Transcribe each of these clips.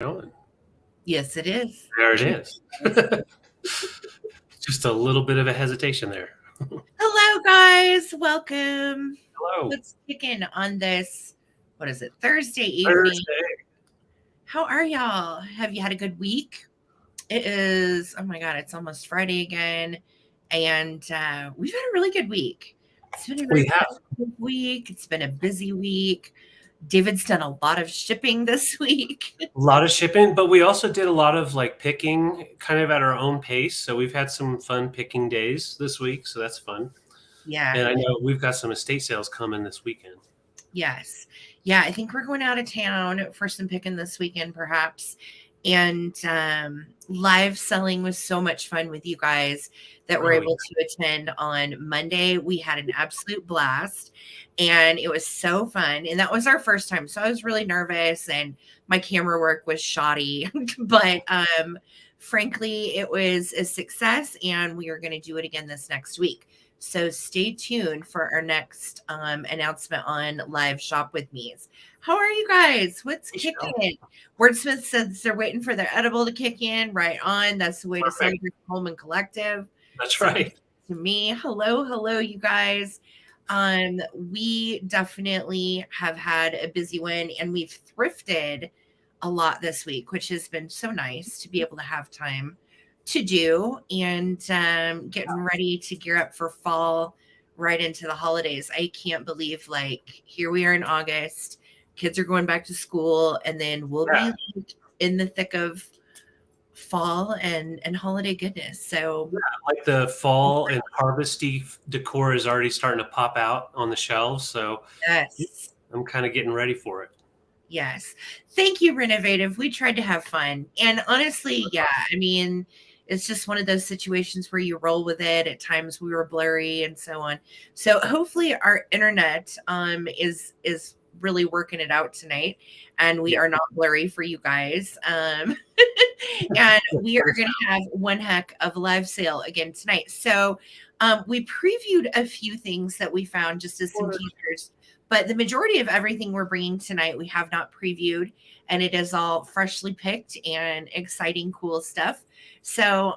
Going. Yes, it is. There it is. Just a little bit of a hesitation there. Hello, guys. Welcome. Hello. Let's kick in on this. What is it? Thursday evening. Thursday. How are y'all? Have you had a good week? It is, oh my God, it's almost Friday again. And we've had a really good week. It's been a We very have productive week. It's been a busy week. David's done a lot of shipping this week. a lot of shipping, but we also did a lot of like picking kind of at our own pace. So we've had some fun picking days this week. So that's fun. Yeah. And I know we've got some estate sales coming this weekend. Yes. Yeah, I think we're going out of town for some picking this weekend, perhaps. And live selling was so much fun with you guys that were able to attend on Monday. We had an absolute blast and it was so fun. And that was our first time. So I was really nervous and my camera work was shoddy. But frankly, it was a success and we are going to do it again this next week. So stay tuned for our next announcement on Live Shop with Me's. How are you guys? What's kicking? Wordsmith says they're waiting for their edible to kick in. Right on. That's the way to celebrate Coleman Collective. That's right. To me, hello, you guys. We definitely have had a busy one, and we've thrifted a lot this week, which has been so nice to be able to have time to do and getting ready to gear up for fall right into the holidays. I can't believe like here we are in August, kids are going back to school, and then we'll be in the thick of fall and holiday goodness. So like the fall and harvesty decor is already starting to pop out on the shelves. So yes, I'm kind of getting ready for it. Yes. Thank you, Renovative. We tried to have fun. And honestly, yeah, I mean, it's just one of those situations where you roll with it. At times we were blurry and so on. So hopefully our internet is really working it out tonight and we are not blurry for you guys. And we are going to have one heck of a live sale again tonight. So we previewed a few things that we found just as some teasers. But the majority of everything we're bringing tonight, we have not previewed, and it is all freshly picked and exciting, cool stuff. So,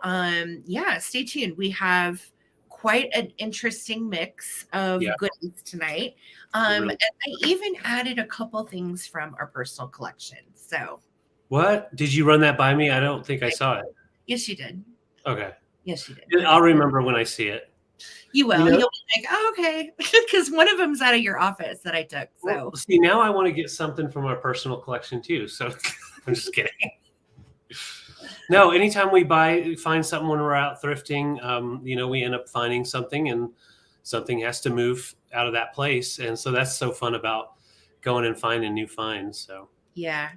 yeah, stay tuned. We have quite an interesting mix of goodies tonight. And I even added a couple things from our personal collection. So, what? Did you run that by me? I don't think I saw it. Yes, you did. Okay. Yes, you did. I'll remember when I see it. You will. You'll be like, oh, okay. Because one of them's out of your office that I took. So well, see, now I want to get something from our personal collection too. So I'm just kidding. No, anytime we find something when we're out thrifting, we end up finding something and something has to move out of that place. And so that's so fun about going and finding new finds. So yeah.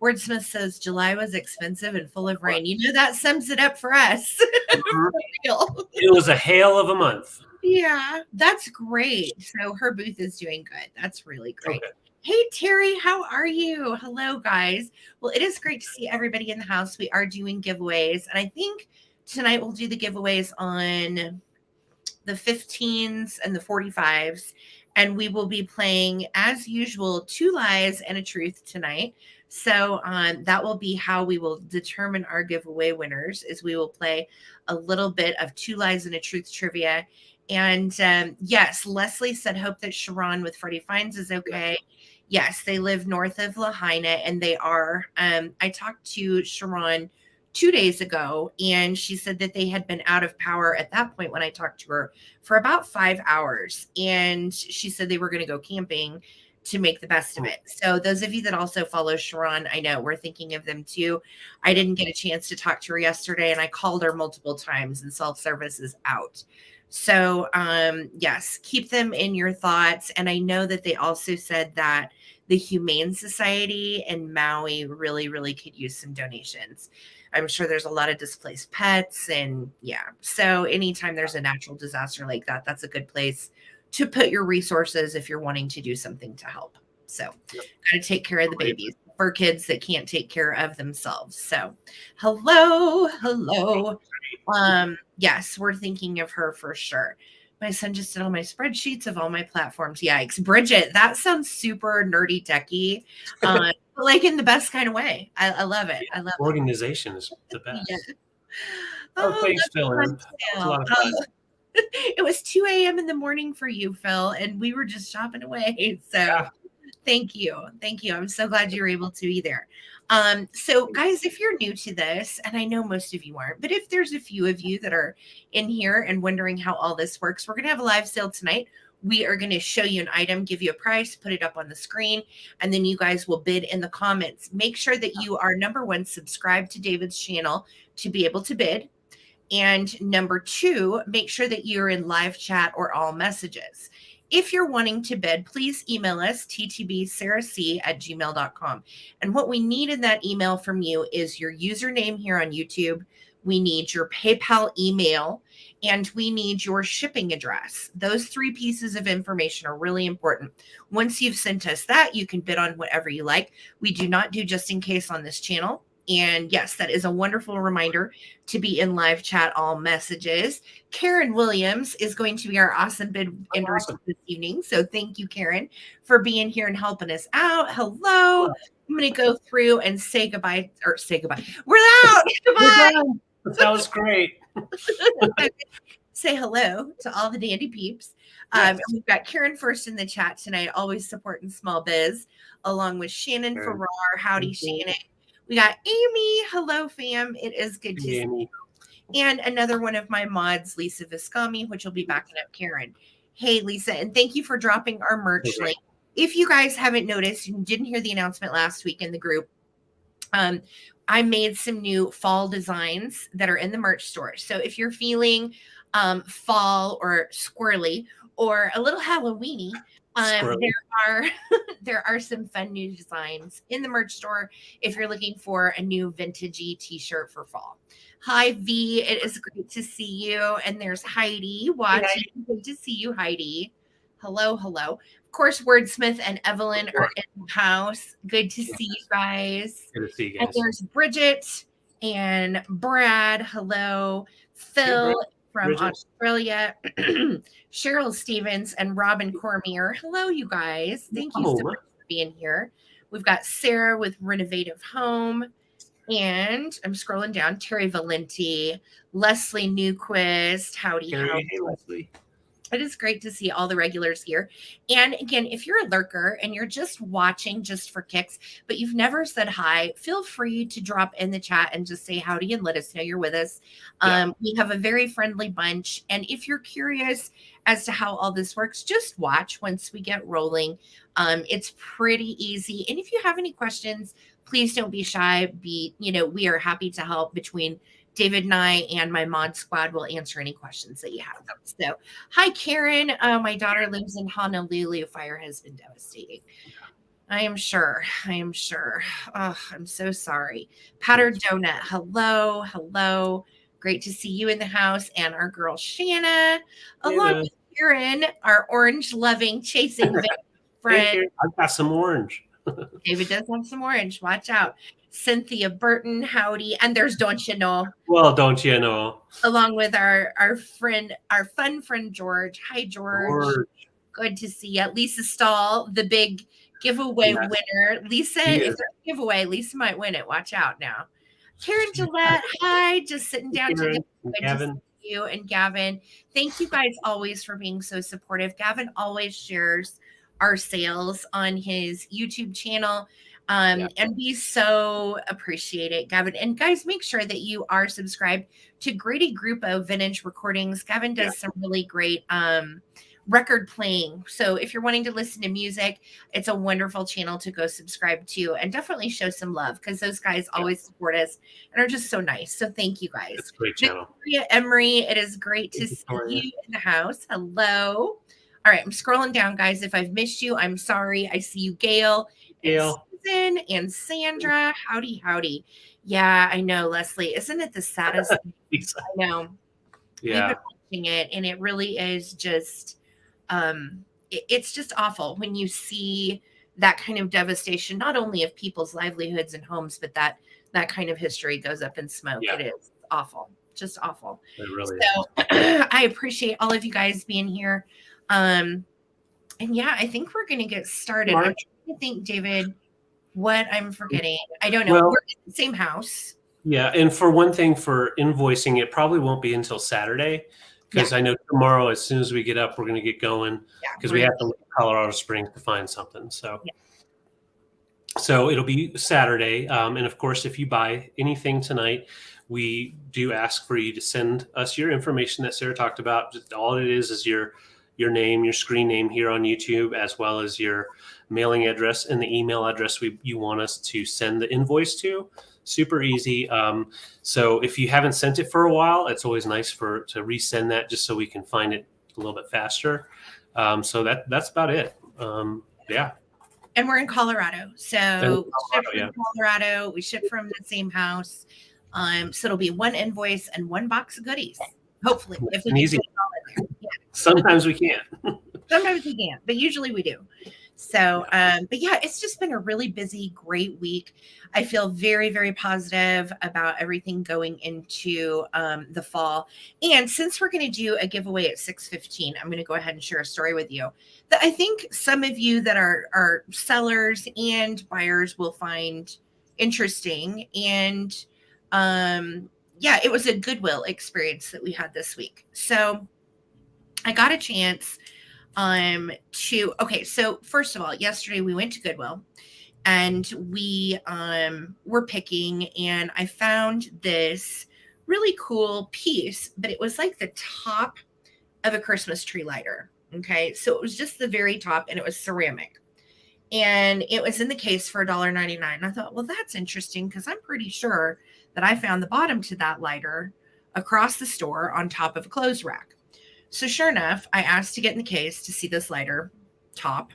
Wordsmith says July was expensive and full of rain. You know, that sums it up for us. It was a hail of a month. Yeah, that's great. So her booth is doing good. That's really great. Okay. Hey, Terry, how are you? Hello, guys. Well, it is great to see everybody in the house. We are doing giveaways. And I think tonight we'll do the giveaways on the 15s and the 45s. And we will be playing, as usual, 2 lies and a truth tonight. So that will be how we will determine our giveaway winners, is we will play a little bit of 2 lies and a truth trivia. And yes, Leslie said, hope that Sharon with Freddie Fines is okay. Yes, they live north of Lahaina, and they are. I talked to Sharon 2 days ago, and she said that they had been out of power at that point when I talked to her for about 5 hours. And she said they were going to go camping to make the best of it. So those of you that also follow Sharon, I know we're thinking of them too. I didn't get a chance to talk to her yesterday, and I called her multiple times, and self-service is out. So yes, keep them in your thoughts. And I know that they also said that the Humane Society in Maui really, really could use some donations. I'm sure there's a lot of displaced pets, and yeah. So anytime there's a natural disaster like that, that's a good place to put your resources if you're wanting to do something to help. So got to take care of the babies for kids that can't take care of themselves. So hello. Yes, we're thinking of her for sure. My son just did all my spreadsheets of all my platforms. Yikes. Bridget, that sounds super nerdy techie. like in the best kind of way. I love it. Yeah, I love organization is the it. best. Yeah. Oh, thanks, That's a Phil. fun That was a tale. lot of fun. It was 2 a.m. in the morning for you, Phil, and we were just chopping away. So Yeah. thank you. Thank you. I'm so glad you were able to be there. So guys, if you're new to this, and I know most of you aren't, but if there's a few of you that are in here and wondering how all this works, we're going to have a live sale tonight. We are going to show you an item, give you a price, put it up on the screen, and then you guys will bid in the comments. Make sure that you are, number one, subscribed to David's channel to be able to bid. And number two, make sure that you're in live chat or all messages. If you're wanting to bid, please email us, ttbsarahc@gmail.com. And what we need in that email from you is your username here on YouTube. We need your PayPal email, and we need your shipping address. Those 3 pieces of information are really important. Once you've sent us that, you can bid on whatever you like. We do not do just in case on this channel. And yes, that is a wonderful reminder to be in live chat, all messages. Karen Williams is going to be our awesome bid ender this evening. So thank you, Karen, for being here and helping us out. Hello. I'm going to go through and say goodbye. We're out. Goodbye. That was great. Say hello to all the dandy peeps. Yes. We've got Karen first in the chat tonight, always supporting small biz, along with Shannon Farrar. Howdy, Shannon. We got Amy. Hello, fam. It is good to see you. And another one of my mods, Lisa Viscami, which will be backing up Karen. Hey, Lisa, and thank you for dropping our merch link. If you guys haven't noticed, you didn't hear the announcement last week in the group, I made some new fall designs that are in the merch store. So if you're feeling fall or squirrely or a little Halloweeny, there are some fun new designs in the merch store if you're looking for a new vintagey t-shirt for fall. Hi V, it is great to see you. And there's Heidi watching. Good to see you, Heidi. Hello. Of course, Wordsmith and Evelyn are in the house. Good to see you guys. Good to see you guys. And there's Bridget and Brad. Hello. Phil from Australia. Cheryl Stevens and Robin Cormier. Hello, you guys. Thank you so much for being here. We've got Sarah with Renovative Home. And I'm scrolling down. Terry Valenti, Leslie Newquist. Howdy. Hey, Leslie. It is great to see all the regulars here. And again, if you're a lurker and you're just watching just for kicks, but you've never said hi, feel free to drop in the chat and just say howdy and let us know you're with us. We have a very friendly bunch. And if you're curious as to how all this works, just watch once we get rolling. It's pretty easy. And if you have any questions, please don't be shy. We are happy to help. Between David and I and my mod squad will answer any questions that you have. So, hi, Karen. My daughter lives in Honolulu. Fire has been devastating. I am sure. Oh, I'm so sorry. Powdered Donut. Hello. Great to see you in the house. And our girl, Shanna, along with Karen, our orange-loving, chasing friend. Hey, I've got some orange. David does have some orange. Watch out. Cynthia Burton, howdy. And there's Don't You Know. Well, don't you know? Along with our fun friend, George. Hi, George. Good to see you. Lisa Stahl, the big giveaway winner. Lisa, if there's a giveaway, Lisa might win it. Watch out now. Karen Gillette, hi. Just sitting down today. Gavin. You and Gavin. Thank you guys always for being so supportive. Gavin always shares our sales on his YouTube channel. And we so appreciate it, Gavin. And guys, make sure that you are subscribed to Grady Group of Vintage Recordings. Gavin does some really great record playing. So if you're wanting to listen to music, it's a wonderful channel to go subscribe to, and definitely show some love because those guys always support us and are just so nice. So thank you guys. It's a great channel. Victoria Emery, it is great to see you in the house. Hello. All right, I'm scrolling down, guys. If I've missed you, I'm sorry. I see you, Gail. Susan and Sandra. Howdy. Yeah, I know, Leslie. Isn't it the saddest? I know. Yeah. We've been watching it, and it really is just, it's just awful when you see that kind of devastation, not only of people's livelihoods and homes, but that kind of history goes up in smoke. Yeah. It is awful. Just awful. It really is. I appreciate all of you guys being here. And yeah, I think we're going to get started. I think, David, what I'm forgetting. I don't know. Well, We're in the same house. yeah. And for one thing, for invoicing, it probably won't be until Saturday, because I know tomorrow, as soon as we get up, we're going to get going, because we have to leave Colorado Springs to find something. So it'll be Saturday. And of course, if you buy anything tonight, we do ask for you to send us your information that Sarah talked about. Just all it is your name, your screen name here on YouTube, as well as your mailing address and the email address you want us to send the invoice to. Super easy. So if you haven't sent it for a while, it's always nice to resend that, just so we can find it a little bit faster. So that's about it. Yeah. And we're in Colorado. So we ship from Colorado. We ship from the same house. So it'll be one invoice and one box of goodies. Hopefully, if we can easy. get it all in there. Yeah. Sometimes we can't. Sometimes we can't, but usually we do. So, but yeah, it's just been a really busy, great week. I feel very, very positive about everything going into the fall. And since we're going to do a giveaway at 6:15, I'm going to go ahead and share a story with you that I think some of you that are sellers and buyers will find interesting. And yeah, it was a Goodwill experience that we had this week. So I got a chance so first of all, yesterday we went to Goodwill and we were picking, and I found this really cool piece, but it was like the top of a Christmas tree lighter. Okay, so it was just the very top, and it was ceramic, and it was in the case for $1.99. I thought, well, that's interesting, because I'm pretty sure that I found the bottom to that lighter across the store on top of a clothes rack. So sure enough, I asked to get in the case to see this lighter top,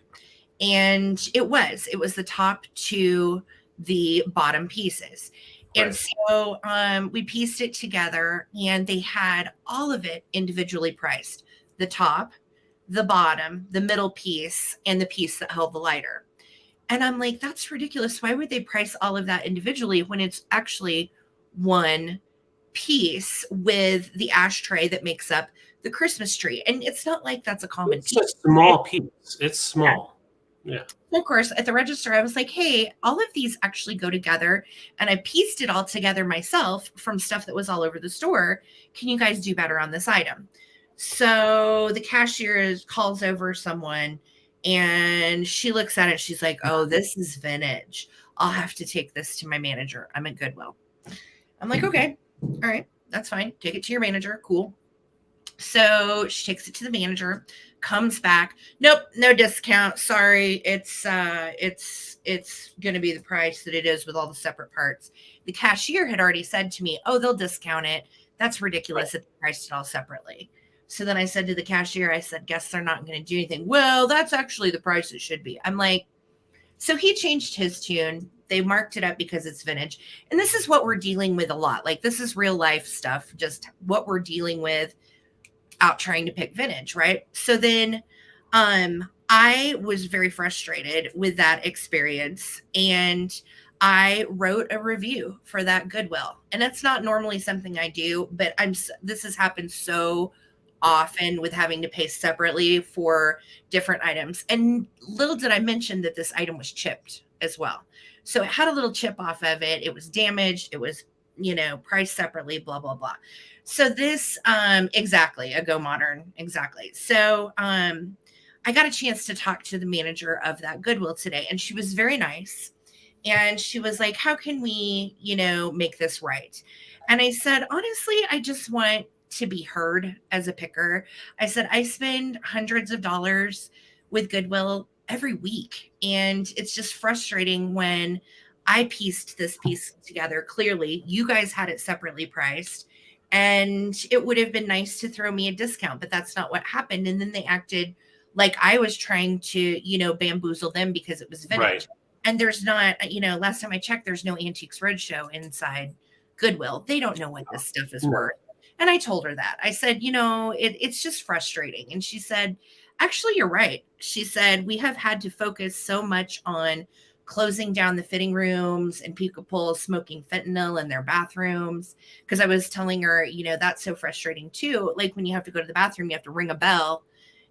and it was the top to the bottom pieces. Right. And so we pieced it together, and they had all of it individually priced: the top, the bottom, the middle piece, and the piece that held the lighter. And I'm like, that's ridiculous. Why would they price all of that individually when it's actually one piece with the ashtray that makes up the Christmas tree? And it's not like that's a common piece. It's a small piece. It's small. Yeah. Of course, at the register, I was like, hey, all of these actually go together, and I pieced it all together myself from stuff that was all over the store. Can you guys do better on this item? So the cashier calls over someone, and she looks at it. She's like, oh, this is vintage. I'll have to take this to my manager. I'm at Goodwill. I'm like, okay, all right, that's fine. Take it to your manager. Cool. So she takes it to the manager, comes back. Nope, no discount. Sorry, it's going to be the price that it is with all the separate parts. The cashier had already said to me, oh, they'll discount it. That's ridiculous if they priced it all separately. So then I said to the cashier, I said, guess they're not going to do anything. Well, that's actually the price it should be. I'm like, so he changed his tune. They marked it up because it's vintage. And this is what we're dealing with a lot. Like, this is real life stuff, just what we're dealing with out trying to pick vintage, right? So then I was very frustrated with that experience, and I wrote a review for that Goodwill. And that's not normally something I do, but this has happened so often with having to pay separately for different items. And little did I mention that this item was chipped as well. So it had a little chip off of it. It was damaged. It was, priced separately, blah, blah, blah. So this, exactly, a Go Modern, exactly. So I got a chance to talk to the manager of that Goodwill today, and she was very nice. And she was like, how can we, make this right? And I said, honestly, I just want to be heard as a picker. I said, I spend hundreds of dollars with Goodwill every week, and it's just frustrating when I pieced this piece together. Clearly, you guys had it separately priced, and it would have been nice to throw me a discount, but that's not what happened. And then they acted like I was trying to, bamboozle them because it was vintage. Right. And there's not, last time I checked, there's no Antiques Roadshow inside Goodwill. They don't know what this stuff is worth. And I told her that. I said, it's just frustrating. And she said, actually, you're right. She said, we have had to focus so much on closing down the fitting rooms and people smoking fentanyl in their bathrooms. Because I was telling her, that's so frustrating too. Like when you have to go to the bathroom, you have to ring a bell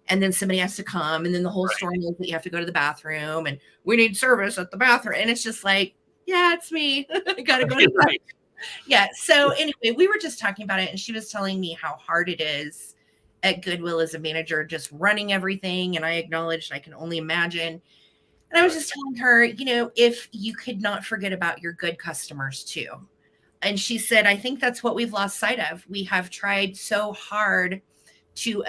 and then somebody has to come, and then the whole store knows that you have to go to the bathroom, and we need service at the bathroom. And it's just like, yeah, it's me. I got to go to the bathroom. Yeah. So anyway, we were just talking about it, and she was telling me how hard it is at Goodwill as a manager, just running everything. And I acknowledged I can only imagine. And I was just telling her, if you could not forget about your good customers too. And she said, I think that's what we've lost sight of. We have tried so hard to,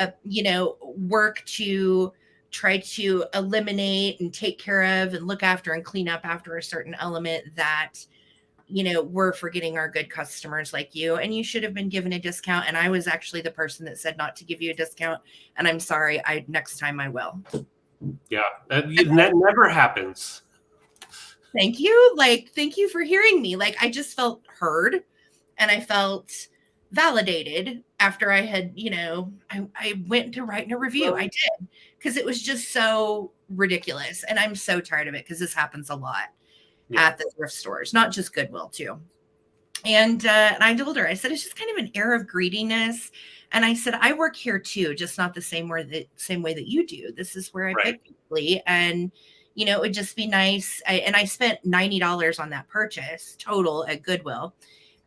work to try to eliminate and take care of and look after and clean up after a certain element that, we're forgetting our good customers like you, and you should have been given a discount. And I was actually the person that said not to give you a discount. And I'm sorry. Next time I will. Yeah. That never happens. Thank you. Thank you for hearing me. I just felt heard, and I felt validated after I had, I went to write a review. I did, because it was just so ridiculous. And I'm so tired of it, because this happens a lot at the thrift stores, not just Goodwill too. And I told her, I said, it's just kind of an air of greediness. And I said, I work here too, just not the same way that you do. This is where I pick quickly. And, it would just be nice. I spent $90 on that purchase total at Goodwill.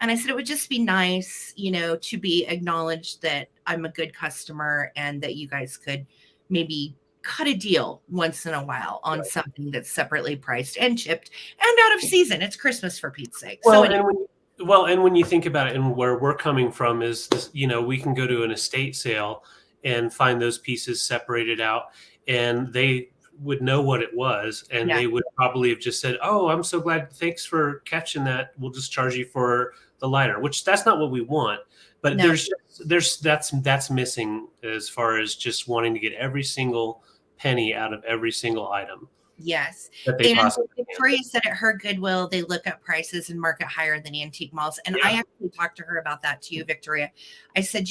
And I said, it would just be nice, to be acknowledged that I'm a good customer, and that you guys could maybe cut a deal once in a while on something that's separately priced and shipped and out of season. It's Christmas, for Pete's sake. Well, and when you think about it, and where we're coming from is this, we can go to an estate sale and find those pieces separated out, and they would know what it was, and they would probably have just said, oh, I'm so glad, thanks for catching that, we'll just charge you for the lighter, which that's not what we want. But that's missing, as far as just wanting to get every single penny out of every single item. Yes. And Victoria said at her Goodwill, they look up prices and market higher than antique malls. And I actually talked to her about that too, Victoria. I said,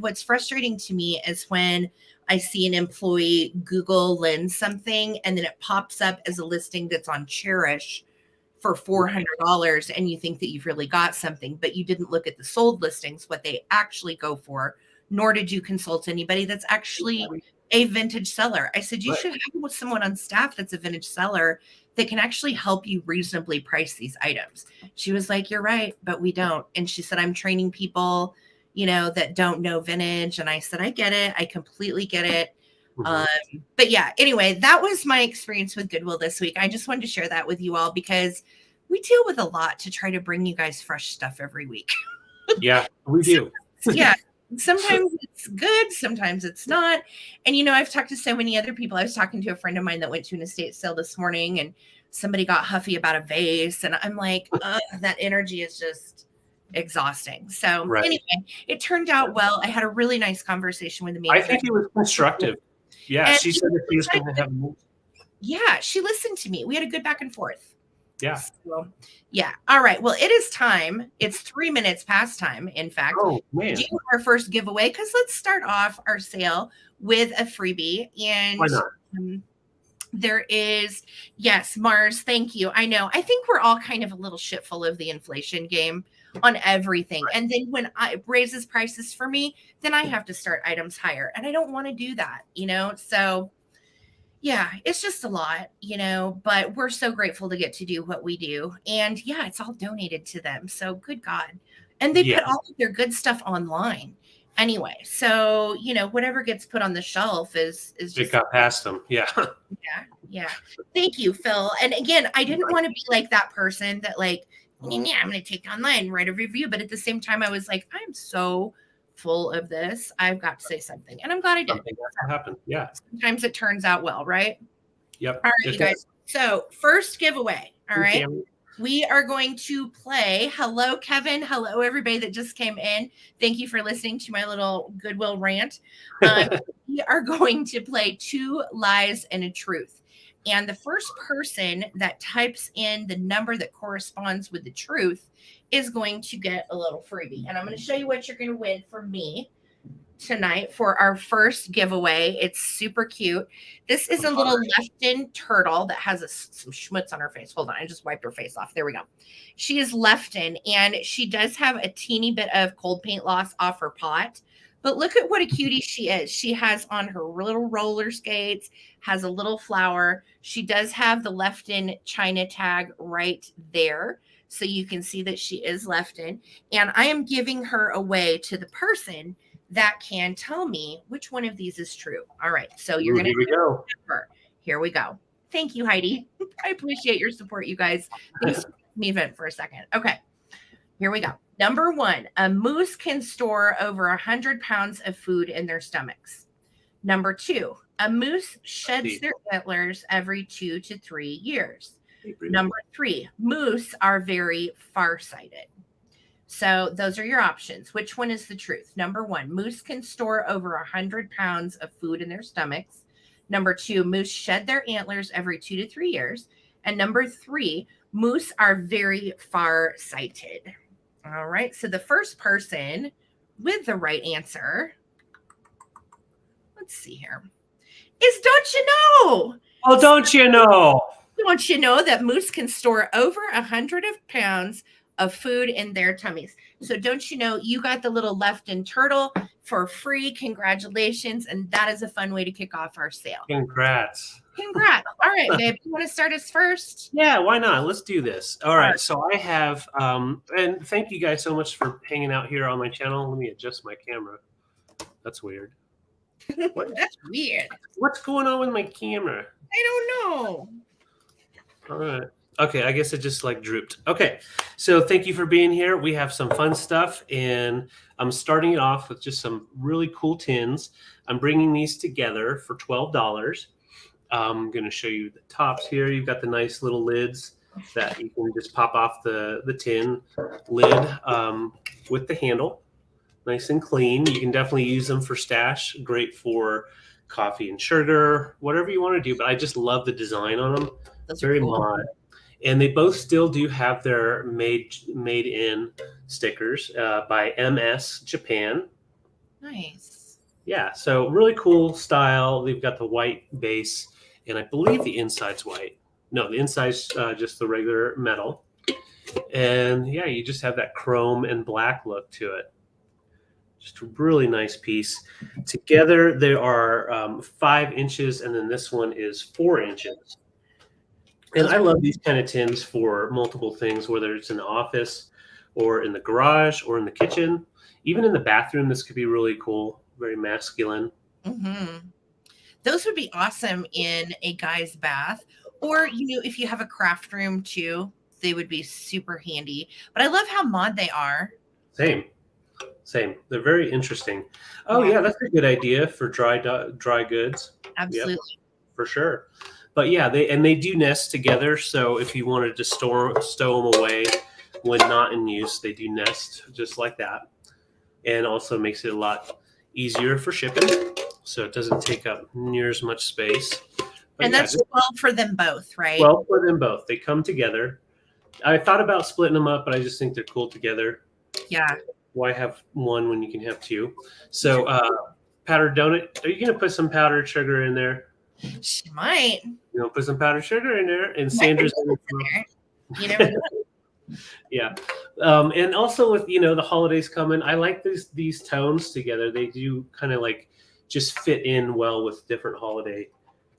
what's frustrating to me is when I see an employee Google lend something, and then it pops up as a listing that's on Cherish for $400, and you think that you've really got something, but you didn't look at the sold listings, what they actually go for, nor did you consult anybody that's actually a vintage seller. I said, you should have someone on staff that's a vintage seller that can actually help you reasonably price these items. She was like, you're right, but we don't. And she said, I'm training people, that don't know vintage. And I said, I get it. I completely get it. But yeah, anyway, that was my experience with Goodwill this week. I just wanted to share that with you all, because we deal with a lot to try to bring you guys fresh stuff every week. Yeah, we do. Yeah. Sometimes it's good, sometimes it's not. And, I've talked to so many other people. I was talking to a friend of mine that went to an estate sale this morning, and somebody got huffy about a vase. And I'm like, that energy is just exhausting. So anyway, it turned out well. I had a really nice conversation with the manager. I think it was constructive. Yeah, and she said that she was going to have. Yeah, she listened to me. We had a good back and forth. Yeah. So, yeah. All right. Well, it is time. It's 3 minutes past time, in fact. Oh, man. Do our first giveaway, because let's start off our sale with a freebie. And why not? There is, yes, Mars, thank you. I know. I think we're all kind of a little shitful of the inflation game on everything. And then when it raises prices for me, then I have to start items higher. And I don't want to do that, So yeah, it's just a lot, but we're so grateful to get to do what we do. And yeah, it's all donated to them. So good God. And they put all of their good stuff online anyway. So, whatever gets put on the shelf is just. It got past them. Yeah. Yeah. Thank you, Phil. And again, I didn't want to be like that person that I'm going to take online and write a review. But at the same time, I was like, I'm so full of this. I've got to say something. And I'm glad I did. Something happened. Yeah. Sometimes it turns out well, right? Yep. All right, you guys. So first giveaway. All right. We are going to play. Hello, Kevin. Hello, everybody that just came in. Thank you for listening to my little Goodwill rant. We are going to play 2 lies and a truth. And the first person that types in the number that corresponds with the truth is going to get a little freebie. And I'm going to show you what you're going to win from me tonight for our first giveaway. It's super cute. This is a little Lefton turtle that has some schmutz on her face. Hold on. I just wiped her face off. There we go. She is Lefton, and she does have a teeny bit of cold paint loss off her pot. But look at what a cutie she is. She has on her little roller skates, has a little flower. She does have the left in China tag right there. So you can see that she is left in. And I am giving her away to the person that can tell me which one of these is true. All right. So you're going to Here we go. Here we go. Thank you, Heidi. I appreciate your support, you guys. Thanks for me vent for a second. Okay. Here we go. Number 1, a moose can store over 100 pounds of food in their stomachs. Number 2, a moose sheds their antlers every 2 to 3 years. Number 3, moose are very farsighted. So those are your options. Which one is the truth? Number 1, moose can store over 100 pounds of food in their stomachs. Number 2, moose shed their antlers every 2 to 3 years. And number 3, moose are very farsighted. All right. So the first person with the right answer, let's see here, is Don't You Know? Oh, don't you know? Don't you know that moose can store over 100 pounds of food in their tummies? So don't you know, you got the little left-in turtle for free. Congratulations. And that is a fun way to kick off our sale. Congrats. Congrats. All right, babe. You want to start us first? Yeah, why not? Let's do this. All right. So I have, and thank you guys so much for hanging out here on my channel. Let me adjust my camera. That's weird. That's weird. What's going on with my camera? I don't know. All right. Okay, I guess it just like drooped. Okay, so thank you for being here. We have some fun stuff, and I'm starting it off with just some really cool tins. I'm bringing these together for $12. I'm going to show you the tops here. You've got the nice little lids that you can just pop off the tin lid with the handle. Nice and clean. You can definitely use them for stash. Great for coffee and sugar, whatever you want to do. But I just love the design on them. Those Very are cool. mod. And they both still do have their made in stickers by MS Japan. Nice. Yeah, so really cool style. They've got the white base, and I believe the inside's white. No, the inside's just the regular metal. And yeah, you just have that chrome and black look to it. Just a really nice piece. Together, there are 5 inches, and then this one is 4 inches. And I love these kind of tins for multiple things, whether it's in the office or in the garage or in the kitchen. Even in the bathroom, this could be really cool. Very masculine. Mm-hmm. Those would be awesome in a guy's bath. Or, if you have a craft room too, they would be super handy. But I love how mod they are. Same. They're very interesting. Oh, yeah, that's a good idea for dry goods. Absolutely. Yep, for sure. But yeah, they do nest together. So if you wanted to stow them away when not in use, they do nest just like that. And also makes it a lot easier for shipping. So it doesn't take up near as much space. But and that's 12 for them both, right? 12 for them both. They come together. I thought about splitting them up, but I just think they're cool together. Yeah. Why have one when you can have 2? So powdered donut. Are you going to put some powdered sugar in there? She might. Put some powdered sugar in there, and Sandra's in there. Yeah. And also with the holidays coming, I like these tones together. They do kind of like just fit in well with different holiday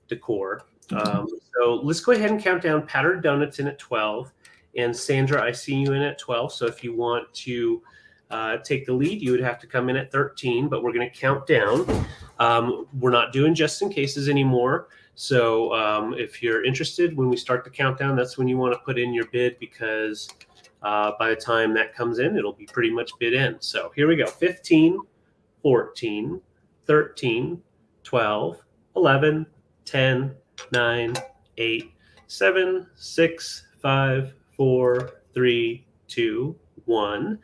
decor. So let's go ahead and count down. Powdered donuts in at 12, and Sandra, I see you in at 12. So if you want to take the lead, you would have to come in at 13, but we're going to count down. We're not doing just in cases anymore. So if you're interested, when we start the countdown, that's when you want to put in your bid, because by the time that comes in, it'll be pretty much bid in. So here we go. 15, 14, 13, 12, 11, 10, 9, 8, 7, 6, 5, 4, 3, 2, 1.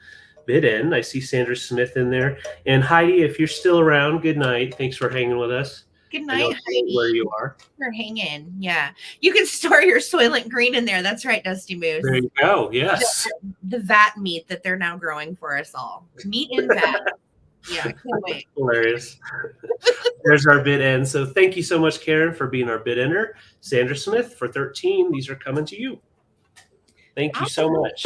Bid in. I see Sandra Smith in there. And Heidi, if you're still around, good night. Thanks for hanging with us. Good night, Heidi. Where you are. We're hanging. Yeah. You can store your Soylent Green in there. That's right, Dusty Moose. There you go. Yes. The vat meat that they're now growing for us all. Meat and vat. Yeah, can't wait. Hilarious. There's our bid in. So thank you so much, Karen, for being our bid inner. Sandra Smith for 13. These are coming to you. Thank you so much.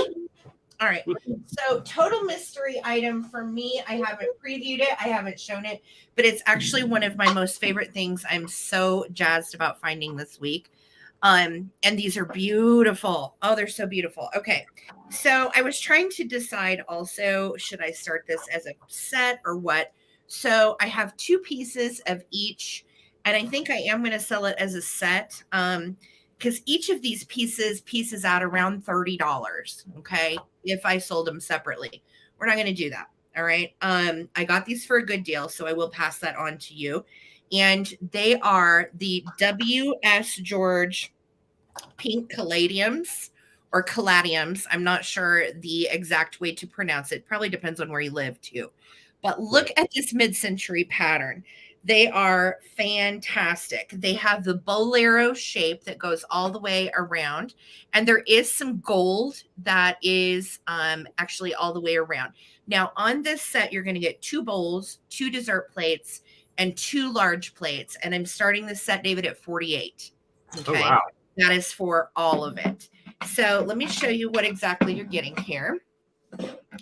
All right. So total mystery item for me, I haven't previewed it. I haven't shown it, but it's actually one of my most favorite things. I'm so jazzed about finding this week. And these are beautiful. Oh, they're so beautiful. Okay. So I was trying to decide also, should I start this as a set or what? So I have 2 pieces of each, and I think I am going to sell it as a set. Because each of these pieces out around $30. Okay. If I sold them separately, we're not going to do that. All right. I got these for a good deal, so I will pass that on to you. And they are the W.S. George pink caladiums or caladiums. I'm not sure the exact way to pronounce it. Probably depends on where you live too. But look at this mid-century pattern. They are fantastic. They have the bolero shape that goes all the way around. And there is some gold that is actually all the way around. Now, on this set, you're going to get 2 bowls, 2 dessert plates, and 2 large plates. And I'm starting this set, David, at 48. Okay. Oh, wow. That is for all of it. So let me show you what exactly you're getting here.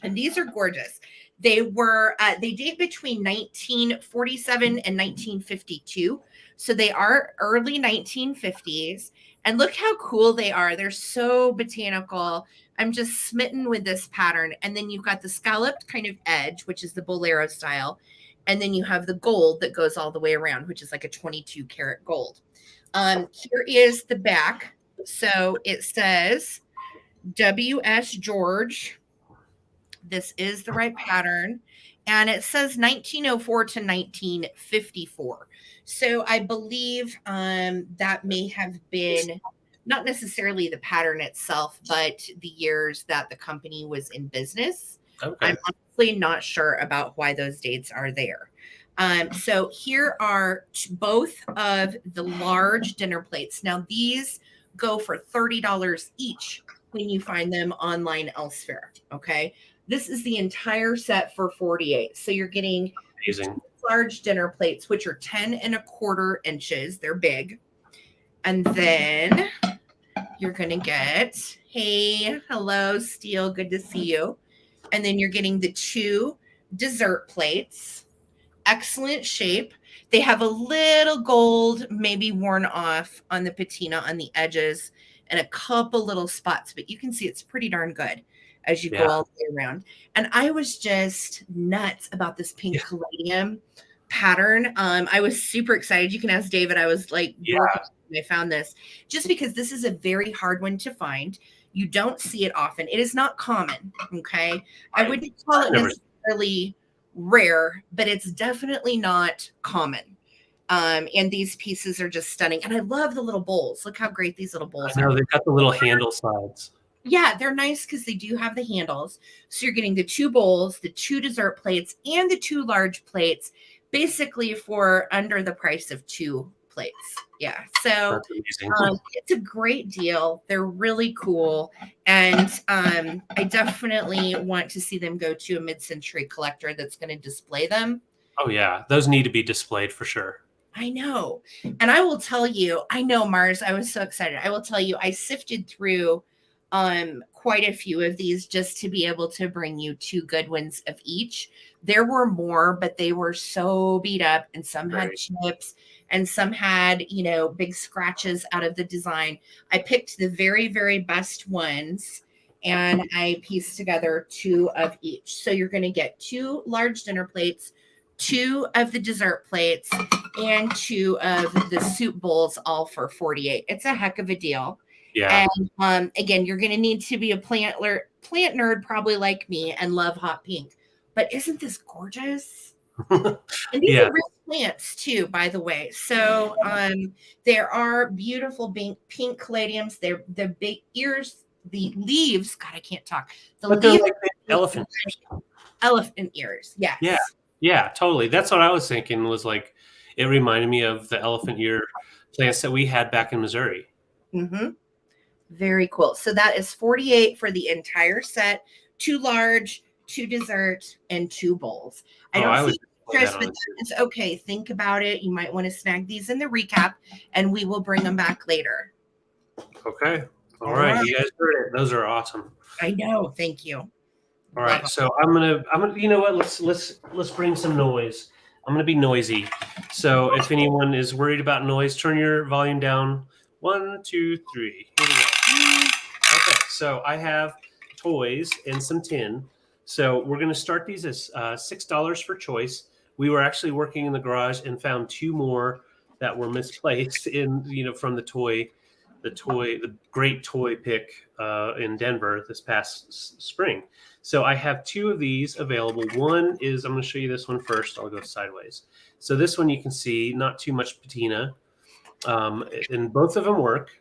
And these are gorgeous. They date between 1947 and 1952. So they are early 1950s. And look how cool they are. They're so botanical. I'm just smitten with this pattern. And then you've got the scalloped kind of edge, which is the bolero style. And then you have the gold that goes all the way around, which is like a 22 karat gold. Here is the back. So it says W.S. George. This is the right pattern. And it says 1904 to 1954. So I believe that may have been not necessarily the pattern itself, but the years that the company was in business. Okay. I'm honestly not sure about why those dates are there. So here are both of the large dinner plates. Now these go for $30 each when you find them online elsewhere. Okay. This is the entire set for 48. So you're getting amazing large dinner plates, which are 10¼ inches. They're big. And then you're going to get, hey, hello, Steele. Good to see you. And then you're getting the 2 dessert plates. Excellent shape. They have a little gold, maybe worn off on the patina on the edges and a couple little spots, but you can see it's pretty darn good as you go all the way around. And I was just nuts about this pink caladium pattern. I was super excited. You can ask David. I was like, I found this just because this is a very hard one to find. You don't see it often. It is not common. Okay. I wouldn't call it necessarily rare, but it's definitely not common. And these pieces are just stunning. And I love the little bowls. Look how great these little bowls are. They've got the little handle sides. Yeah, they're nice because they do have the handles. So you're getting the 2 bowls, the 2 dessert plates, and the 2 large plates, basically for under the price of 2 plates. Yeah. So it's a great deal. They're really cool. And I definitely want to see them go to a mid-century collector that's going to display them. Oh, yeah. Those need to be displayed for sure. I know. And I will tell you, I know, Mars, I was so excited. I will tell you, I sifted through quite a few of these just to be able to bring you 2 good ones of each. There were more, but they were so beat up, and some had chips and some had, big scratches out of the design. I picked the very, very best ones and I pieced together 2 of each. So you're going to get 2 large dinner plates, 2 of the dessert plates, and 2 of the soup bowls, all for 48. It's a heck of a deal. Yeah. And again, you're going to need to be a plant nerd, probably like me, and love hot pink. But isn't this gorgeous? And these are real plants too, by the way. So there are beautiful pink caladiums. They're the big ears, the leaves. God, I can't talk. The leaves, like elephant ears. Elephant ears. Yes. Yeah. Yeah, totally. That's what I was thinking. Was like, it reminded me of the elephant ear plants that we had back in Missouri. Mm-hmm. Very cool. So that is 48 for the entire set. 2 large, 2 dessert, and 2 bowls. I don't see Chris, but it's okay. Think about it. You might want to snag these in the recap, and we will bring them back later. Okay. All right, you guys heard it. Those are awesome. I know. Thank you. All right, so I'm gonna. You know what? Let's bring some noise. I'm gonna be noisy. So if anyone is worried about noise, turn your volume down. 1, 2, 3. Here we go. Okay, so I have toys and some tin. So we're gonna start these as $6 for choice. We were actually working in the garage and found 2 more that were misplaced from the great toy pick in Denver this past spring. So I have 2 of these available. One is, I'm going to show you this one first. I'll go sideways. So this one you can see not too much patina, and both of them work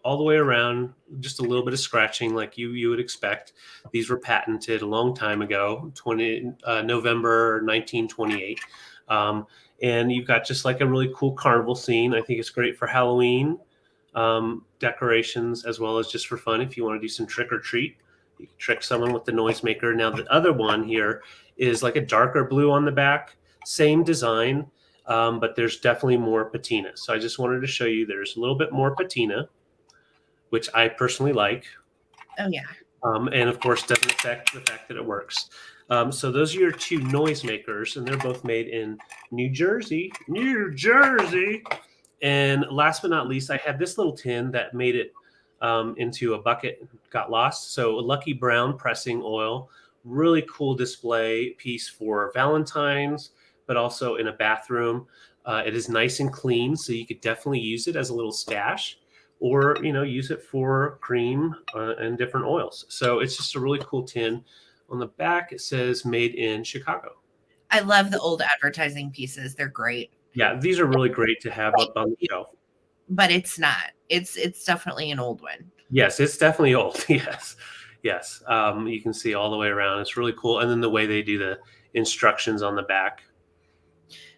all the way around. Just a little bit of scratching like you would expect. These were patented a long time ago, November 1928. And you've got just like a really cool carnival scene. I think it's great for Halloween decorations, as well as just for fun. If you want to do some trick or treat, you can trick someone with the noisemaker. Now the other one here is like a darker blue on the back, same design, but there's definitely more patina. So I just wanted to show you there's a little bit more patina, which I personally like. Oh yeah. And of course doesn't affect the fact that it works. So those are your 2 noisemakers, and they're both made in New Jersey. And last but not least, I had this little tin that made it into a bucket, got lost. So a Lucky Brown pressing oil, really cool display piece for Valentine's, but also in a bathroom. It is nice and clean, so you could definitely use it as a little stash, or use it for cream and different oils. So it's just a really cool tin. On the back, it says made in Chicago. I love the old advertising pieces. They're great. Yeah, these are really great to have up on the shelf. But it's not. It's definitely an old one. Yes, it's definitely old. Yes. You can see all the way around. It's really cool. And then the way they do the instructions on the back.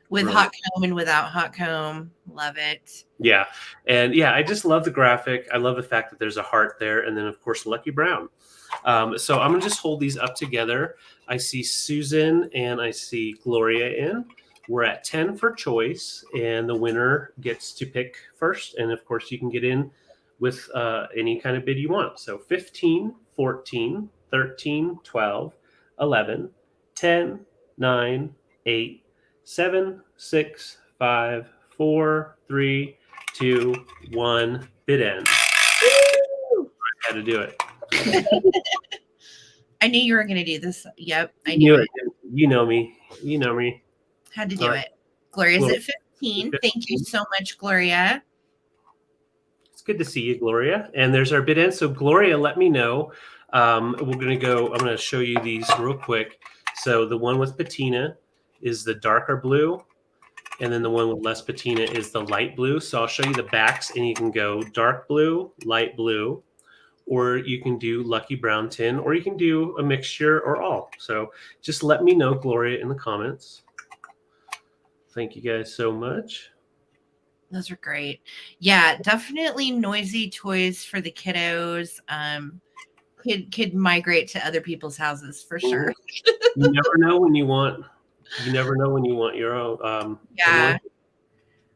With really hot comb and without hot comb. Love it. Yeah. And yeah, I just love the graphic. I love the fact that there's a heart there. And then, of course, Lucky Brown. So I'm going to just hold these up together. I see Susan and I see Gloria in. We're at 10 for choice, and the winner gets to pick first. And of course, you can get in with any kind of bid you want. So 15, 14, 13, 12, 11, 10, 9, 8, 7, 6, 5, 4, 3, 2, 1. Bid ends. I had to do it. I knew you were going to do this. Yep, I knew it. You know me. Had to do it. Gloria's at 15. Thank you so much, Gloria. It's good to see you, Gloria. And there's our bid end. So Gloria, let me know. I'm going to show you these real quick. So the one with patina is the darker blue, and then the one with less patina is the light blue. So I'll show you the backs, and you can go dark blue, light blue, or you can do Lucky Brown tin, or you can do a mixture or all. So just let me know, Gloria, in the comments. Thank you guys so much. Those are great. Yeah, definitely noisy toys for the kiddos. Could migrate to other people's houses for sure. You never know when you want your own. Yeah.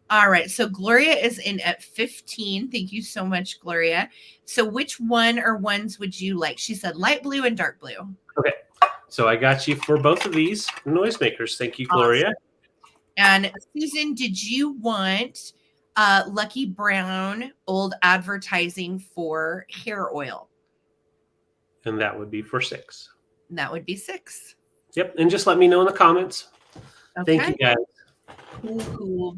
All right. So Gloria is in at 15. Thank you so much, Gloria. So which one or ones would you like? She said light blue and dark blue. Okay. So I got you for both of these noisemakers. Thank you, Gloria. Awesome. And Susan, did you want Lucky Brown old advertising for hair oil? And that would be for 6. That would be 6. Yep. And just let me know in the comments. Okay. Thank you, guys. Cool.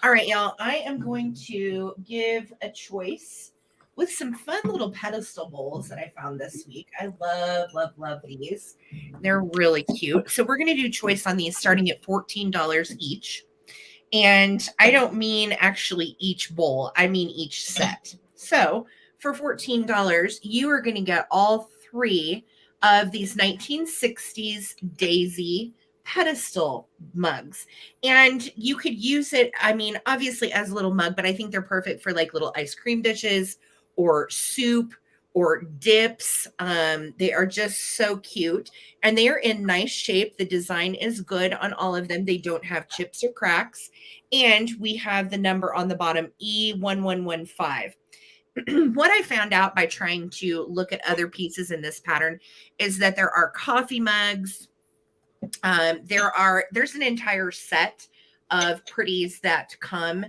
All right, y'all. I am going to give a choice with some fun little pedestal bowls that I found this week. I love these. They're really cute. So we're going to do choice on these starting at $14 each. And I don't mean actually each bowl. I mean each set. So for $14, you are going to get all 3 of these 1960s Daisy pedestal mugs. And you could use it, I mean, obviously as a little mug, but I think they're perfect for like little ice cream dishes or soup or dips. They are just so cute, and they are in nice shape. The design is good on all of them. They don't have chips or cracks. And we have the number on the bottom, E1115. what I found out by trying to look at other pieces in this pattern is that there are coffee mugs. There's an entire set of pretties that come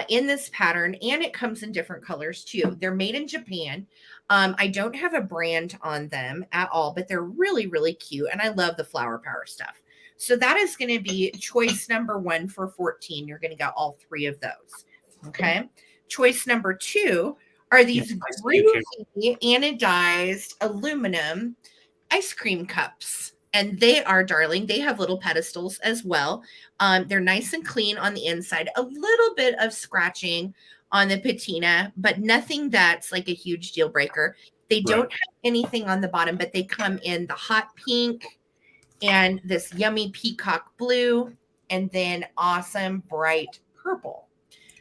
in this pattern, and it comes in different colors too. They're made in Japan. I don't have a brand on them at all, but they're really, really cute. And I love the flower power stuff. So that is going to be choice number 1 for 14. You're going to get all 3 of those. Okay. Choice number 2 are these green anodized aluminum ice cream cups. And they are darling. They have little pedestals as well. They're nice and clean on the inside. A little bit of scratching on the patina, but nothing that's like a huge deal breaker. They don't have anything on the bottom, but they come in the hot pink and this yummy peacock blue, and then awesome bright purple.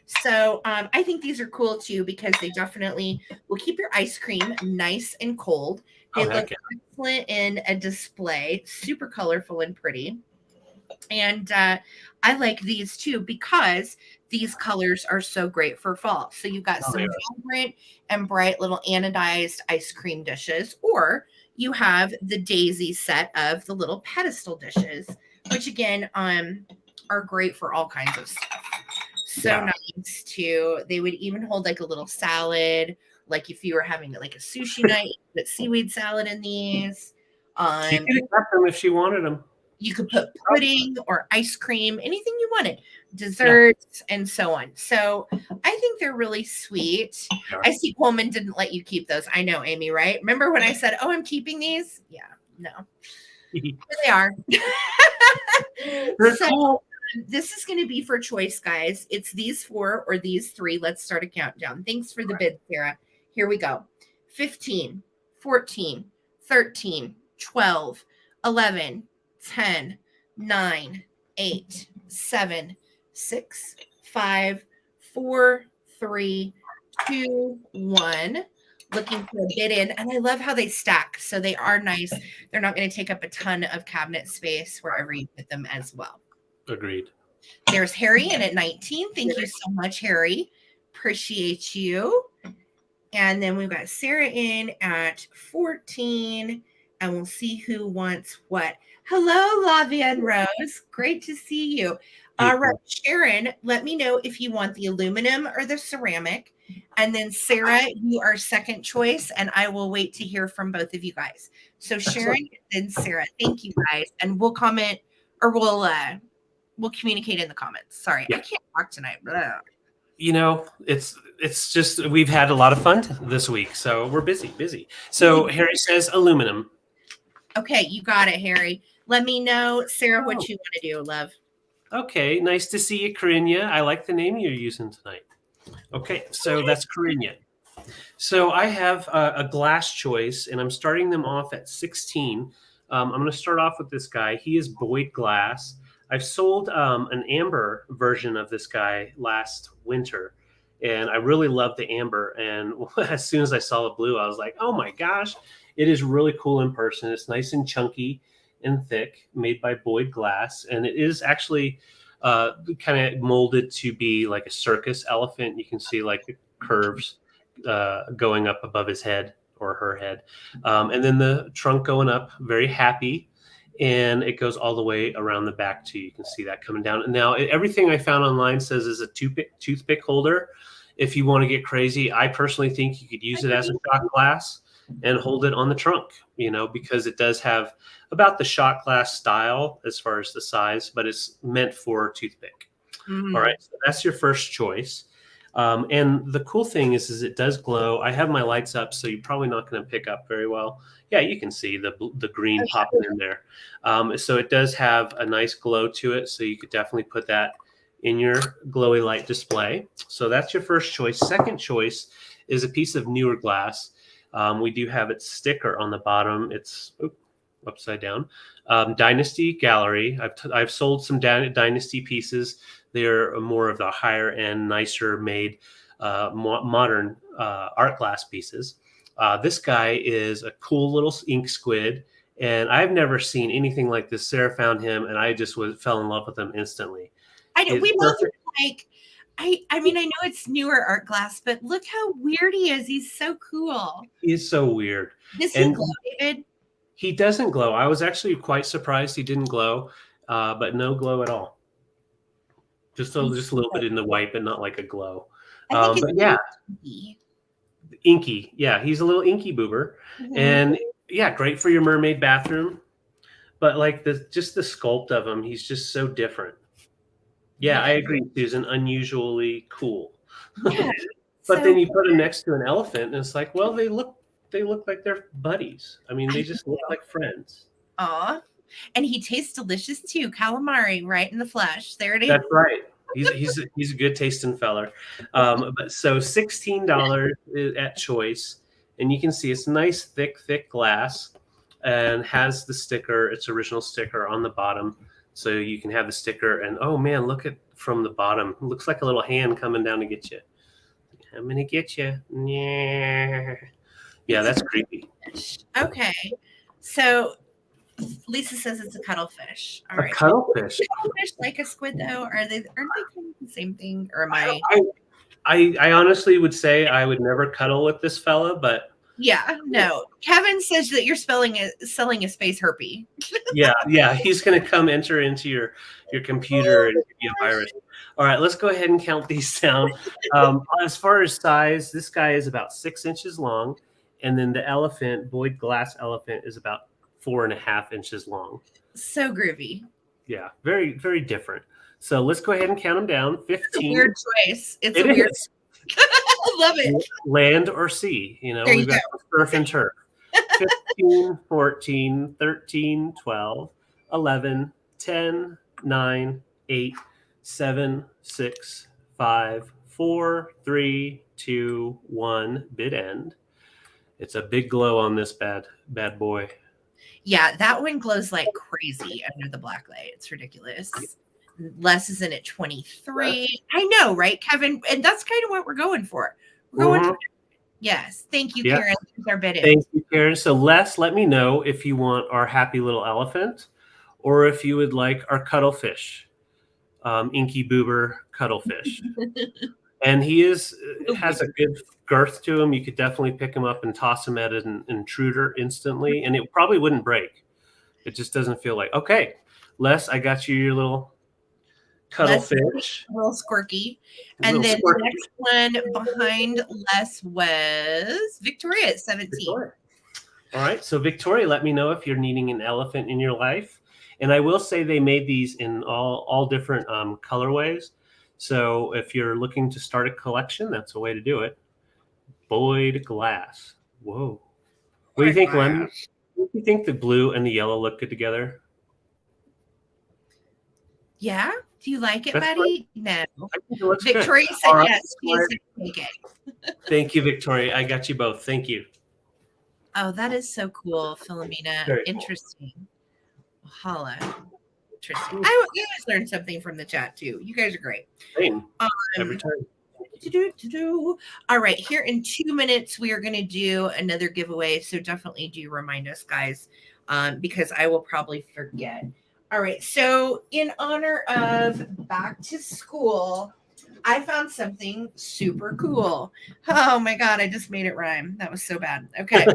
So I think these are cool too, because they definitely will keep your ice cream nice and cold. They look excellent in a display, super colorful and pretty. And I like these too, because these colors are so great for fall. So you've got some vibrant and bright little anodized ice cream dishes, or you have the daisy set of the little pedestal dishes, which again are great for all kinds of stuff. So nice too. They would even hold like a little salad, like if you were having like a sushi night, you could put seaweed salad in these. She could have kept them if she wanted them. You could put pudding or ice cream, anything you wanted, desserts and so on. So I think they're really sweet. I see Coleman didn't let you keep those. I know, Amy, right? Remember when I said, oh, I'm keeping these? Yeah, no. Here they are. So cool. This is going to be for choice, guys. It's these 4 or these 3. Let's start a countdown. Thanks for the bid, Sarah. Here we go. 15, 14, 13, 12, 11, 10, 9, 8, 7, 6, 5, 4, 3, 2, 1. Looking for a bid in. And I love how they stack. So they are nice. They're not going to take up a ton of cabinet space wherever you put them as well. Agreed. There's Harry in at 19. Thank you so much, Harry. Appreciate you. And then we've got Sarah in at 14. And we'll see who wants what. Hello, Lavia and Rose. Great to see you. All right, Sharon, let me know if you want the aluminum or the ceramic. And then Sarah, you are second choice, and I will wait to hear from both of you guys. So Sharon and Sarah, thank you guys. And we'll comment, or we'll communicate in the comments. Sorry, I can't talk tonight. Blah. You know, it's just we've had a lot of fun this week, so we're busy. So Harry says aluminum. Okay, you got it, Harry. Let me know, Sarah, what you want to do, love. Okay, nice to see you, Corinna. I like the name you're using tonight. Okay, so that's Corinna. So I have a glass choice, and I'm starting them off at 16. I'm going to start off with this guy. He is Boyd Glass. I've sold an amber version of this guy last winter, and I really loved the amber. And as soon as I saw the blue, I was like, oh my gosh, it is really cool in person. It's nice and chunky and thick, made by Boyd Glass. And it is actually kind of molded to be like a circus elephant. You can see like the curves going up above his head or her head. And then the trunk going up, very happy. And it goes all the way around the back too. You can see that coming down. And now everything I found online says is a toothpick holder. If you want to get crazy, I personally think you could use it as a shot glass and hold it on the trunk, you know, because it does have about the shot glass style as far as the size, but it's meant for toothpick. Mm-hmm. All right, so that's your first choice. And the cool thing is it does glow. I have my lights up, so you're probably not going to pick up very well. Yeah, you can see the green popping in there. So it does have a nice glow to it, so you could definitely put that in your glowy light display. So that's your first choice. Second choice is a piece of newer glass. We do have its sticker on the bottom. It's upside down. Dynasty Gallery. I've sold some Dynasty pieces. They're more of the higher end, nicer made, modern art glass pieces. This guy is a cool little ink squid, and I've never seen anything like this. Sarah found him, and I just fell in love with him instantly. I know we both like. I mean, I know it's newer art glass, but look how weird he is. He's so cool. He's so weird. Does he And glow, David? he doesn't glow. I was actually quite surprised he didn't glow, but no glow at all. Just a little bit in the white, but not like a glow. I think it's But yeah, inky. inky. Yeah, he's a little inky boober, and yeah, great for your mermaid bathroom. But like the sculpt of him, he's just so different. Yeah, I agree, Susan. Unusually cool. Yeah, But so then you put him next to an elephant, and it's like, well, they look like they're buddies. I mean, they just look like friends. aw. And he tastes delicious too. Calamari right in the flesh. There it is. That's right. He's a good tasting feller. But so $16 at choice, and you can see it's nice, thick glass, and has the sticker, its original sticker on the bottom. So you can have the sticker, and oh man, look at from the bottom. It looks like a little hand coming down to get you. I'm gonna get you. Yeah, that's creepy. Okay. So Lisa says it's a cuttlefish. All right. A cuttlefish. Cuttlefish like a squid though? Aren't they kind of the same thing? Or am I I honestly would say I would never cuddle with this fella, but yeah, no. Kevin says that you're selling a space herpy. yeah, he's gonna come enter into your computer and give you a virus. All right, let's go ahead and count these down. As far as size, this guy is about 6 inches long, and then the elephant, Boyd glass elephant, is about 4.5 inches long. So groovy. Yeah, very, very different. So let's go ahead and count them down. 15. It's a weird choice. It's a weird. I love it. Land or sea, There we've got surf and turf. 15, 14, 13, 12, 11, 10, 9, 8, 7, 6, 5, 4, 3, 2, 1. Bid end. It's a big glow on this bad boy. Yeah, that one glows like crazy under the black light. It's ridiculous. Les is in at 23. I know, right, Kevin? And that's kind of what we're going for. We're going for yes. Thank you, Karen. There's our bid in. Thank you, Karen. So Les, let me know if you want our happy little elephant or if you would like our cuttlefish, inky boober cuttlefish. And he has a good girth to him. You could definitely pick him up and toss him at an intruder instantly, and it probably wouldn't break. It just doesn't feel like, okay, Les, I got you your little cuttlefish. A little squirky. And then the next one behind Les was Victoria at 17. Victoria. All right. So Victoria, let me know if you're needing an elephant in your life. And I will say they made these in all different colorways. So if you're looking to start a collection, that's a way to do it. Boyd glass. Whoa. What do you think, Lemon? Do you think the blue and the yellow look good together? Yeah. Do you like it, That's buddy? No. Victoria said yes. She's going to take it. Thank you, Victoria. I got you both. Thank you. Oh, that is so cool, Philomena. Very interesting. Cool. Holla. Interesting. You guys learned something from the chat too. You guys are great. Same. Every time. All right, here in 2 minutes we are going to do another giveaway, so definitely do remind us, guys, because I will probably forget. All right, so in honor of back to school, I found something super cool. Oh my god, I just made it rhyme. That was so bad. Okay.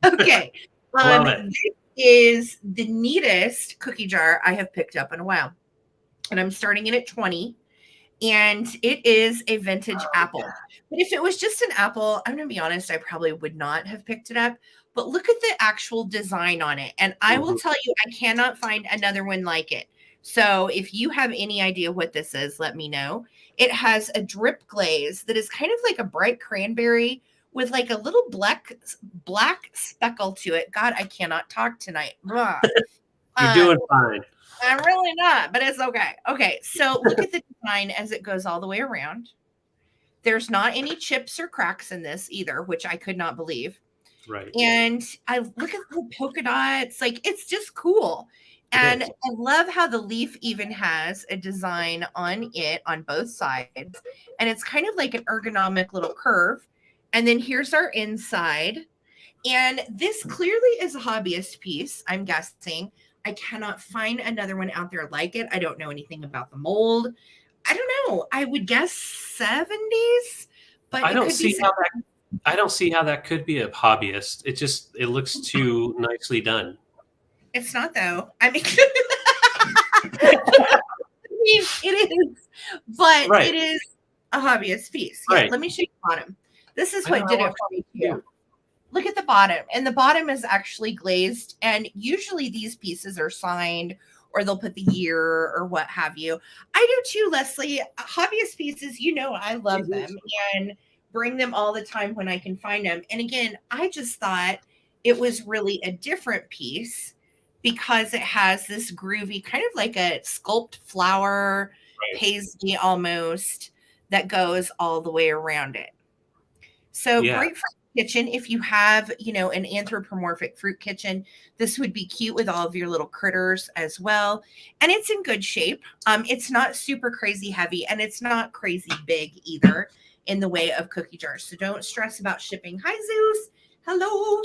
Okay. This is the neatest cookie jar I have picked up in a while, and I'm starting it at 20. And it is a vintage apple. But if it was just an apple, I'm going to be honest, I probably would not have picked it up. But look at the actual design on it. And I will tell you, I cannot find another one like it. So if you have any idea what this is, let me know. It has a drip glaze that is kind of like a bright cranberry with like a little black speckle to it. God, I cannot talk tonight. You're doing fine. I'm really not, but it's okay. Okay, so look at the design as it goes all the way around. There's not any chips or cracks in this either, which I could not believe. Right. And I look at the polka dots, like it's just cool. And I love how the leaf even has a design on it on both sides. And it's kind of like an ergonomic little curve. And then here's our inside. And this clearly is a hobbyist piece, I'm guessing. I cannot find another one out there like it. I don't know anything about the mold. I don't know. I would guess 70s, but I it don't could see be. how that. I don't see how that could be a hobbyist. It looks too nicely done. It's not though. I mean, I mean, it is, but Right. it is a hobbyist piece. Yeah. Right. Let me show you the bottom. This is I know, what I did it want for me to too. Look at the bottom, and the bottom is actually glazed. And usually these pieces are signed, or they'll put the year or what have you. I do too, Leslie. Hobbyist pieces, you know, I love them and bring them all the time when I can find them. And again, I just thought it was really a different piece because it has this groovy, kind of like a sculpt flower Right. paisley almost that goes all the way around it. So Yeah. great for kitchen. If you have, you know, an anthropomorphic fruit kitchen, this would be cute with all of your little critters as well. And it's in good shape. It's not super crazy heavy, and it's not crazy big either in the way of cookie jars. So don't stress about shipping. Hi, Zeus. Hello.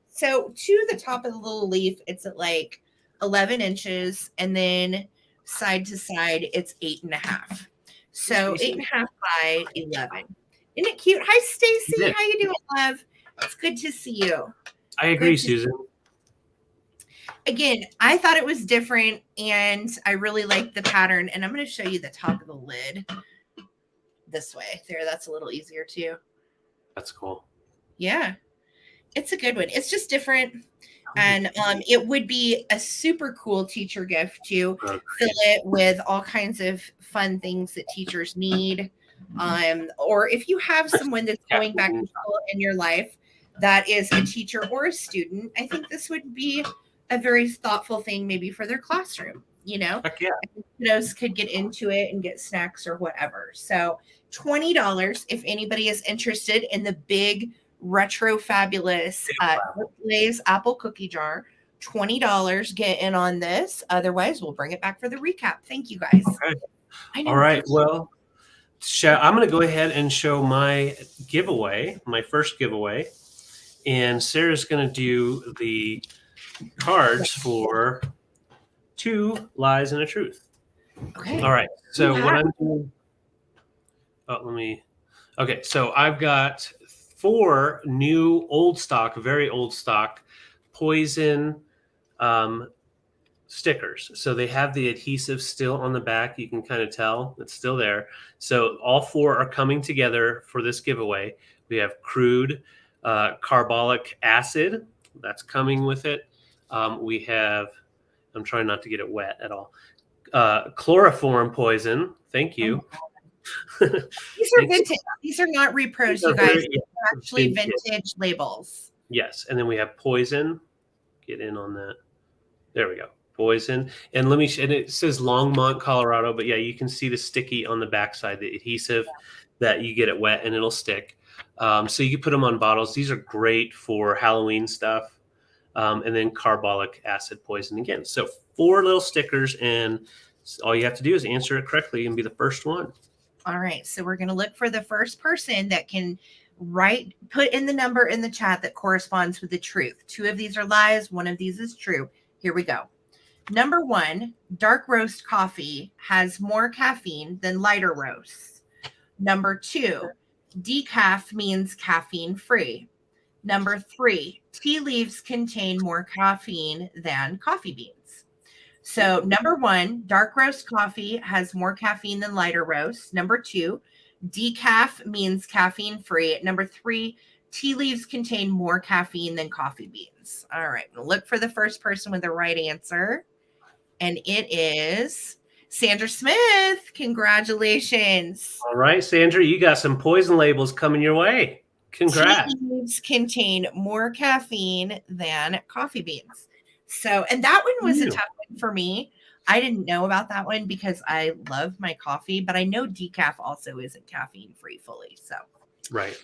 So to the top of the little leaf, it's at like 11 inches, and then side to side, it's 8.5. So 8.5 by 11. Isn't it cute? Hi, Stacy. How you doing, love? It's good to see you. I agree, Susan. Again, I thought it was different, and I really liked the pattern. And I'm going to show you the top of the lid this way. There, that's a little easier too. That's cool. Yeah, it's a good one. It's just different. And it would be a super cool teacher gift to fill it with all kinds of fun things that teachers need. Or if you have someone that's going back to school in your life that is a teacher or a student, I think this would be a very thoughtful thing maybe for their classroom, you know? Heck yeah. Kiddos could get into it and get snacks or whatever. So $20 if anybody is interested in the big retro fabulous glaze apple cookie jar. $20, get in on this. Otherwise, we'll bring it back for the recap. Thank you, guys. Okay. All right. Well, I'm going to go ahead and show my giveaway, my first giveaway. And Sarah's going to do the cards for 2 lies and a truth. Okay. All right. So what I'm doing. Okay. So I've got 4 new old stock, very old stock poison stickers. So they have the adhesive still on the back. You can kind of tell it's still there. So all 4 are coming together for this giveaway. We have crude carbolic acid that's coming with it. We have, I'm trying not to get it wet at all. Chloroform poison. Thank you. These are vintage. These are not repros, you guys. They're actually vintage labels. Yes. And then we have poison. Get in on that. There we go. Poison. And and it says Longmont, Colorado, but yeah, you can see the sticky on the backside, the adhesive that you get it wet and it'll stick. So you can put them on bottles. These are great for Halloween stuff. And then carbolic acid poison again. So 4 little stickers, and all you have to do is answer it correctly and be the first one. All right. So we're going to look for the first person that can put in the number in the chat that corresponds with the truth. 2 of these are lies. 1 of these is true. Here we go. Number 1, dark roast coffee has more caffeine than lighter roasts. Number 2, decaf means caffeine free. Number 3, tea leaves contain more caffeine than coffee beans. So number 1, dark roast coffee has more caffeine than lighter roast. Number 2, decaf means caffeine free. Number 3, tea leaves contain more caffeine than coffee beans. All right, we'll look for the first person with the right answer. And it is Sandra Smith. Congratulations. All right, Sandra, you got some poison labels coming your way. Congrats. Tea leaves contain more caffeine than coffee beans. So, and that one was a tough one for me. I didn't know about that one because I love my coffee, but I know decaf also isn't caffeine free fully. So, right.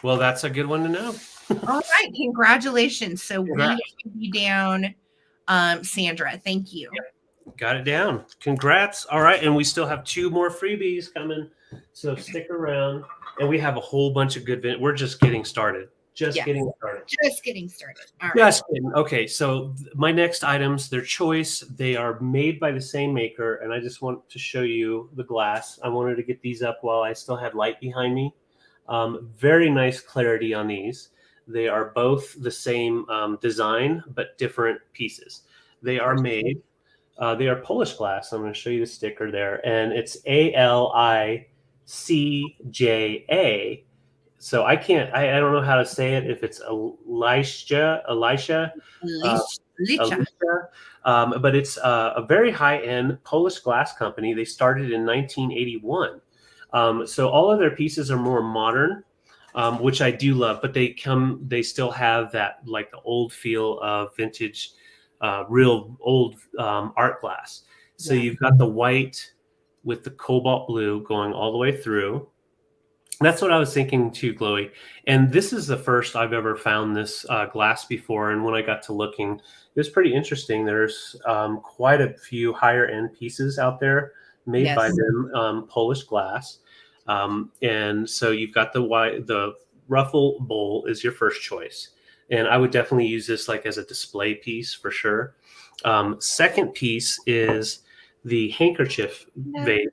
Well, that's a good one to know. All right. Congratulations. So we have you down, Sandra. Thank you. Yep. Got it down. Congrats. All right. And we still have 2 more freebies coming. So stick around. And we have a whole bunch of good. We're just getting started. Just Yes. getting started. Just getting started. All right. Just kidding. Okay, so my next items, their choice, they are made by the same maker, and I just want to show you the glass. I wanted to get these up while I still had light behind me. Very nice clarity on these. They are both the same design, but different pieces. They are made, they are Polish glass. I'm going to show you the sticker there, and it's ALICJA. So I can't, I don't know how to say it, if it's Elisha, Licha. but it's a very high-end Polish glass company. They started in 1981. So all of their pieces are more modern, which I do love, but they still have that like the old feel of vintage, real old art glass. So you've got the white with the cobalt blue going all the way through. That's what I was thinking too, Chloe. And this is the first I've ever found this glass before. And when I got to looking, it was pretty interesting. There's quite a few higher end pieces out there made by them, Polish glass. And so you've got the ruffle bowl is your first choice. And I would definitely use this like as a display piece for sure. Second piece is the handkerchief vase.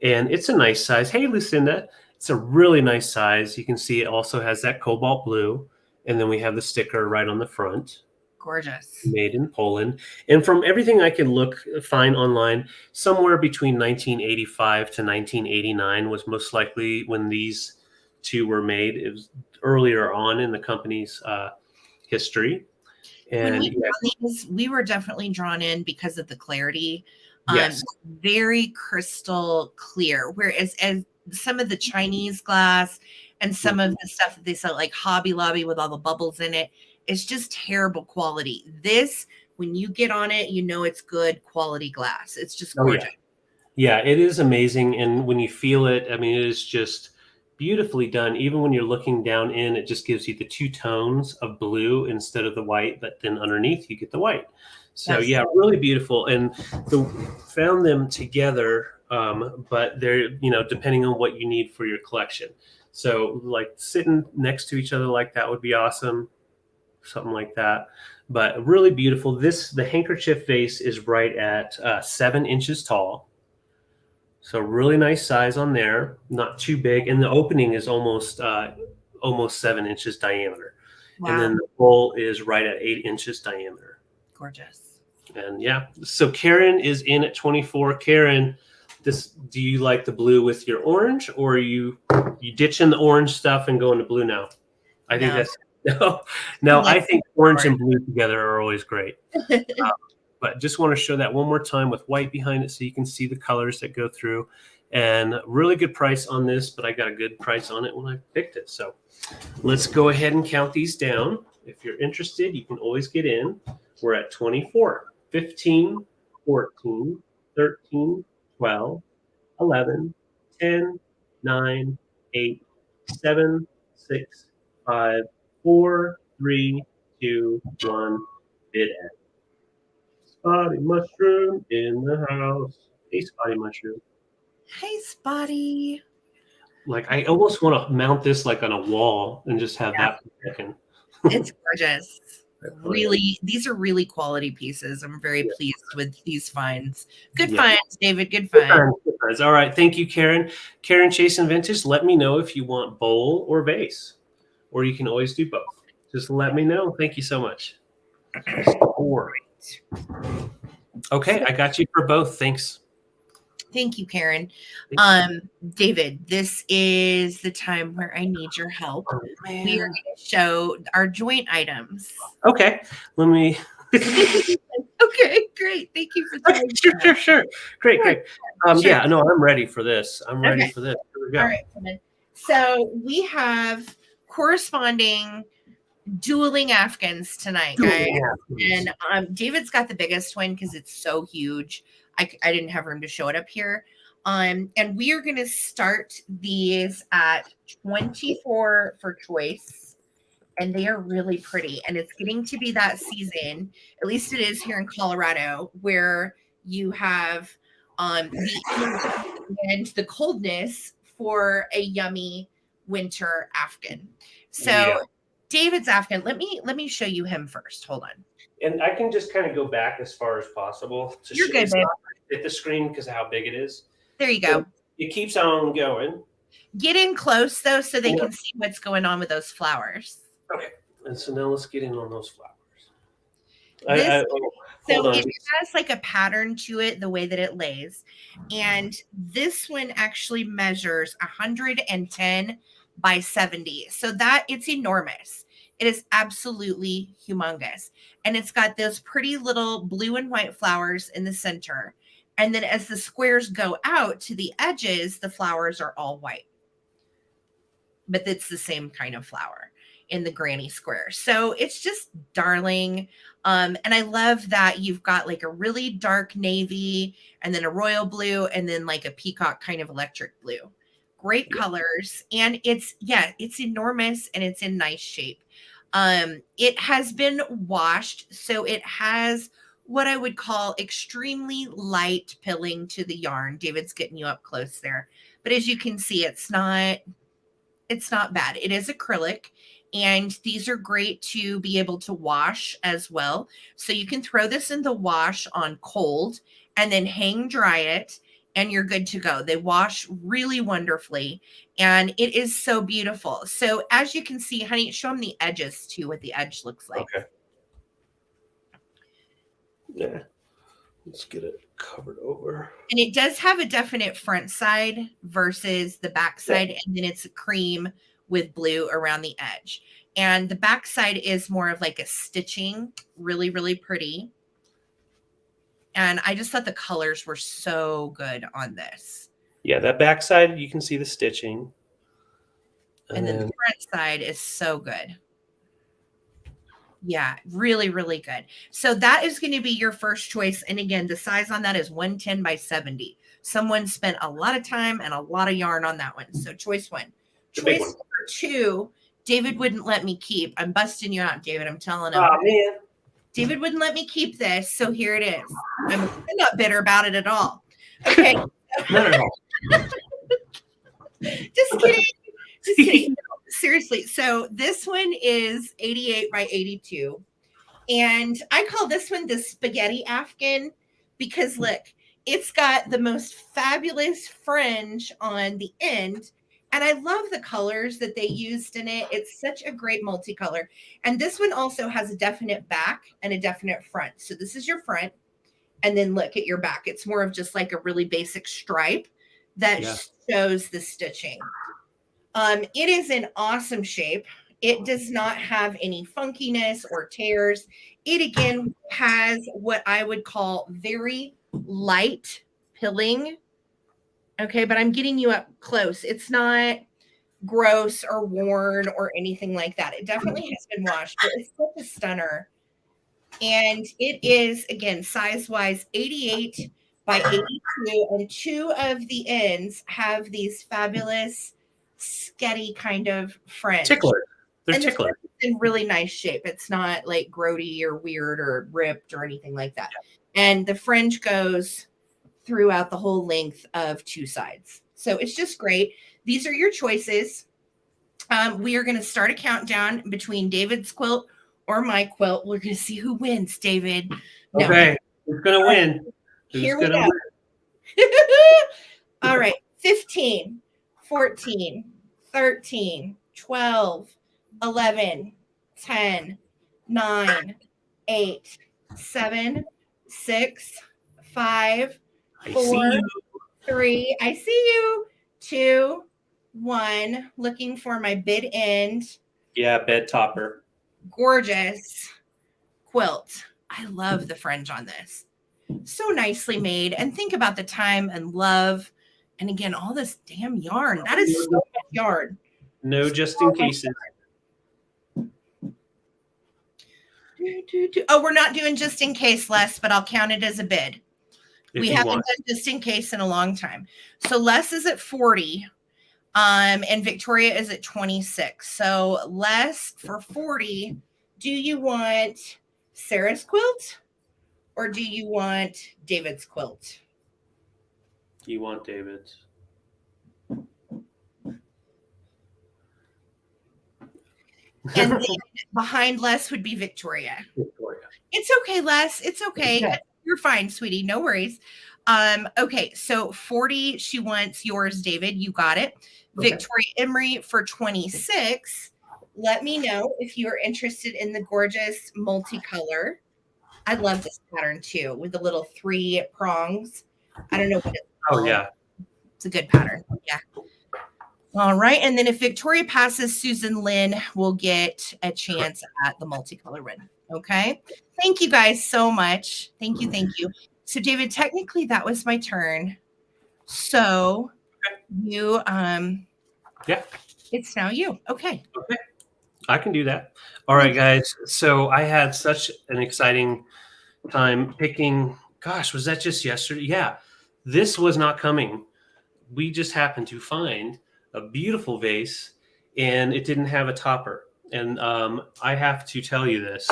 And it's a nice size. Hey, Lucinda. It's a really nice size. You can see it also has that cobalt blue. And then we have the sticker right on the front. Gorgeous. Made in Poland. And from everything I can find online, somewhere between 1985 to 1989 was most likely when these two were made. It was earlier on in the company's history. And we were definitely drawn in because of the clarity. Yes. Very crystal clear. Whereas as some of the Chinese glass and some of the stuff that they sell like Hobby Lobby with all the bubbles in it, it's just terrible quality. This, when you get on it, you know it's good quality glass. It's just gorgeous. Yeah, it is amazing. And when you feel it, I mean, it is just beautifully done. Even when you're looking down in, it just gives you the two tones of blue instead of the white, but then underneath you get the white. So yeah, really beautiful. And found them together, but they're, depending on what you need for your collection. So like sitting next to each other like that would be awesome. Something like that. But really beautiful. The handkerchief vase is right at 7 inches tall. So really nice size on there, not too big. And the opening is almost 7 inches diameter. Wow. And then the bowl is right at 8 inches diameter. Gorgeous. And yeah, so Karen is in at 24. Karen, do you like the blue with your orange, or you ditching the orange stuff and going to blue now? I think that's no. I think orange and blue together are always great. But just want to show that one more time with white behind it so you can see the colors that go through. And really good price on this, but I got a good price on it when I picked it. So let's go ahead and count these down. If you're interested, you can always get in. We're at 24, 15, 14, 13, 12, 11, 10, 9, 8, 7, 6, 5, 4, 3, 2, 1, bid end. Spotty Mushroom in the house. Hey, Spotty Mushroom. Hey, Spotty. Like, I almost want to mount this like on a wall and just have that second. It's gorgeous. Really, these are really quality pieces. I'm very pleased with these finds. Good finds, David. Good finds. Good finds. All right. Thank you, Karen. Karen Chasing Vintage, let me know if you want bowl or vase, or you can always do both. Just let me know. Thank you so much. Okay, I got you for both. Thanks. Thank you, Karen. David, this is the time where I need your help. Oh, we are going to show our joint items. Okay, let me. Okay, great. Thank you for that. Sure. Great. Yeah, no, I'm ready for this. I'm ready for this. Here we go. All right. So we have corresponding Dueling Afghans tonight, guys. And David's got the biggest one because it's so huge. I didn't have room to show it up here. And we are going to start these at 24 for choice. And they are really pretty. And it's getting to be that season, at least it is here in Colorado, where you have the coldness for a yummy winter Afghan. So David's Afghan. Let me show you him first. Hold on. And I can just kind of go back as far as possible to You're good, babe. hit the screen because of how big it is. There you go. So it keeps on going. Get in close though, so they can see what's going on with those flowers. Okay. And so now let's get in on those flowers. So it has like a pattern to it, the way that it lays. And this one actually measures 110 by 70. So that it's enormous. It is absolutely humongous. And it's got those pretty little blue and white flowers in the center. And then as the squares go out to the edges, the flowers are all white. But it's the same kind of flower in the granny square. So it's just darling. And I love that you've got like a really dark navy and then a royal blue and then like a peacock kind of electric blue. Great colors. And it's enormous and it's in nice shape. It has been washed. So it has what I would call extremely light pilling to the yarn. David's getting you up close there. But as you can see, it's not bad. It is acrylic. And these are great to be able to wash as well. So you can throw this in the wash on cold and then hang dry it and you're good to go. They wash really wonderfully and it is so beautiful. So as you can see, honey, show them the edges too, what the edge looks like. Okay. Yeah. Let's get it covered over. And it does have a definite front side versus the back side. And then it's a cream with blue around the edge. And the back side is more of like a stitching, really, really pretty. And I just thought the colors were so good on this. Yeah, that back side, you can see the stitching. And then the front side is so good. Yeah, really, really good. So that is going to be your first choice. And again, the size on that is 110 by 70. Someone spent a lot of time and a lot of yarn on that one. So choice one. Choice number two, David wouldn't let me keep. I'm busting you out, David. I'm telling him. Oh, man. David wouldn't let me keep this. So here it is. I'm not bitter about it at all. Okay. Not at all. Just kidding. Just kidding. No, seriously. So this one is 88 by 82. And I call this one the spaghetti Afghan because look, it's got the most fabulous fringe on the end. And I love the colors that they used in it. It's such a great multicolor. And this one also has a definite back and a definite front. So this is your front. And then look at your back. It's more of just like a really basic stripe that shows the stitching. It is in awesome shape. It does not have any funkiness or tears. It again has what I would call very light pilling. Okay, but I'm getting you up close. It's not gross or worn or anything like that. It definitely has been washed, but it's such a stunner. And it is, again, size-wise 88 by 82. And two of the ends have these fabulous sketty kind of fringe. Tickler. They're and tickler. It's in really nice shape. It's not like grody or weird or ripped or anything like that. And the fringe goes throughout the whole length of two sides. So it's just great. These are your choices. We are going to start a countdown between David's quilt or my quilt. We're going to see who wins, David. Okay. Who's going to win? Here we go. All right. 15, 14, 13, 12, 11, 10, 9, 8, 7, 6, 5, 4, 3. I see you. 2, 1. Looking for my bid end. Yeah, bed topper. Gorgeous quilt. I love the fringe on this. So nicely made. And think about the time and love. And again, all this damn yarn. That is so much yarn. No, just in cases. Oh, we're not doing just in case, Les, but I'll count it as a bid. We haven't done just in case in a long time. So Les is at 40, and Victoria is at 26. So Les, for 40, do you want Sarah's quilt or do you want David's quilt? You want David's. And then behind Les would be Victoria. Victoria. It's okay, Les. It's okay. Yeah. You're fine, sweetie. No worries. Okay, so 40, she wants yours, David. You got it. Okay. Victoria Emery for 26. Let me know if you are interested in the gorgeous multicolor. I love this pattern too, with the little 3 prongs. I don't know what it's called. Oh, yeah. It's a good pattern. Yeah. All right. And then if Victoria passes, Susan Lynn will get a chance at the multicolor win. Okay. Thank you guys so much. Thank you. Thank you. So David, technically that was my turn. So you, yeah, it's now you. Okay. Okay. I can do that. All right, guys. So I had such an exciting time picking. Gosh, was that just yesterday? Yeah. This was not coming. We just happened to find a beautiful vase and it didn't have a topper. And I have to tell you this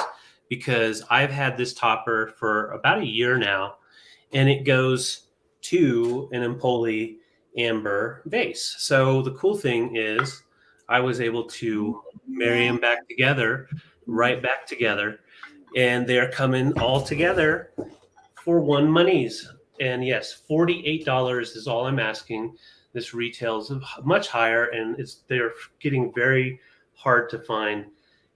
because I've had this topper for about a year now and it goes to an Empoli amber vase. So the cool thing is I was able to marry them back together, right back together, and they're coming all together for one monies. And yes, $48 is all I'm asking. This retails much higher, and they're getting very hard to find,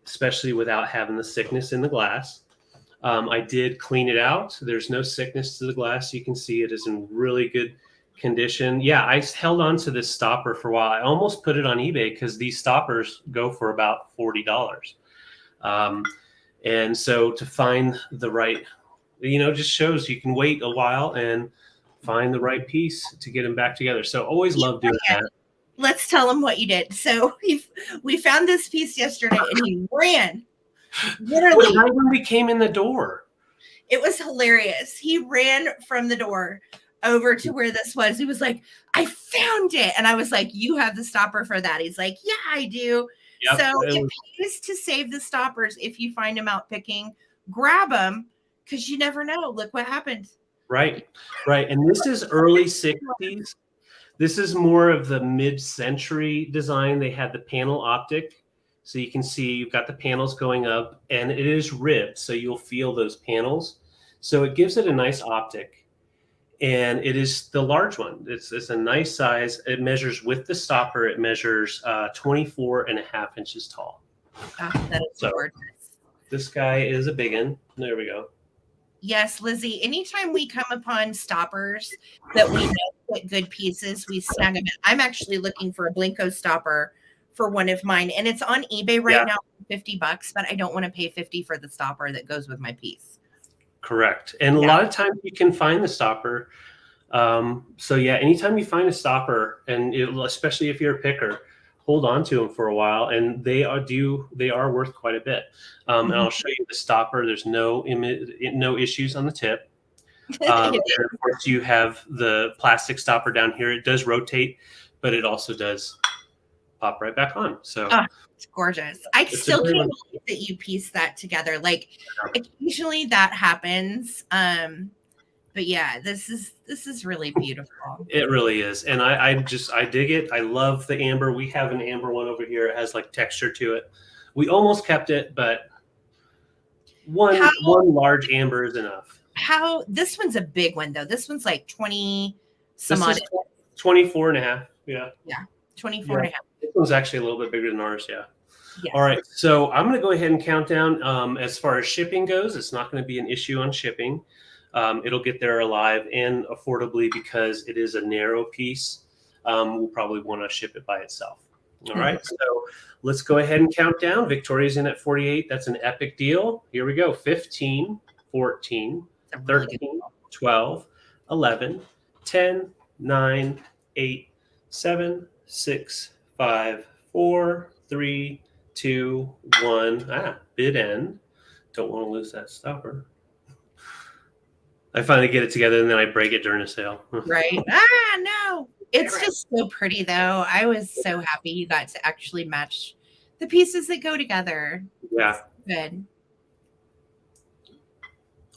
especially without having the sickness in the glass. I did clean it out. There's no sickness to the glass. You can see it is in really good condition. Yeah, I held on to this stopper for a while. I almost put it on eBay because these stoppers go for about $40. And so to find the right, just shows you can wait a while and find the right piece to get them back together. So always love doing that. Let's tell them what you did. So we found this piece yesterday and he ran. Literally. Right when we came in the door. It was hilarious. He ran from the door over to where this was. He was like, I found it. And I was like, you have the stopper for that. He's like, yeah, I do. Yep, so it pays to save the stoppers. If you find them out picking, grab them because you never know. Look what happened. Right. And this is early 60s. This is more of the mid-century design. They had the panel optic. So you can see you've got the panels going up and it is ribbed. So you'll feel those panels. So it gives it a nice optic. And it is the large one. It's a nice size. It measures with the stopper. It measures 24.5 inches tall. Oh, that is gorgeous. This guy is a big one. There we go. Yes, Lizzie. Anytime we come upon stoppers that we know put good pieces, we snag them in. I'm actually looking for a Blinko stopper for one of mine, and it's on eBay right now for $50, but I don't want to pay $50 for the stopper that goes with my piece. Correct. And a lot of times you can find the stopper. So yeah, anytime you find a stopper, and especially if you're a picker, hold on to them for a while, and they are worth quite a bit. And I'll show you the stopper. There's no issues on the tip. And of course, you have the plastic stopper down here. It does rotate, but it also does pop right back on. So it's gorgeous. I still can't believe that you piece that together. Like occasionally that happens. But yeah, this is really beautiful. It really is. And I dig it. I love the amber. We have an amber one over here. It has like texture to it. We almost kept it, but one large amber is enough. This one's a big one though. This one's like 20 some odd. 24.5. Yeah. 24.5. This one's actually a little bit bigger than ours. Yeah. All right. So I'm going to go ahead and count down. As far as shipping goes, it's not going to be an issue on shipping. It'll get there alive and affordably because it is a narrow piece. We'll probably want to ship it by itself. All right. So let's go ahead and count down. Victoria's in at 48. That's an epic deal. Here we go. 15, 14, 13, 12, 11, 10, 9, 8, 7, 6, 5, 4, 3, 2, 1. Bid end. Don't want to lose that stopper. I finally get it together and then I break it during a sale. Right. No. It's just so pretty though. I was so happy you got to actually match the pieces that go together. Yeah. Good.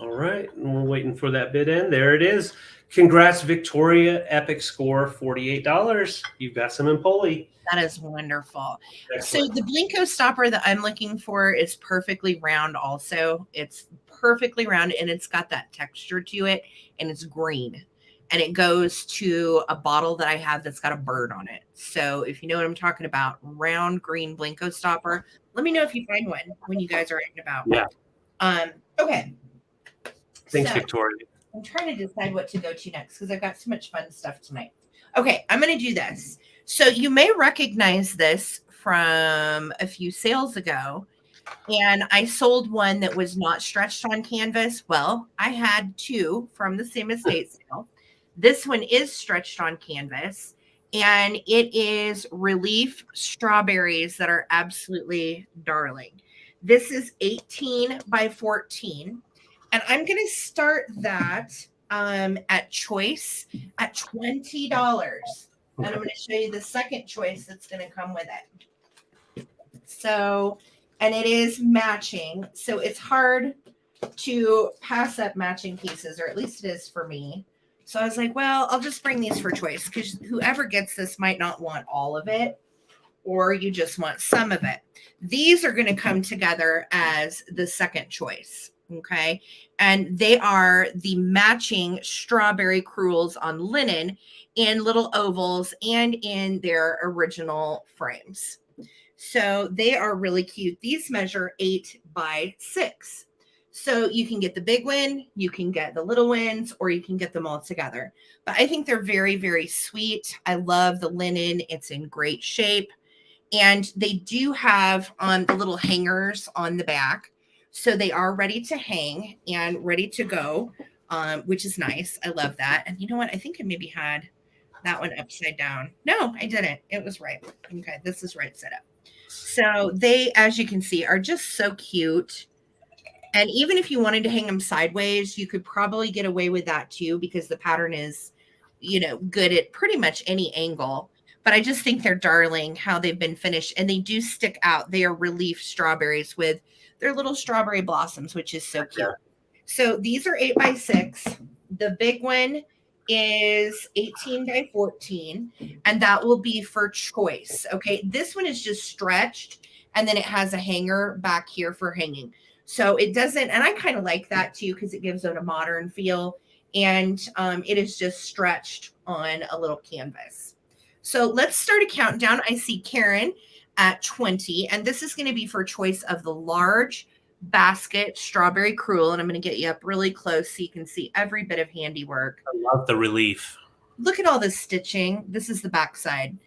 All right. And we're waiting for that bid end. There it is. Congrats, Victoria. Epic score, $48. You've got some Empoli. That is wonderful. Excellent. So the Blinko stopper that I'm looking for is perfectly round also. It's perfectly round and it's got that texture to it and it's green. And it goes to a bottle that I have that's got a bird on it. So if you know what I'm talking about, round green Blinko stopper, let me know if you find one when you guys are out and about. Yeah. Okay. Thanks, Victoria. I'm trying to decide what to go to next because I've got so much fun stuff tonight. Okay, I'm going to do this. So you may recognize this from a few sales ago. And I sold one that was not stretched on canvas. Well, I had two from the same estate sale. This one is stretched on canvas. And it is relief strawberries that are absolutely darling. This is 18 by 14. And I'm going to start that at choice at $20. And I'm going to show you the second choice that's going to come with it. So, and it is matching. So it's hard to pass up matching pieces, or at least it is for me. So I was like, well, I'll just bring these for choice because whoever gets this might not want all of it, or you just want some of it. These are going to come together as the second choice. Okay. And they are the matching strawberry crewels on linen in little ovals and in their original frames. So they are really cute. These measure 8 by 6. So you can get the big one, you can get the little ones, or you can get them all together. But I think they're very, very sweet. I love the linen. It's in great shape. And they do have the little hangers on the back. So they are ready to hang and ready to go, which is nice. I love that. And you know what? I think I maybe had that one upside down. No, I didn't. It was right. Okay, this is right set up. So they, as you can see, are just so cute. And even if you wanted to hang them sideways, you could probably get away with that too, because the pattern is, you know, good at pretty much any angle. But I just think they're darling how they've been finished. And they do stick out. They are relief strawberries with their little strawberry blossoms, which is so cute. So these are 8 by 6. The big one is 18 by 14. And that will be for choice. Okay. This one is just stretched. And then it has a hanger back here for hanging. So it doesn't, and I kind of like that too, because it gives it a modern feel. And it is just stretched on a little canvas. So let's start a countdown. I see Karen at 20, and this is going to be for choice of the large basket strawberry crewel. And I'm going to get you up really close so you can see every bit of handiwork. I love the relief. Look at all this stitching. This is the backside.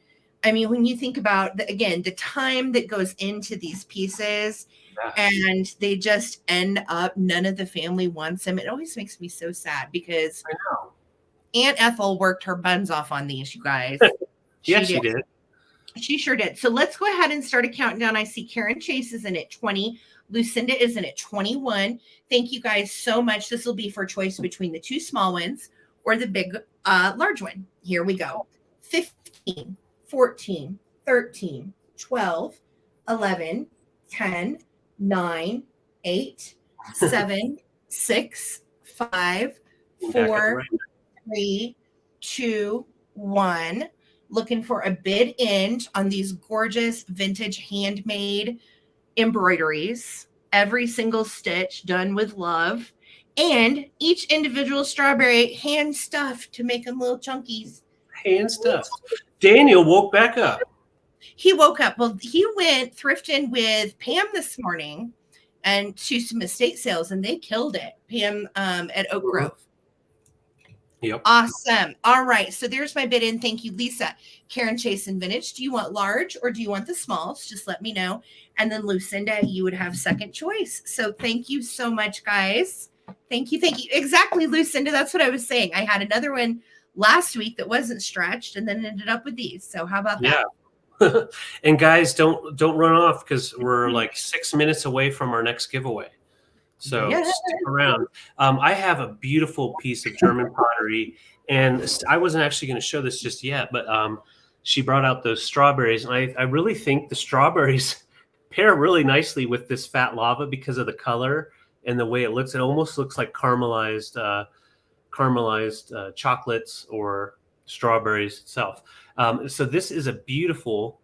I mean, when you think about, again, the time that goes into these pieces, and they just end up, none of the family wants them. It always makes me so sad because I know. Aunt Ethel worked her buns off on these, you guys. Yes, she did. She sure did. So let's go ahead and start a countdown. I see Karen Chase is in at 20. Lucinda is in at 21. Thank you guys so much. This will be for choice between the two small ones or the big, large one. Here we go. 15, 14, 13, 12, 11, 10, 9, 8, 7, 6, 5, 4, 3, 2, 1. Looking for a bid end on these gorgeous vintage handmade embroideries. Every single stitch done with love. And each individual strawberry hand stuffed to make them little chunkies. Hand stuffed. Daniel woke back up. He woke up. Well, he went thrifting with Pam this morning and to some estate sales, and they killed it. Pam at Oak Grove. Yep. Awesome. All right. So there's my bid in. Thank you, Lisa. Karen Chase and Vintage. Do you want large or do you want the smalls? Just let me know. And then Lucinda, you would have second choice. So thank you so much, guys. Thank you. Thank you. Exactly, Lucinda. That's what I was saying. I had another one last week that wasn't stretched and then ended up with these. So how about that? Yeah. And guys, don't run off because we're like 6 minutes away from our next giveaway. So stick around. I have a beautiful piece of German pottery, and I wasn't actually going to show this just yet, but she brought out those strawberries, and I really think the strawberries pair really nicely with this fat lava because of the color and the way it looks. It almost looks like caramelized caramelized chocolates or strawberries itself. So this is a beautiful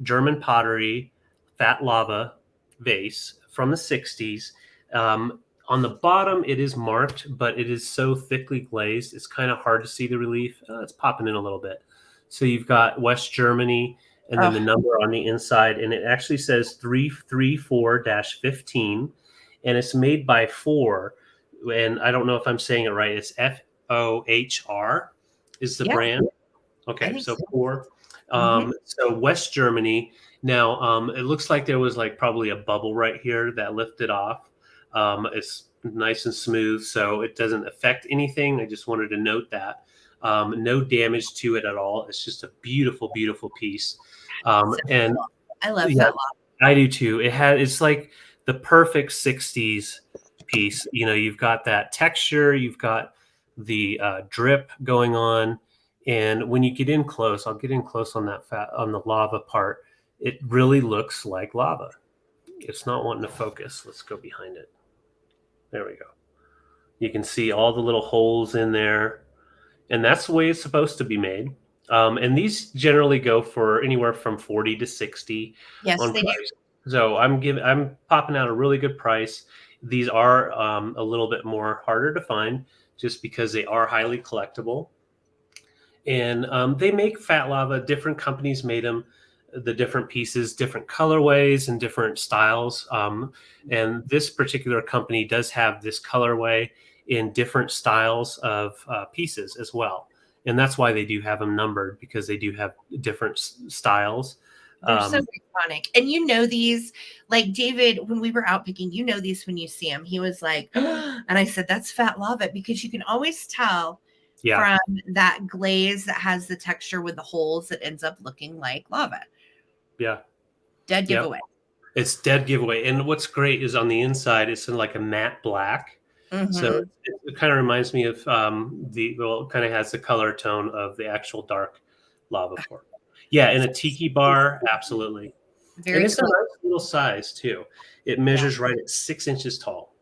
German pottery fat lava vase from the 60s. On the bottom, it is marked, but it is so thickly glazed, it's kind of hard to see the relief. It's popping in a little bit. So you've got West Germany and then the number on the inside, and it actually says 334-15, and it's made by Fohr. And I don't know if I'm saying it right. It's Fohr is the brand. Okay, so Fohr. So West Germany. Now, it looks like there was like probably a bubble right here that lifted off. It's nice and smooth, so it doesn't affect anything. I just wanted to note that. No damage to it at all. It's just a beautiful, beautiful piece. And I love that. I do too. It's like the perfect 60s piece. You know, you've got that texture, you've got the drip going on. And when you get in close, I'll get in close on on the lava part. It really looks like lava. It's not wanting to focus. Let's go behind it. There we go. You can see all the little holes in there. And that's the way it's supposed to be made. And these generally go for anywhere from 40 to 60. Yes, on they price. do. So I'm popping out a really good price. These are a little bit more harder to find just because they are highly collectible. And they make fat lava. Different companies made them, the different pieces, different colorways, and different styles. And this particular company does have this colorway in different styles of pieces as well. And that's why they do have them numbered, because they do have different styles. They're so iconic. And you know these, like David, when we were out picking, you know these when you see them. He was like, and I said, that's fat lava, because you can always tell from that glaze that has the texture with the holes that ends up looking like lava. Yeah. Dead giveaway. It's dead giveaway. And what's great is on the inside, it's in like a matte black. So it kind of reminds me of it kind of has the color tone of the actual dark lava form. Yeah, in a tiki bar, absolutely. And it's a nice little size too. It measures right at 6 inches tall.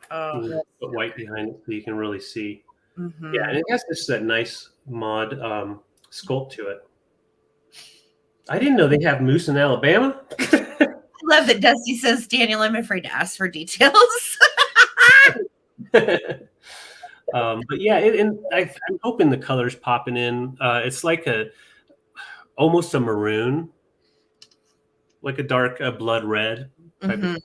Put white behind it so you can really see. Yeah, and it has that nice mod sculpt to it. I didn't know they have moose in Alabama. I love that Dusty says, Daniel, I'm afraid to ask for details. But yeah, and I'm hoping the color's popping in. It's like almost a maroon, like a dark blood red type of.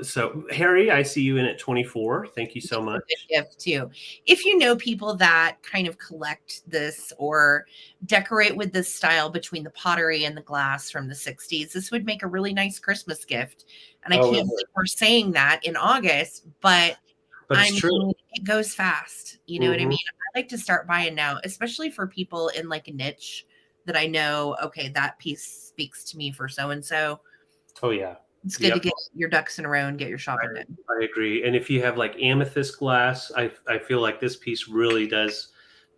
So Harry, I see you in at 24. Thank you so much. Gift too. If you know people that kind of collect this or decorate with this style between the pottery and the glass from the 60s, this would make a really nice Christmas gift. And I can't believe we're saying that in August, but it's true. It goes fast. You know what I mean? I like to start buying now, especially for people in like a niche that I know, okay, that piece speaks to me for so-and-so. Oh yeah. It's good to get your ducks in a row and get your shopping done. I agree. And if you have like amethyst glass, I feel like this piece really does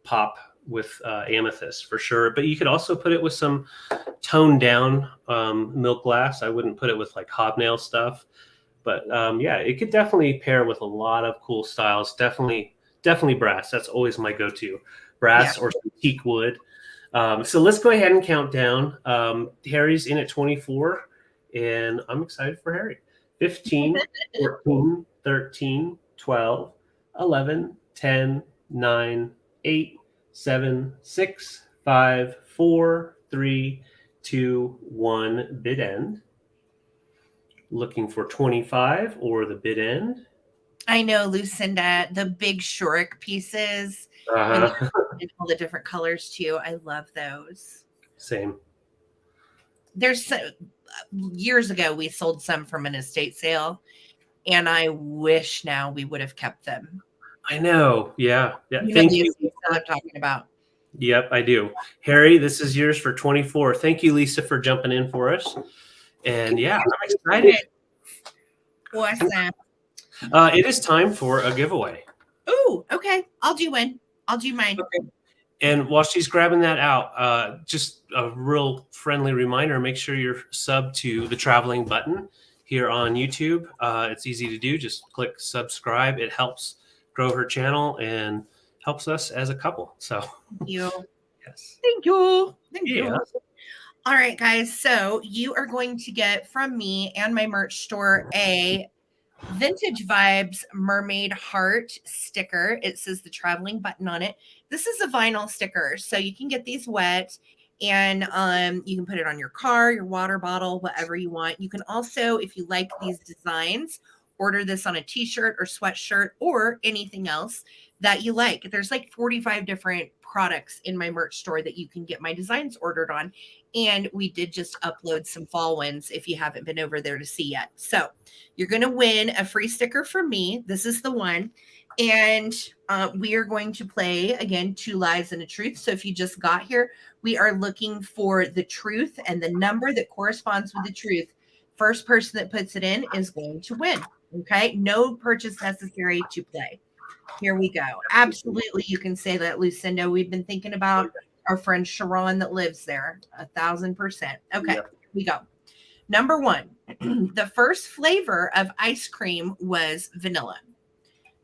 pop with amethyst for sure. But you could also put it with some toned down milk glass. I wouldn't put it with like hobnail stuff. But yeah, it could definitely pair with a lot of cool styles. Definitely brass. That's always my go-to. Brass or some teak wood. So let's go ahead and count down. Harry's in at 24. And I'm excited for Harry. 15, 14, 13, 12, 11, 10, 9, 8, 7, 6, 5, 4, 3, 2, 1, bid end. Looking for 25 or the bid end. I know, Lucinda, the big Shrek pieces and all the different colors too. I love those. Same. There's years ago we sold some from an estate sale, and I wish now we would have kept them. I know. Yeah. Thank you. I'm talking about. Yep, I do. Harry, this is yours for 24. Thank you, Lisa, for jumping in for us. And yeah, I'm excited. What's that? It is time for a giveaway. Oh, okay. I'll do one. I'll do mine. Okay. And while she's grabbing that out, just a real friendly reminder, make sure you're subbed to the traveling button here on YouTube. It's easy to do. Just click subscribe. It helps grow her channel and helps us as a couple. So Thank you. yes. Thank you. Thank Yeah. you. All right, guys. So you are going to get from me and my merch store a Vintage Vibes Mermaid Heart sticker. It says the traveling button on it. This is a vinyl sticker, so you can get these wet and you can put it on your car, your water bottle, whatever you want. You can also, if you like these designs, order this on a t-shirt or sweatshirt or anything else that you like. There's like 45 different products in my merch store that you can get my designs ordered on. And we did just upload some fall ones if you haven't been over there to see yet. So you're going to win a free sticker from me. This is the one. And we are going to play, again, 2 lies and a truth. So if you just got here, we are looking for the truth and the number that corresponds with the truth. First person that puts it in is going to win. Okay. No purchase necessary to play. Here we go. Absolutely. You can say that, Lucinda. We've been thinking about our friend Sharon that lives there. 1,000%. Okay. Here we go. Number 1, the first flavor of ice cream was vanilla.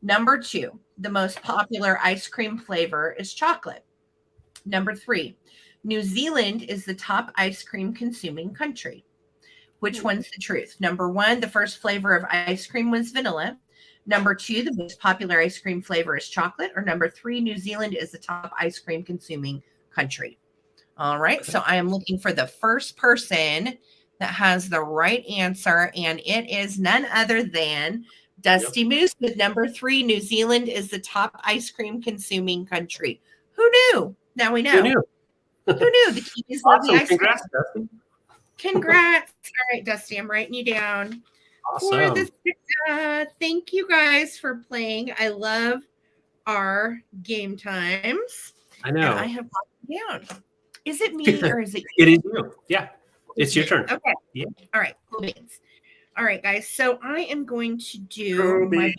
Number 2, the most popular ice cream flavor is chocolate. Number 3, New Zealand is the top ice cream consuming country. Which one's the truth? Number 1, the first flavor of ice cream was vanilla. Number 2, the most popular ice cream flavor is chocolate. Or number 3, New Zealand is the top ice cream consuming country. All right. So I am looking for the first person that has the right answer. And it is none other than Dusty Moose with number 3. New Zealand is the top ice cream consuming country. Who knew? Now we know. Who knew? Who knew? The Kiwis love the ice Congrats, cream. Dusty. Congrats. All right, Dusty, I'm writing you down. Awesome. For the thank you guys for playing. I love our game times. I know. And I have locked down. Is it me or is it you? It is you. Yeah. It's your turn. Okay. Yeah. All right. Cool beans. All right, guys. So I am going to do my.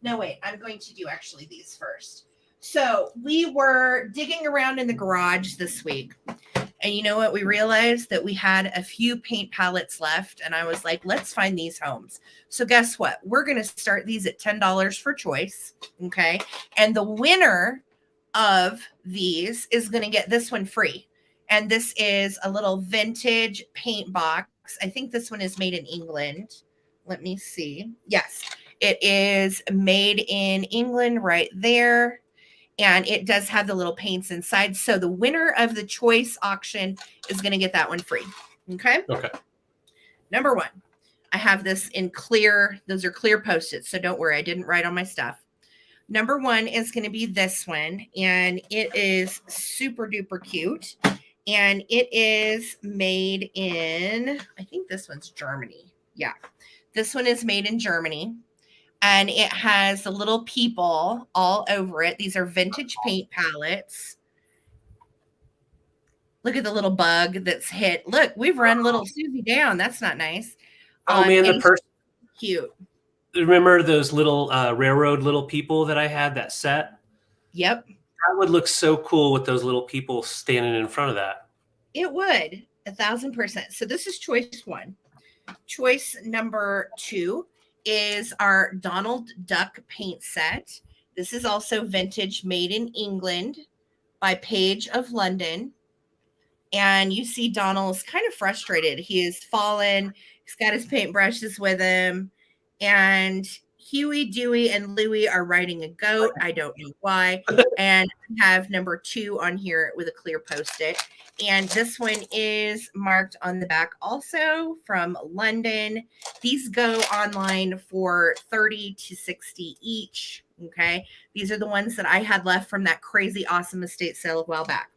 No, wait. I'm going to do actually these first. So we were digging around in the garage this week. And you know what? We realized that we had a few paint palettes left. And I was like, let's find these homes. So guess what? We're going to start these at $10 for choice. Okay. And the winner of these is going to get this one free. And this is a little vintage paint box. I think this one is made in England. Let me see. Yes, it is made in England right there. And it does have the little paints inside. So the winner of the choice auction is going to get that one free. Okay. Okay. Number 1, I have this in clear. Those are clear Post-its. So don't worry. I didn't write on my stuff. Number 1 is going to be this one. And it is super duper cute. And it is made in, I think this one's Germany. Yeah. This one is made in Germany. And it has the little people all over it. These are vintage paint palettes. Look at the little bug that's hit. Look, we've run little Susie down. That's not nice. Oh, man, the person. Cute. Remember those little railroad little people that I had, that set? Yep. That would look so cool with those little people standing in front of that. It would. 1,000%. So this is choice 1. Choice number 2 is our Donald Duck paint set. This is also vintage, made in England by Page of London. And you see Donald's kind of frustrated. He has fallen. He's got his paintbrushes with him. And Huey, Dewey, and Louie are riding a goat. I don't know why. And I have number 2 on here with a clear Post-it. And this one is marked on the back also from London. These go online for 30 to 60 each. Okay. These are the ones that I had left from that crazy awesome estate sale a while back.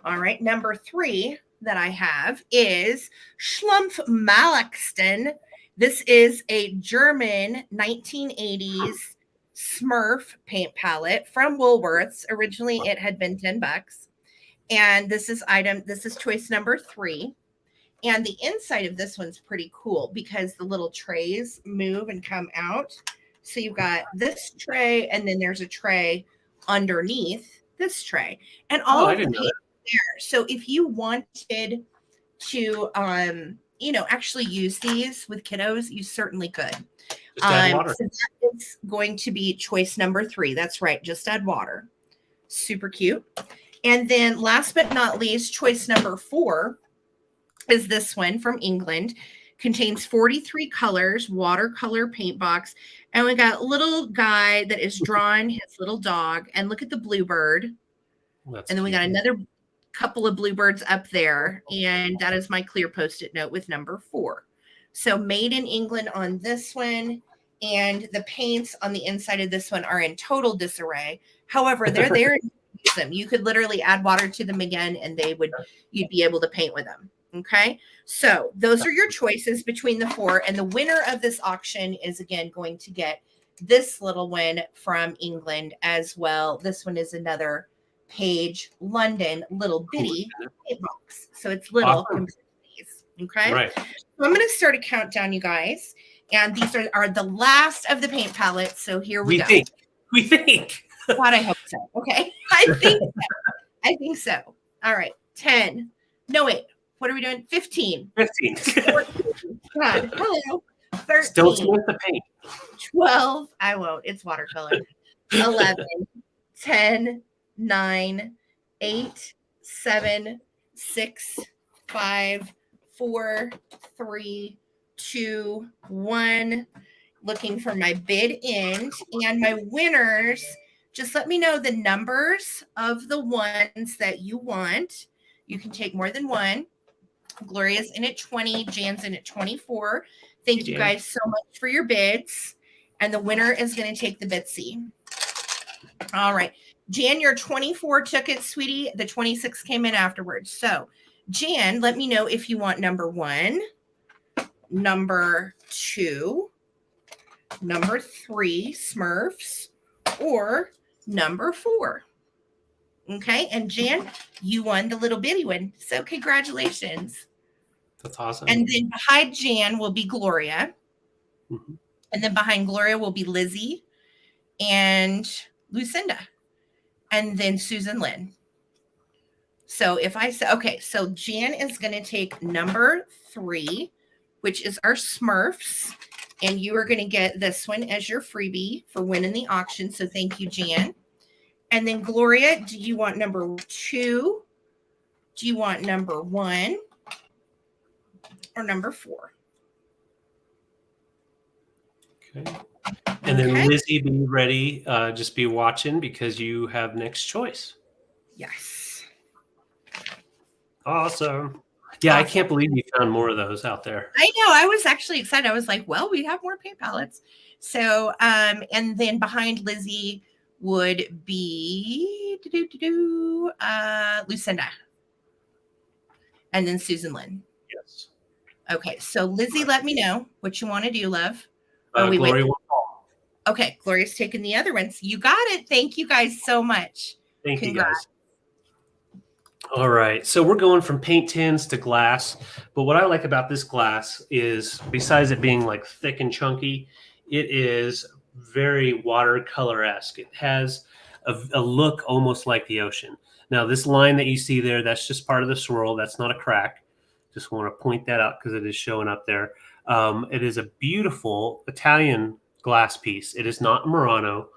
All right. Number 3 that I have is Schlumpf Malaxton. This is a German 1980s Smurf paint palette from Woolworths. Originally, it had been $10. And this is choice number 3. And the inside of this one's pretty cool because the little trays move and come out. So you've got this tray, and then there's a tray underneath this tray. And all of the paint there. So if you wanted to actually use these with kiddos, you certainly could. Just add water. So that is going to be choice number 3. That's right. Just add water. Super cute. And then last but not least, choice number 4 is this one from England. Contains 43 colors, watercolor paint box. And we got a little guy that is drawn his little dog. And look at the bluebird. That's and then we got another couple of bluebirds up there. And that is my clear Post-it note with number 4. So made in England on this one. And the paints on the inside of this one are in total disarray. However, they're there to use them. You could literally add water to them again and you'd be able to paint with them. Okay. So those are your choices between the 4. And the winner of this auction is again going to get this little one from England as well. This one is another Page London little bitty paint box. So it's little. Awesome. Okay. Right. So I'm going to start a countdown, you guys. And these are the last of the paint palettes. So here we go. We think. God, I hope so. Okay. I think so. All right. 10. No, wait. What are we doing? 15. 15. 14. God. Hello. 13. Still with the paint. 12. I won't. It's watercolor. 11. 10. 9. 8. 7. 6. 5. 4. 3. 2, 1. Looking for my bid end and my winners. Just let me know the numbers of the ones that you want. You can take more than one. Gloria's in at 20. Jan's in at 24. Thank you guys so much for your bids. And the winner is going to take the Bitsy. All right. Jan, your 24 took it, sweetie. The 26 came in afterwards. So, Jan, let me know if you want number 1. Number 2, number 3, Smurfs, or number 4. Okay, and Jan, you won the little bitty one. So congratulations. That's awesome. And then behind Jan will be Gloria. Mm-hmm. And then behind Gloria will be Lizzie and Lucinda. And then Susan Lynn. So if I say, okay, so Jan is going to take number 3, which is our Smurfs. And you are going to get this one as your freebie for winning the auction. So thank you, Jan. And then Gloria, do you want number 2? Do you want number 1? Or number 4? Okay. And then Lizzie, be ready. Just be watching because you have next choice. Yes. Awesome. Yeah, I can't believe you found more of those out there. I know. I was actually excited. I was like, well, we have more paint palettes. So, and then behind Lizzie would be Lucinda. And then Susan Lynn. Yes. Okay. So, Lizzie, let me know what you want to do, love. Gloria. Okay. Gloria's taking the other ones. You got it. Thank you guys so much. Thank you guys. All right, so we're going from paint tins to glass, but what I like about this glass is, besides it being like thick and chunky, it is very watercolor-esque. It has a look almost like the ocean. Now, this line that you see there, that's just part of the swirl. That's not a crack. Just want to point that out because it is showing up there. It is a beautiful Italian glass piece. It is not Murano.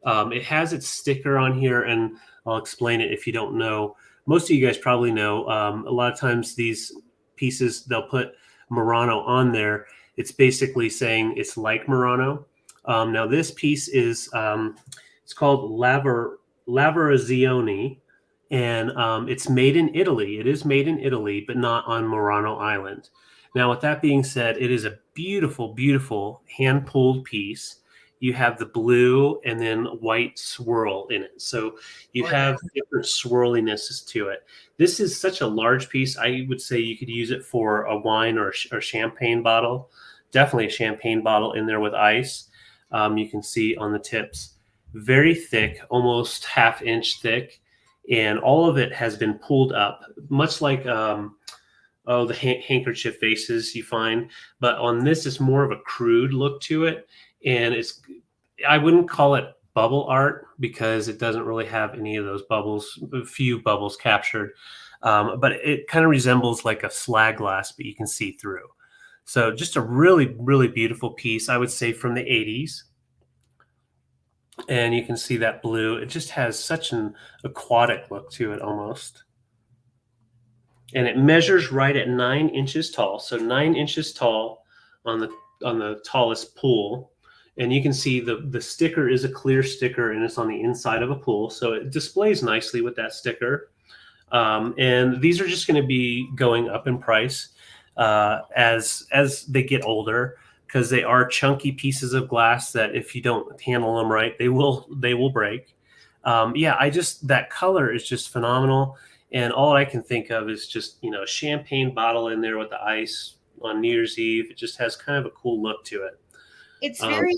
It has its sticker on here, and I'll explain it if you don't know. Most of you guys probably know, a lot of times these pieces, they'll put Murano on there. It's basically saying it's like Murano. Now this piece is, it's called Lavorazione, and it's made in Italy. It is made in Italy, but not on Murano Island. Now, with that being said, it is a beautiful, beautiful hand-pulled piece. You have the blue and then white swirl in it. So you have different swirlinesses to it. This is such a large piece. I would say you could use it for a wine or champagne bottle. Definitely a champagne bottle in there with ice. You can see on the tips, very thick, almost ½ inch thick. And all of it has been pulled up, much like the handkerchief faces you find. But on this, it's more of a crude look to it. And I wouldn't call it bubble art because it doesn't really have any of those bubbles, a few bubbles captured. But it kind of resembles like a slag glass, but you can see through. So just a really, really beautiful piece, I would say from the 80s. And you can see that blue. It just has such an aquatic look to it almost. And it measures right at 9 inches tall. So 9 inches tall on the tallest pool. And you can see the sticker is a clear sticker and it's on the inside of a pool. So it displays nicely with that sticker. And these are just going to be going up in price as they get older, because they are chunky pieces of glass that if you don't handle them right, they will break. That color is just phenomenal. And all I can think of is just, a champagne bottle in there with the ice on New Year's Eve. It just has kind of a cool look to it. It's very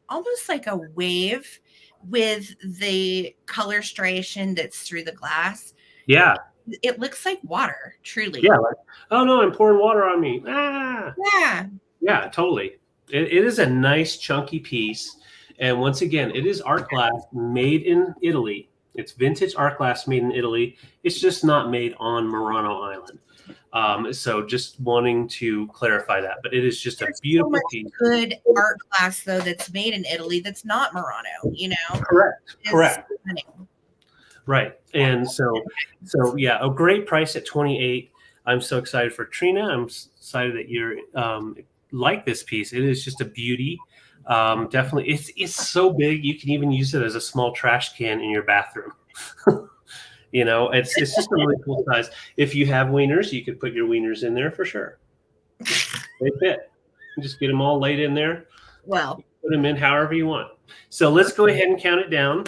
almost like a wave with the color striation that's through the glass. Yeah. It looks like water, truly. Yeah. Like, oh no, I'm pouring water on me. Ah. Yeah. Yeah, totally. It is a nice chunky piece. And once again, it is art glass made in Italy. It's vintage art glass made in Italy. It's just not made on Murano Island. So just wanting to clarify that. But it is just a beautiful piece. Good art glass, though, that's made in Italy that's not Murano, Correct. It's Correct. stunning. Right. And so yeah, a great price at 28. I'm so excited for Trina. I'm excited that you're like this piece. It is just a beauty. Definitely, it's so big you can even use it as a small trash can in your bathroom. It's just a really cool size. If you have wieners, you could put your wieners in there for sure. They fit. You just get them all laid in there. Well, put them in however you want. So let's go ahead and count it down.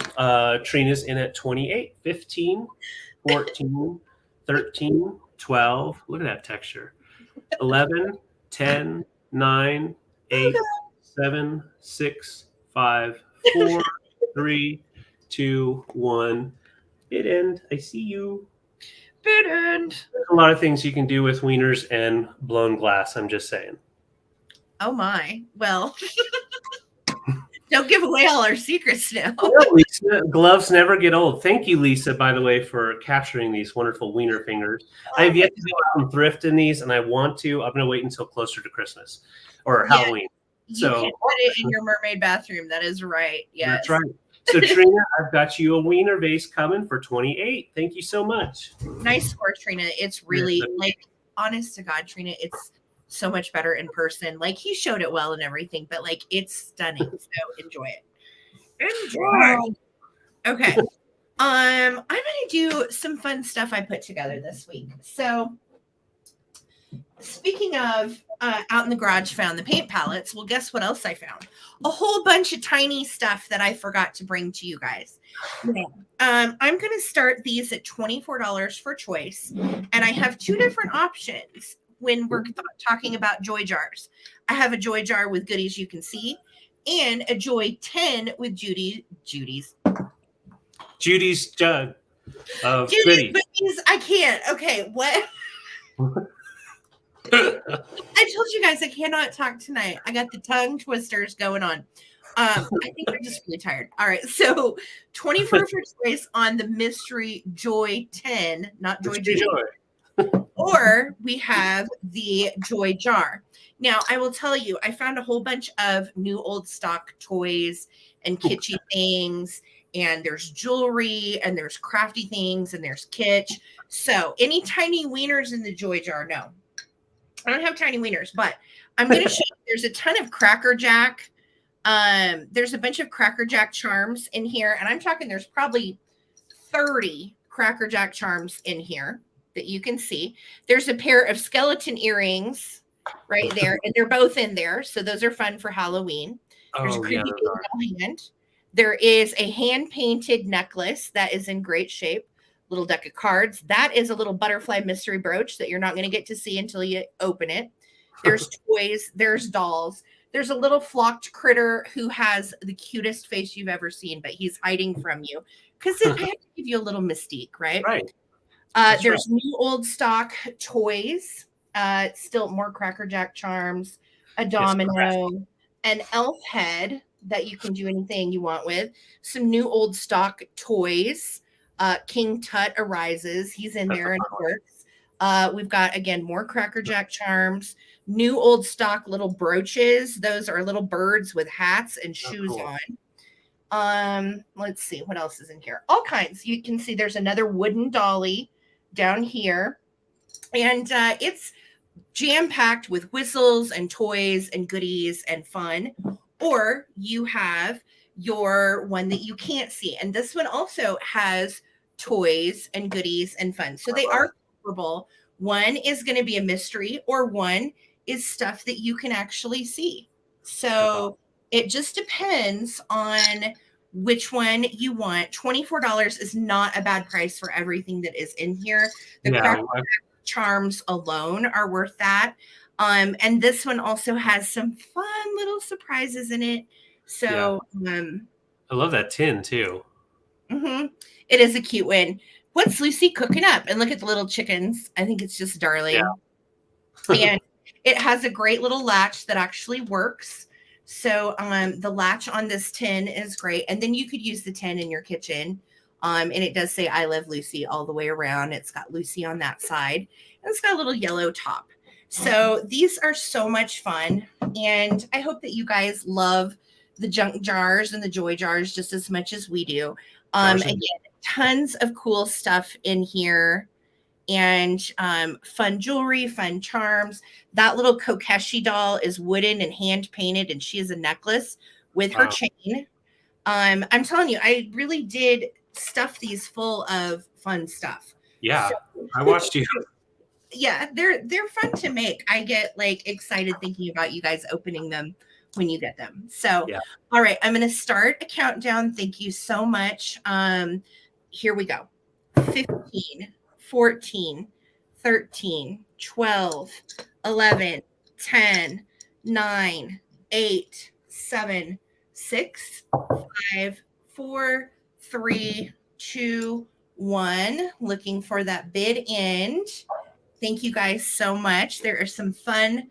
Trina's in at 28, 15, 14, 13, 12. Look at that texture. 11, 10, 9, 8, 7, 6, 5, 4, 3, 2, 1. Bid end. I see you. Bid end. There's a lot of things you can do with wieners and blown glass. I'm just saying. Oh my. Well, don't give away all our secrets now. Lisa, gloves never get old. Thank you, Lisa, by the way, for capturing these wonderful wiener fingers. I have yet to go out and thrift in these, and I want to. I'm going to wait until closer to Christmas or Halloween. You can put it in your mermaid bathroom. That is right. Yes. That's right. So, Trina, I've got you a wiener vase coming for 28. Thank you so much. Nice score, Trina. It's really, honest to God, Trina, it's so much better in person. Like, he showed it well and everything, but it's stunning. So enjoy it. Enjoy. Okay. I'm gonna do some fun stuff I put together this week. So speaking of out in the garage found the paint palettes, well, guess what else I found? A whole bunch of tiny stuff that I forgot to bring to you guys. I'm gonna start these at $24 for choice, and I have two different options when we're talking about joy jars. I have a joy jar with goodies you can see, and a joy 10 with Judy's jug of goodies. I can't. Okay, what? I told you guys I cannot talk tonight. I got the tongue twisters going on. I think I'm just really tired. All right, so 24 for choice on the mystery joy 10, not joy Judy. Or we have the joy jar. Now, I will tell you, I found a whole bunch of new old stock toys and kitschy things, and there's jewelry, and there's crafty things, and there's kitsch. So any tiny wieners in the joy jar? No. I don't have tiny wieners, but I'm going to show you there's a ton of Cracker Jack. There's a bunch of Cracker Jack charms in here, and I'm talking there's probably 30 Cracker Jack charms in here that you can see. There's a pair of skeleton earrings right there, and they're both in there, so those are fun for Halloween. There's a creepy hand. There is a hand-painted necklace that is in great shape. Little deck of cards. That is a little butterfly mystery brooch that you're not going to get to see until you open it. There's toys. There's dolls. There's a little flocked critter who has the cutest face you've ever seen, but he's hiding from you because I have to give you a little mystique, right? Right. There's new old stock toys. Still more Cracker Jack charms, a domino, an elf head that you can do anything you want with, some new old stock toys. King Tut arises. He's in there and it works. We've got, again, more Cracker Jack charms, new old stock little brooches. Those are little birds with hats and shoes cool. on. Let's see what else is in here. All kinds. You can see there's another wooden dolly down here, and it's jam-packed with whistles and toys and goodies and fun. Or you have your one that you can't see, and this one also has toys and goodies and fun. So they are comparable. One is going to be a mystery, or one is stuff that you can actually see. So it just depends on which one you want. $24 is not a bad price for everything that is in here. The Cracker charms alone are worth that. And this one also has some fun little surprises in it. So I love that tin too. It is a cute one. What's Lucy cooking up? And look at the little chickens. I think it's just darling. And it has a great little latch that actually works. So the latch on this tin is great. And then you could use the tin in your kitchen. And it does say I Love Lucy all the way around. It's got Lucy on that side. And it's got a little yellow top. So these are so much fun. And I hope that you guys love the junk jars and the joy jars just as much as we do. Again, tons of cool stuff in here. And fun jewelry, fun charms. That little Kokeshi doll is wooden and hand painted, and she is a necklace with her chain. I'm telling you, I really did stuff these full of fun stuff. Yeah, so, I watched you. Yeah, they're fun to make. I get like excited thinking about you guys opening them when you get them. So, all right, I'm going to start a countdown. Thank you so much. Here we go. 15, 14, 13, 12, 11, 10, 9, 8, 7, 6, 5, 4, 3, 2, 1. Looking for that bid end. Thank you guys so much. There are some fun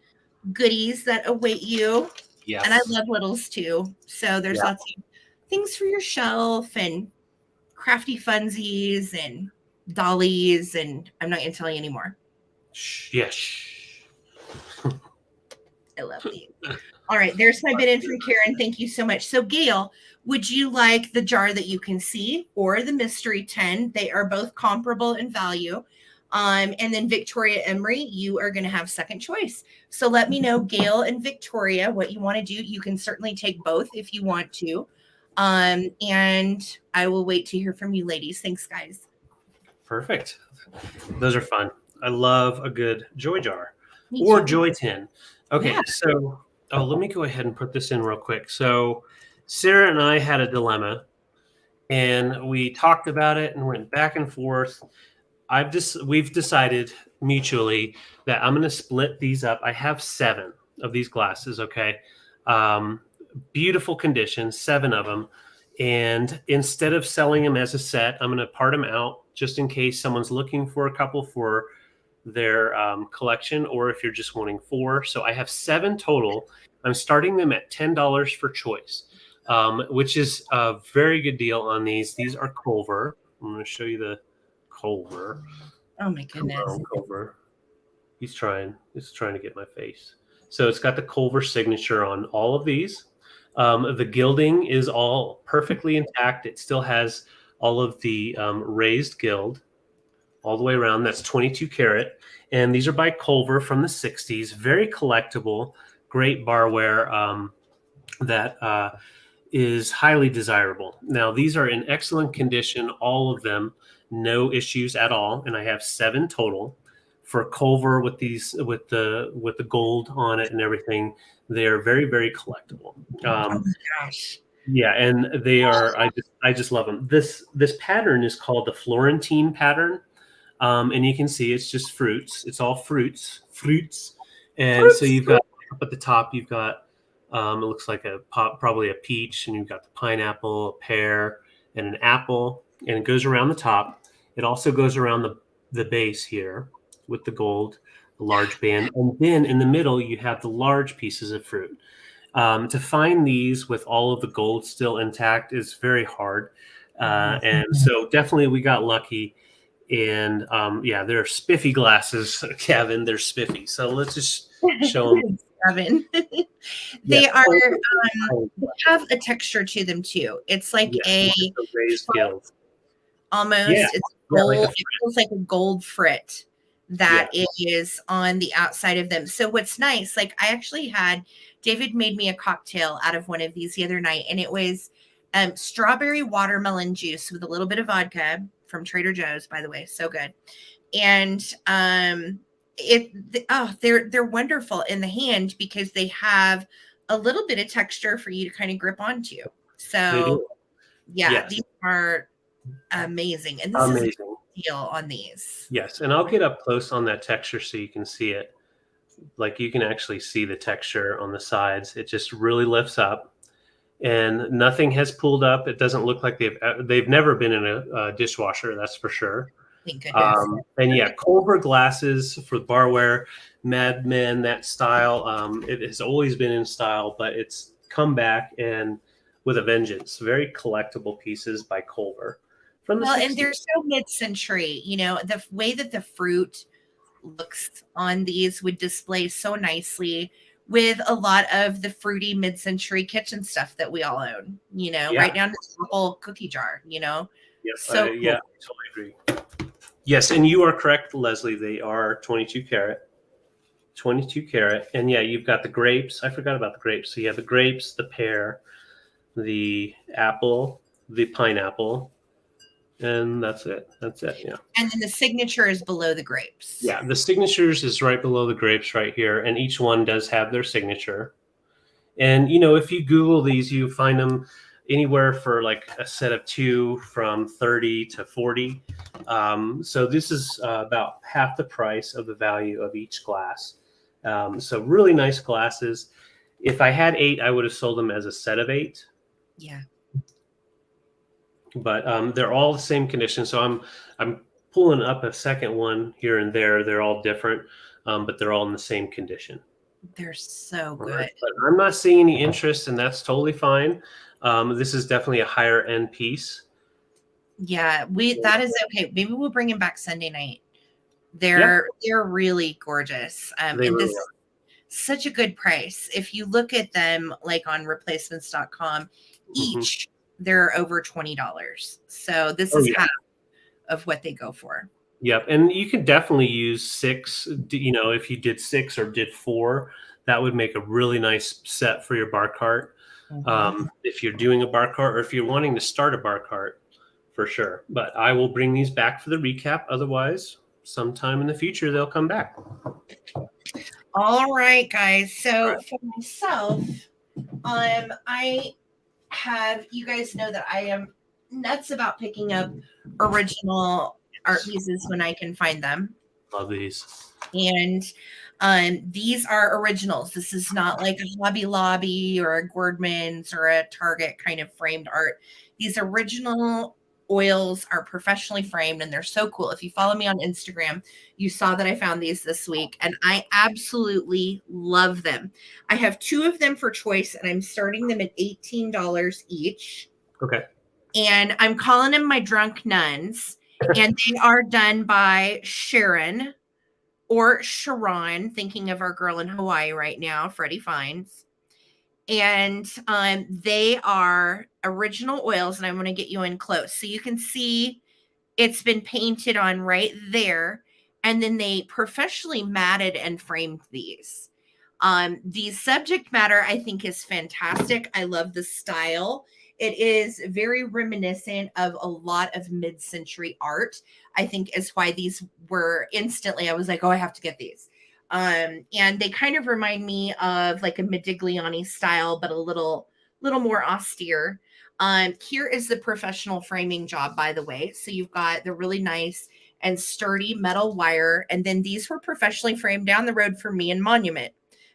goodies that await you. Yes. And I love littles too. So there's lots of things for your shelf and crafty funsies and dollies. And I'm not going to tell you anymore. Yes. I love these. All right. There's my bid in from Karen. Thank you so much. So Gail, would you like the jar that you can see or the mystery 10? They are both comparable in value. And then Victoria Emery, you are going to have second choice. So let me know, Gail and Victoria, what you want to do. You can certainly take both if you want to. And I will wait to hear from you ladies. Thanks, guys. Perfect. Those are fun. I love a good joy jar or joy tin. Okay, so let me go ahead and put this in real quick. So Sarah and I had a dilemma, and we talked about it and went back and forth. We've decided mutually that I'm going to split these up. I have 7 of these glasses. Okay. Beautiful condition, 7 of them. And instead of selling them as a set, I'm going to part them out just in case someone's looking for a couple for their collection, or if you're just wanting 4. So I have 7 total. I'm starting them at $10 for choice, which is a very good deal on these. These are Culver. I'm going to show you the Culver. Oh my goodness. Culver. He's trying to get my face. So it's got the Culver signature on all of these. The gilding is all perfectly intact. It still has all of the raised gild all the way around. That's 22 karat. And these are by Culver from the 60s. Very collectible, great barware that is highly desirable. Now, these are in excellent condition, all of them. No issues at all, and I have 7 total for Culver with the gold on it and everything. They are very, very collectible. Oh my gosh! Yeah, and they are. I just love them. This pattern is called the Florentine pattern, and you can see it's just fruits. It's all fruits, and so you've got up at the top. You've got it looks like probably a peach, and you've got the pineapple, a pear, and an apple. And it goes around the top. It also goes around the base here with the gold, the large band. And then in the middle, you have the large pieces of fruit. To find these with all of the gold still intact is very hard. And so definitely we got lucky. And yeah, they're spiffy glasses, Kevin. They're spiffy. So let's just show them. Kevin. They have a texture to them too. It's like a raised gills. Almost. Yeah. It's gold. Like it feels like a gold frit that is on the outside of them. So what's nice, like I actually had David made me a cocktail out of one of these the other night, and it was strawberry watermelon juice with a little bit of vodka from Trader Joe's, by the way. So good. And they're wonderful in the hand because they have a little bit of texture for you to kind of grip onto. So these are amazing. And this is a deal on these. Yes. And I'll get up close on that texture so you can see it. Like you can actually see the texture on the sides. It just really lifts up. And nothing has pulled up. It doesn't look like they've never been in a dishwasher, that's for sure. Thank goodness. And yeah, Culver glasses for barware, Mad Men, that style. It has always been in style, but it's come back and with a vengeance. Very collectible pieces by Culver. And they're so mid-century. You know, the way that the fruit looks on these would display so nicely with a lot of the fruity mid-century kitchen stuff that we all own, you know, right down to the whole cookie jar, you know. Yep. So cool. Yeah, totally agree. Yes, and you are correct, Leslie. They are 22 karat. 22 karat. And yeah, you've got the grapes. I forgot about the grapes. So you have the grapes, the pear, the apple, the pineapple, and that's it. Yeah. And then the signature is below the grapes. Yeah, the signatures is right below the grapes right here, and each one does have their signature. And you know, if you Google these, you find them anywhere for like a set of 2 from 30 to 40. So this is about half the price of the value of each glass. So really nice glasses. If I had 8, I would have sold them as a set of 8. Yeah. But they're all the same condition. So I'm pulling up a second one here and there. They're all different, but they're all in the same condition. They're so good. Right. But I'm not seeing any interest, and that's totally fine. This is definitely a higher end piece. Yeah, that is okay. Maybe we'll bring him back Sunday night. They're really gorgeous. And this is such a good price. If you look at them like on replacements.com, each they're over $20. So this is half of what they go for. Yep. And you could definitely use 6, you know, if you did 6 or did 4, that would make a really nice set for your bar cart. If you're doing a bar cart or if you're wanting to start a bar cart, for sure. But I will bring these back for the recap. Otherwise, sometime in the future, they'll come back. All right, guys. So for myself, I have, you guys know that I am nuts about picking up original art pieces when I can find them. Love these. And these are originals. This is not like a Hobby Lobby or a Gordman's or a Target kind of framed art. These original oils are professionally framed, and they're so cool. If you follow me on Instagram, you saw that I found these this week, and I absolutely love them. I have 2 of them for choice, and I'm starting them at $18 each. Okay. And I'm calling them my drunk nuns, and they are done by Sharon or Sharon, thinking of our girl in Hawaii right now, Freddie Fines. And they are original oils, and I'm going to get you in close so you can see it's been painted on right there. And then they professionally matted and framed these. The subject matter, I think, is fantastic. I love the style. It is very reminiscent of a lot of mid-century art. I think is why these were instantly, I was like, oh, I have to get these. And they kind of remind me of like a Modigliani style, but a little more austere. Here is the professional framing job, by the way. So you've got the really nice and sturdy metal wire. And then these were professionally framed down the road for me in Monument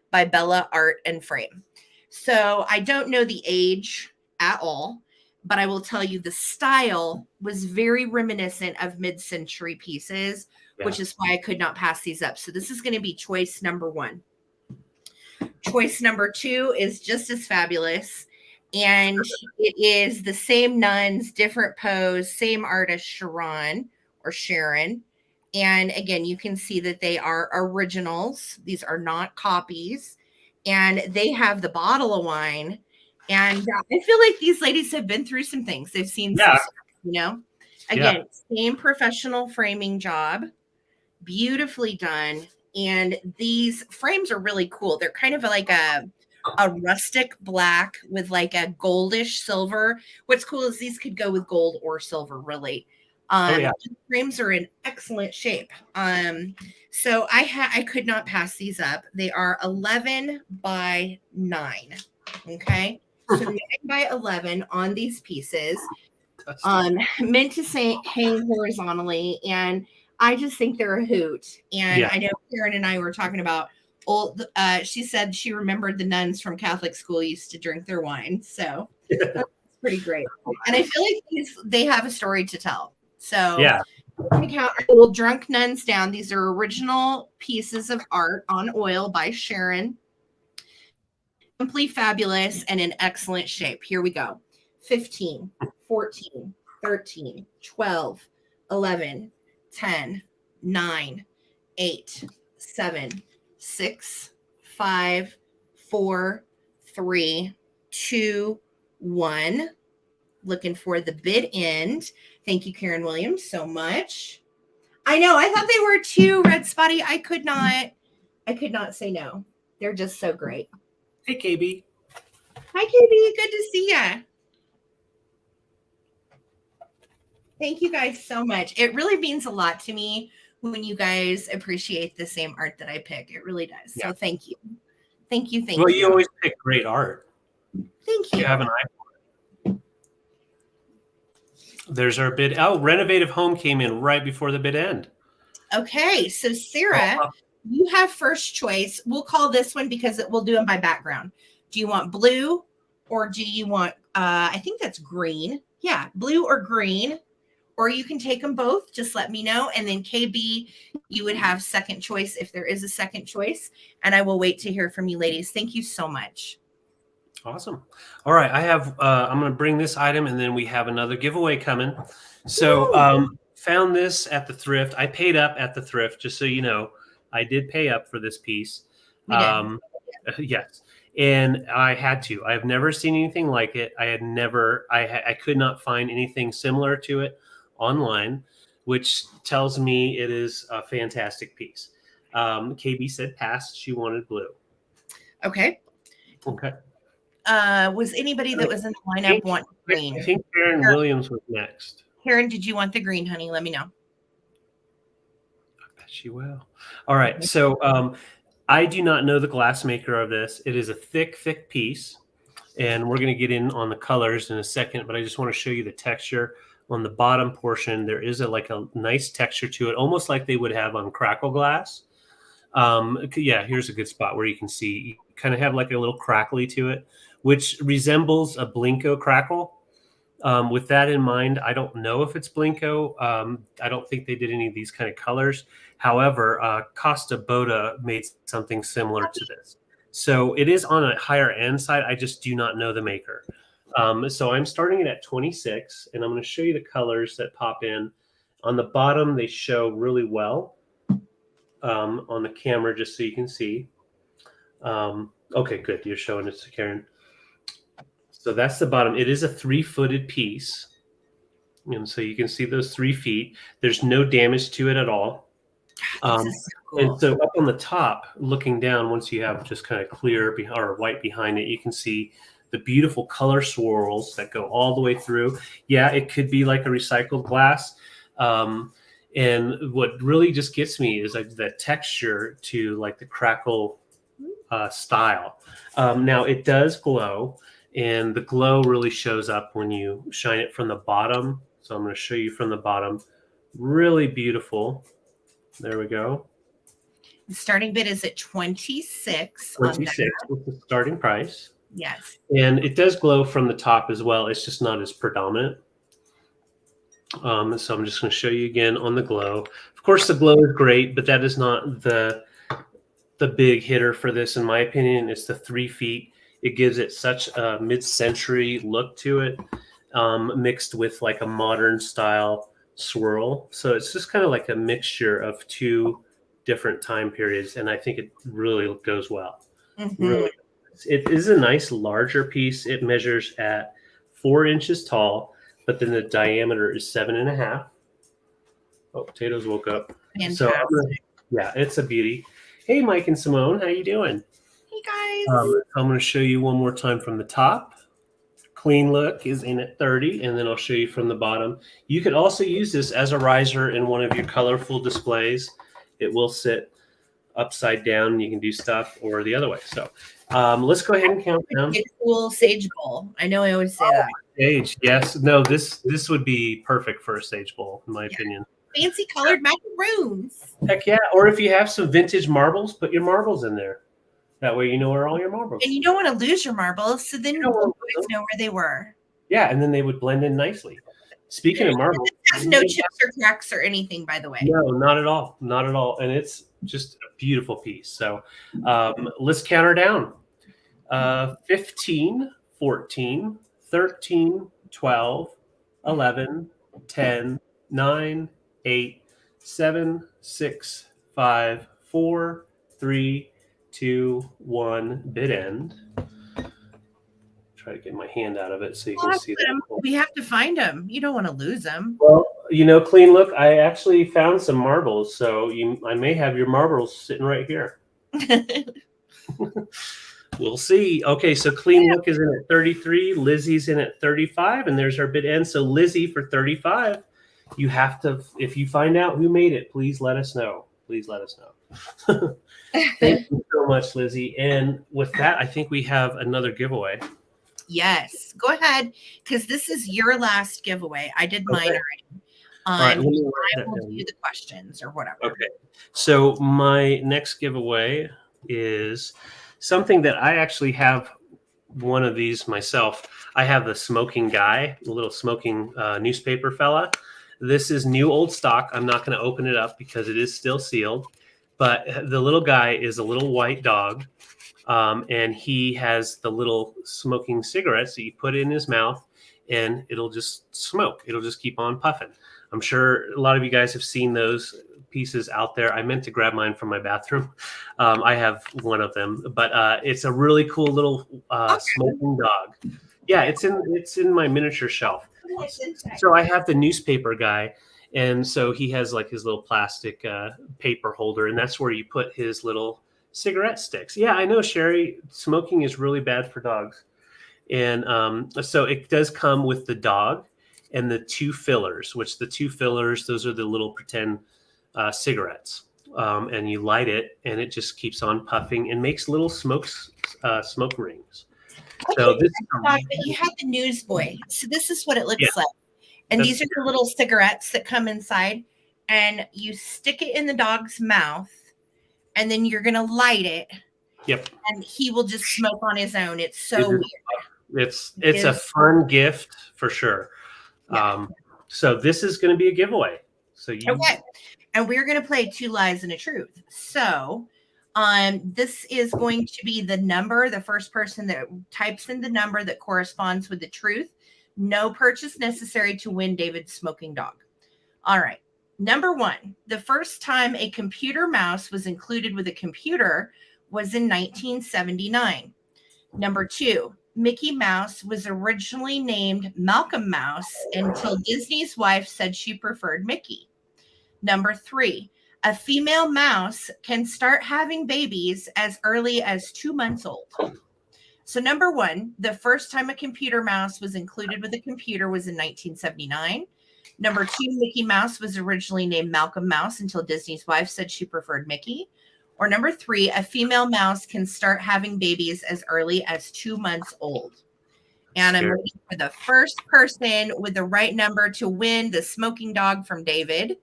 by Bella Art and Frame. So I don't know the age at all, but I will tell you the style was very reminiscent of mid-century pieces, which is why I could not pass these up. So this is going to be choice number 1. Choice number 2 is just as fabulous. And it is the same nuns, different pose, same artist, Sharon or Sharon. And again, you can see that they are originals. These are not copies. And they have the bottle of wine. And I feel like these ladies have been through some things. They've seen some stuff, you know. Again, same professional framing job, beautifully done. And these frames are really cool. They're kind of like a rustic black with like a goldish silver. What's cool is these could go with gold or silver, really. Frames are in excellent shape. So I could not pass these up. They are 11 by 9. Okay. So 9 by 11 on these pieces. Meant to hang horizontally, and I just think they're a hoot. And I know Karen and I were talking about old. She said she remembered the nuns from Catholic school used to drink their wine, so that's pretty great. And I feel like they have a story to tell. So we're going to count our little drunk nuns down. These are original pieces of art on oil by Sharon. Simply fabulous and in excellent shape. Here we go. 15, 14, 13, 12, 11, 10, 9, 8, 7, 6, 5, 4, 3, 2, 1. Looking for the bid end. Thank you, Karen Williams, so much. I know, I thought they were too, Red Spotty. I could not say no. They're just so great. Hey, KB. Hi, KB. Good to see ya. Thank you guys so much. It really means a lot to me when you guys appreciate the same art that I pick. It really does. So thank you. Thank you. Well, you always pick great art. Thank you. You have an eye for it. There's our bid. Oh, Renovative Home came in right before the bid end. Okay. So Sarah, you have first choice. We'll call this one because we'll do them by background. Do you want blue or do you want, I think that's green. Yeah. Blue or green. Or you can take them both. Just let me know. And then KB, you would have second choice if there is a second choice. And I will wait to hear from you ladies. Thank you so much. Awesome. All right. I'm going to bring this item and then we have another giveaway coming. So found this at the thrift. I paid up at the thrift, just so you know. I did pay up for this piece. Yes. And I had to. I have never seen anything like it. I could not find anything similar to it online, which tells me it is a fantastic piece. KB said pass. She wanted blue. Okay. Was anybody that was in the lineup want green? I think Karen Williams was next. Karen, did you want the green, honey? Let me know. I bet she will. All right. So I do not know the glass maker of this. It is a thick piece. And we're going to get in on the colors in a second, but I just want to show you the texture. On the bottom portion, there is a nice texture to it, almost like they would have on crackle glass. Here's a good spot where you can see you kind of have like a little crackly to it, which resembles a Blinko crackle. With that in mind, I don't know if it's Blinko. I don't think they did any of these kind of colors. However, Costa Boda made something similar to this. So it is on a higher end side. I just do not know the maker. So I'm starting it at 26, and I'm going to show you the colors that pop in. On the bottom, they show really well on the camera, just so you can see. Okay, good. You're showing it to Karen. So that's the bottom. It is a 3-footed piece. And so you can see those 3 feet. There's no damage to it at all. This is so cool. And so up on the top, looking down, once you have just kind of clear or white behind it, you can see the beautiful color swirls that go all the way through. Yeah, it could be like a recycled glass. And what really just gets me is like the texture to like the crackle style. Now it does glow, and the glow really shows up when you shine it from the bottom. So I'm going to show you from the bottom. Really beautiful. There we go. The starting bid is at 26. 26 with the starting price. Yes. And it does glow from the top as well. It's just not as predominant. So I'm just going to show you again on the glow. Of course, the glow is great, but that is not the big hitter for this, in my opinion. It's the 3 feet. It gives it such a mid-century look to it, mixed with like a modern style swirl. So it's just kind of like a mixture of two different time periods, and I think it really goes well. Really, it is a nice larger piece. It measures at 4 inches tall, but then the diameter is 7.5. Oh, potatoes woke up. Fantastic. So yeah, it's a beauty. Hey, Mike and Simone, how you doing? Hey guys. I'm going to show you one more time from the top. Clean look is in at 30, and then I'll show you from the bottom. You could also use this as a riser in one of your colorful displays. It will sit upside down. You can do stuff, or the other way. So let's go ahead and count down. It's a cool sage bowl. I know I always say that. Sage, yes. No, this would be perfect for a sage bowl, in my opinion. Fancy colored macaroons. Heck yeah. Or if you have some vintage marbles, put your marbles in there. That way you know where all your marbles are. And you don't want to lose your marbles, so then you always know where they were. Yeah, and then they would blend in nicely. Speaking of marbles. It has no chips or cracks or anything, by the way. No, not at all. Not at all. And it's just a beautiful piece. So let's count her down. 15, 14, 13, 12, 11, 10, 9, 8, 7, 6, 5, 4, 3, 2, 1, bid end. Try to get my hand out of it so you can see them. We have to find them. You don't want to lose them. Well, clean look, I actually found some marbles, so I may have your marbles sitting right here. We'll see. Okay, so clean look is in at 33, Lizzie's in at 35, and there's our bid end. So Lizzie for 35, you have to, if you find out who made it, please let us know. Please let us know. Thank you so much, Lizzie. And with that, I think we have another giveaway. Yes, go ahead, because this is your last giveaway. I did mine already. All right, I will do the questions or whatever. Okay, so my next giveaway is something that I actually have one of these myself. I have the smoking guy, the little smoking newspaper fella. This is new old stock. I'm not going to open it up because it is still sealed. But the little guy is a little white dog. And he has the little smoking cigarettes that you put in his mouth, and it'll just smoke. It'll just keep on puffing. I'm sure a lot of you guys have seen those pieces out there. I meant to grab mine from my bathroom. I have one of them, but it's a really cool little smoking dog. Yeah, it's in my miniature shelf. So I have the newspaper guy, and so he has like his little plastic paper holder, and that's where you put his little cigarette sticks. Yeah, I know, Sherry. Smoking is really bad for dogs. And so it does come with the dog and the two fillers, which the two fillers, those are the little pretend cigarettes. And you light it, and it just keeps on puffing and makes little smoke rings. Okay, so this you have the newsboy. So this is what it looks like. And these are the little cigarettes that come inside, and you stick it in the dog's mouth, and then you're going to light it. Yep. And he will just smoke on his own. It's so weird. It's a fun gift for sure. Yeah. So this is going to be a giveaway. So okay. And we're going to play 2 lies and a truth. So this is going to be the number, the first person that types in the number that corresponds with the truth. No purchase necessary to win David's smoking dog. All right. Number 1, the first time a computer mouse was included with a computer was in 1979. Number 2, Mickey Mouse was originally named Malcolm Mouse until Disney's wife said she preferred Mickey. Number 3, a female mouse can start having babies as early as 2 months old. So number 1, the first time a computer mouse was included with a computer was in 1979. Number 2, Mickey Mouse was originally named Malcolm Mouse until Disney's wife said she preferred Mickey. Or number 3, a female mouse can start having babies as early as 2 months old. And I'm waiting for the first person with the right number to win the smoking dog from David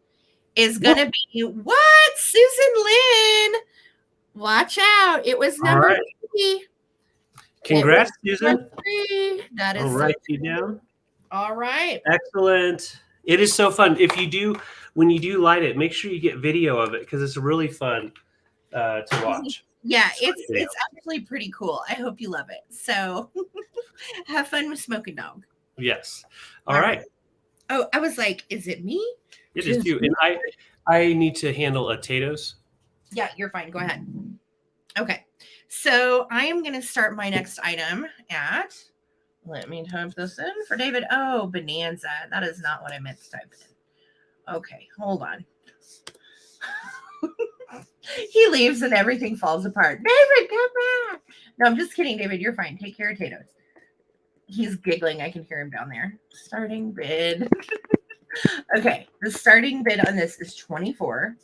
is going to be, what? Susan Lynn. Watch out. It was number 3. Congrats, Susan. 3. That is I'll write you down. All right. Excellent. It is so fun. When you do light it, make sure you get video of it because it's really fun to watch. Yeah, it's actually pretty cool. I hope you love it. So have fun with Smoking Dog. Yes. All right. Oh, I was like, is it me? It is you. And I need to handle potatoes. Yeah, you're fine. Go ahead. Okay. So I am going to start my next item at, let me type this in for David. Oh, Bonanza. That is not what I meant to type in. Okay, hold on. He leaves and everything falls apart. David, come back. No, I'm just kidding, David. You're fine. Take care of potatoes. He's giggling. I can hear him down there. Starting bid. Okay, the starting bid on this is 24.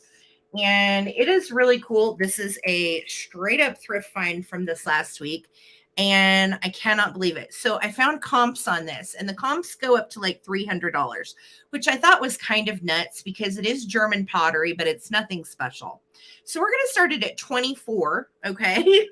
And it is really cool. This is a straight up thrift find from this last week. And I cannot believe it. So I found comps on this, and the comps go up to like $300, which I thought was kind of nuts because it is German pottery, but it's nothing special. So we're going to start it at 24. Okay.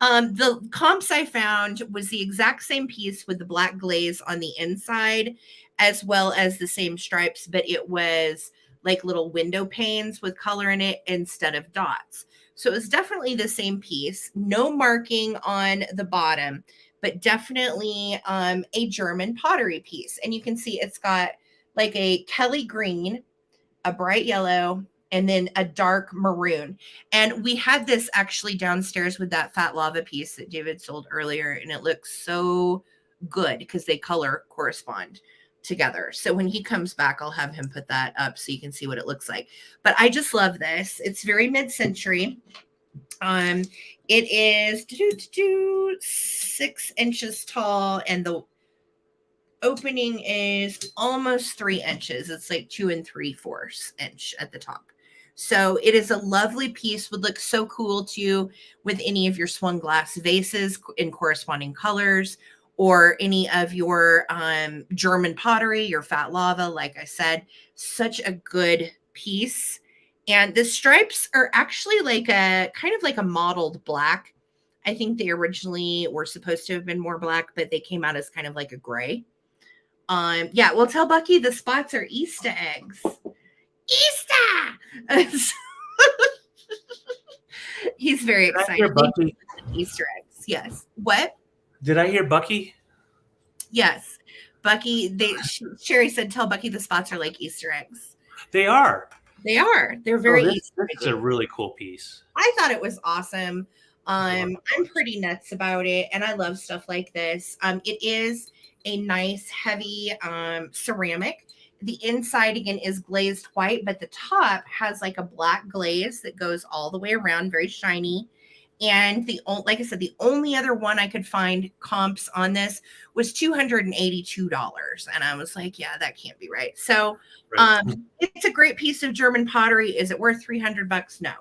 The comps I found was the exact same piece with the black glaze on the inside, as well as the same stripes, but it was like little window panes with color in it instead of dots. So it was definitely the same piece, no marking on the bottom, but definitely a German pottery piece. And you can see it's got like a Kelly green, a bright yellow, and then a dark maroon. And we had this actually downstairs with that fat lava piece that David sold earlier, and it looks so good because they color correspond together. So when he comes back, I'll have him put that up so you can see what it looks like. But I just love this. It's very mid-century. It is 6 inches tall, and the opening is almost 3 inches. It's like 2 3/4 inch at the top. So it is a lovely piece, would look so cool too with any of your swung glass vases in corresponding colors, or any of your German pottery, your fat lava. Like I said, such a good piece. And the stripes are actually like a kind of like a mottled black. I think they originally were supposed to have been more black, but they came out as kind of like a gray. Yeah, well, tell Bucky the spots are Easter eggs. Easter! He's very excited. Easter eggs. Yes. What? Did I hear Bucky? Yes. Bucky, Sherry said, tell Bucky the spots are like Easter eggs. They are. They are. They're very Easter eggs. This is a really cool piece. I thought it was awesome. I'm pretty nuts about it, and I love stuff like this. It is a nice, heavy ceramic. The inside, again, is glazed white, but the top has like a black glaze that goes all the way around, very shiny. And like I said, the only other one I could find comps on this was $282. And I was like, yeah, that can't be right. So it's a great piece of German pottery. Is it worth $300? No.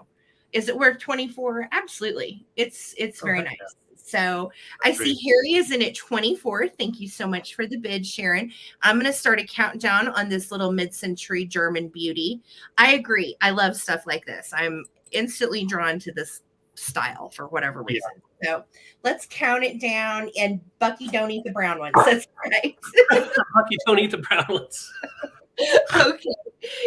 Is it worth 24? Absolutely. It's very nice. So I see Harry is in at 24. Thank you so much for the bid, Sharon. I'm going to start a countdown on this little mid-century German beauty. I agree. I love stuff like this. I'm instantly drawn to this style for whatever reason. Yeah. So let's count it down. And Bucky, don't eat the brown ones. That's right. Bucky, don't eat the brown ones. Okay.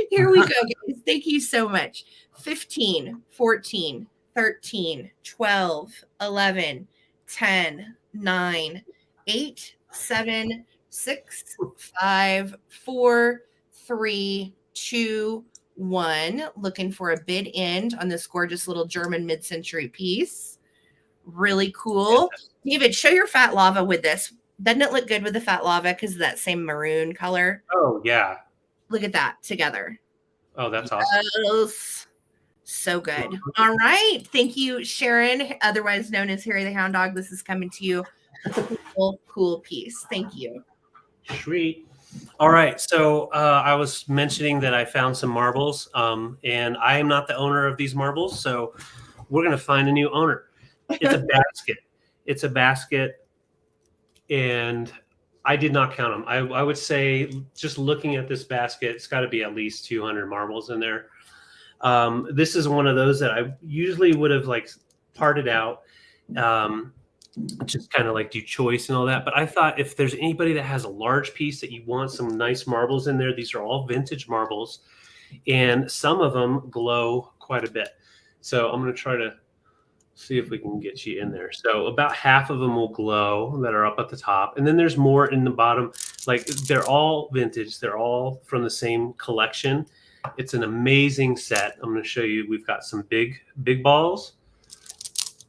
Here we go, guys. Thank you so much. 15, 14, 13, 12, 11, 10, 9, 8, 7, 6, 5, 4, 3, 2, 1. Looking for a bid end on this gorgeous little German mid-century piece. Really cool. David, show your fat lava with this. Doesn't it look good with the fat lava because of that same maroon color? Oh, yeah. Look at that together. Oh, that's awesome. Yes. So good. All right. Thank you, Sharon, otherwise known as Harry the Hound Dog. This is coming to you. Cool piece. Thank you. Sweet. All right. So I was mentioning that I found some marbles, and I am not the owner of these marbles. So we're going to find a new owner. It's a basket. It's a basket. And I did not count them. I would say just looking at this basket, it's got to be at least 200 marbles in there. This is one of those that I usually would have like parted out, just kind of like do choice and all that. But I thought if there's anybody that has a large piece that you want some nice marbles in there, these are all vintage marbles, and some of them glow quite a bit. So I'm going to try to See if we can get you in there. So about half of them will glow that are up at the top. And then there's more in the bottom. Like they're all vintage. They're all from the same collection. It's an amazing set. I'm going to show you. We've got some big balls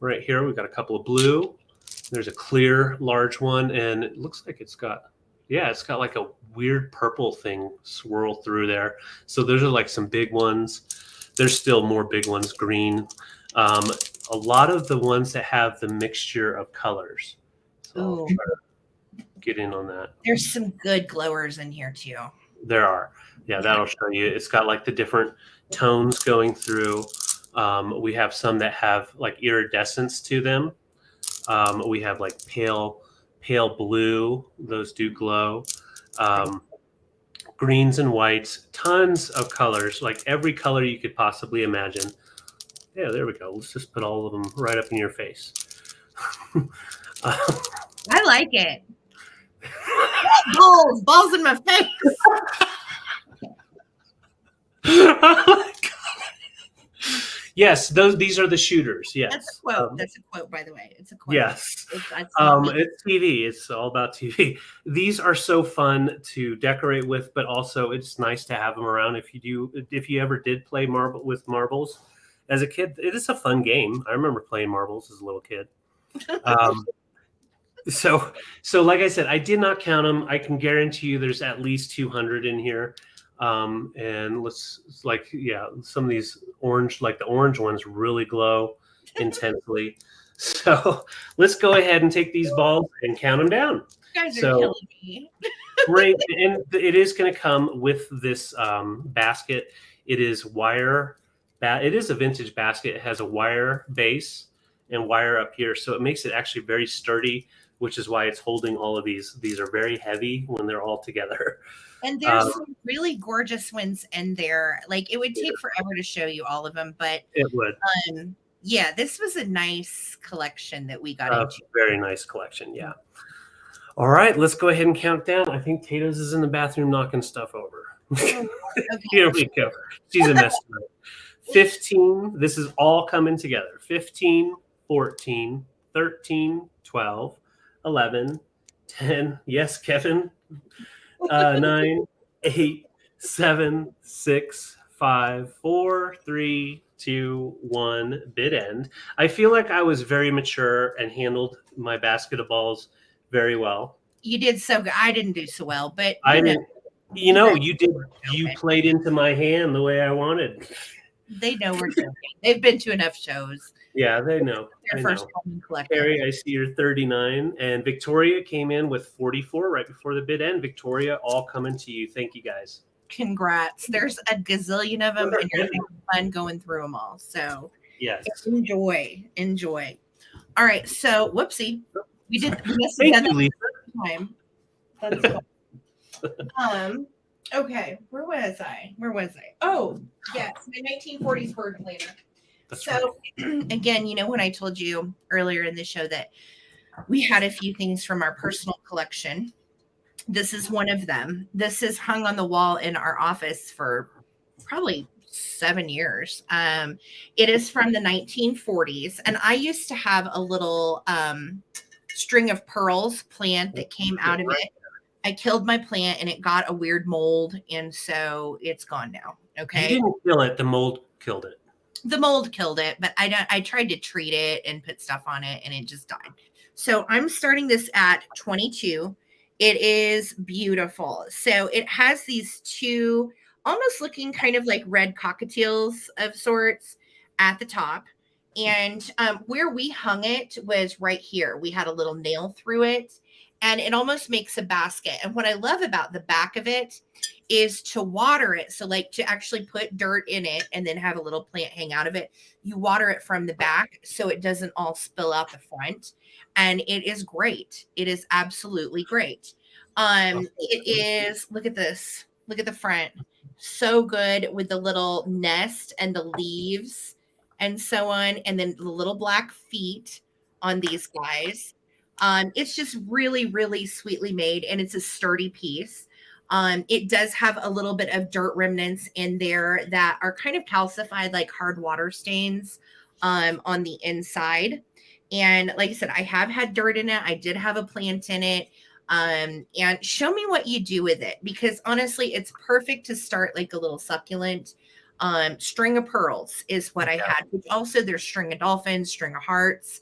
right here. We've got a couple of blue. There's a clear large one. And it looks like it's got like a weird purple thing swirl through there. So those are like some big ones. There's still more big ones, green. A lot of the ones that have the mixture of colors. So I'll try to get in on that. There's some good glowers in here too. There are. Yeah, that'll show you. It's got like the different tones going through. We have some that have like iridescence to them. We have like pale blue. Those do glow. Greens and whites. Tons of colors. Like every color you could possibly imagine. Yeah, there we go. Let's just put all of them right up in your face. I like it. Balls in my face. Oh my God. Yes, these are the shooters. Yes, that's a quote. That's a quote, by the way. It's a quote. Yes, it's TV. It's all about TV. These are so fun to decorate with, but also it's nice to have them around. If you ever did play marbles. As a kid, it is a fun game. I remember playing marbles as a little kid. So like I said, I did not count them. I can guarantee you there's at least 200 in here. And some of these orange, like the orange ones really glow intensely. So let's go ahead and take these balls and count them down. You guys are killing me. Great. And it is going to come with this basket. It is wire. It is a vintage basket. It has a wire base and wire up here. So it makes it actually very sturdy, which is why it's holding all of these. These are very heavy when they're all together. And there's some really gorgeous ones in there. Like it would take forever to show you all of them, but it would. Yeah, this was a nice collection that we got into. Very nice collection. Yeah. All right, let's go ahead and count down. I think Tato's is in the bathroom knocking stuff over. Okay. Here we go. She's a mess. 15, this is all coming together. 15, 14, 13, 12, 11, 10. Yes, Kevin. 9, 8, 7, 6, 5, 4, 3, 2, 1. Bid end. I feel like I was very mature and handled my basket of balls very well. You did so good. I didn't do so well, but I didn't. You know, you did. You played into my hand the way I wanted. They know we're joking. They've been to enough shows. Yeah, they know. Their first Coleman Collective. Carrie, I see you're 39, and Victoria came in with 44 right before the bid end. Victoria, all coming to you. Thank you, guys. Congrats. There's a gazillion of them, and you're having fun going through them all. So yes, enjoy. All right. So whoopsie, we missed Thank you, Lisa. time. That's fun. Okay, where was I? Oh, yes, my 1940s bird planner. So again, you know, when I told you earlier in the show that we had a few things from our personal collection, this is one of them. This is hung on the wall in our office for probably 7 years. It is from the 1940s, and I used to have a little string of pearls plant that came out of it. I killed my plant and it got a weird mold, and so it's gone now. Okay. You didn't kill it. The mold killed it. The mold killed it, but I tried to treat it and put stuff on it and it just died. So I'm starting this at 22. It is beautiful. So it has these two almost looking kind of like red cockatiels of sorts at the top. And where we hung it was right here. We had a little nail through it, and it almost makes a basket. And what I love about the back of it is to water it. So like to actually put dirt in it and then have a little plant hang out of it. You water it from the back so it doesn't all spill out the front. And it is great. It is absolutely great. It is, look at this. Look at the front. So good with the little nest and the leaves and so on. And then the little black feet on these guys. It's just really, really sweetly made, and it's a sturdy piece. It does have a little bit of dirt remnants in there that are kind of calcified, like hard water stains on the inside. And like I said, I have had dirt in it. I did have a plant in it. And show me what you do with it, because honestly, it's perfect to start like a little succulent. String of pearls is what I had. Which also, there's string of dolphins, string of hearts.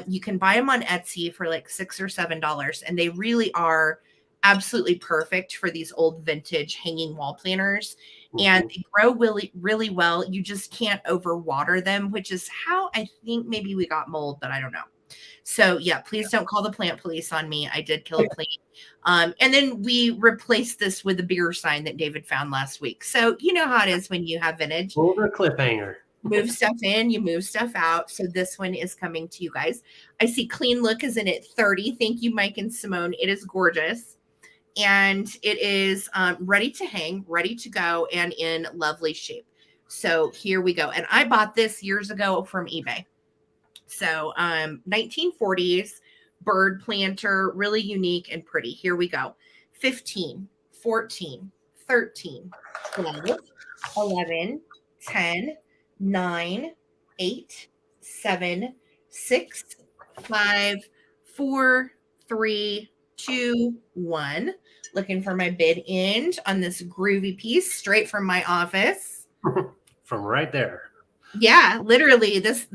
You can buy them on Etsy for like $6 or $7, and they really are absolutely perfect for these old vintage hanging wall planters. And they grow really, really well. You just can't overwater them, which is how I think maybe we got mold, but I don't know. So yeah, please don't call the plant police on me. I did kill a plant. And then we replaced this with a beer sign that David found last week. So you know how it is when you have vintage. Over cliffhanger. Move stuff in, you move stuff out. So this one is coming to you guys. I see Clean Look is in at 30. Thank you, Mike and Simone. It is gorgeous. And it is ready to hang, ready to go, and in lovely shape. So here we go. And I bought this years ago from eBay. So 1940s bird planter, really unique and pretty. Here we go. 15, 14, 13, 12, 11, 10, 9, 8, 7, 6, 5, 4, 3, 2, 1. Looking for my bid end on this groovy piece straight from my office. From right there. Yeah, literally this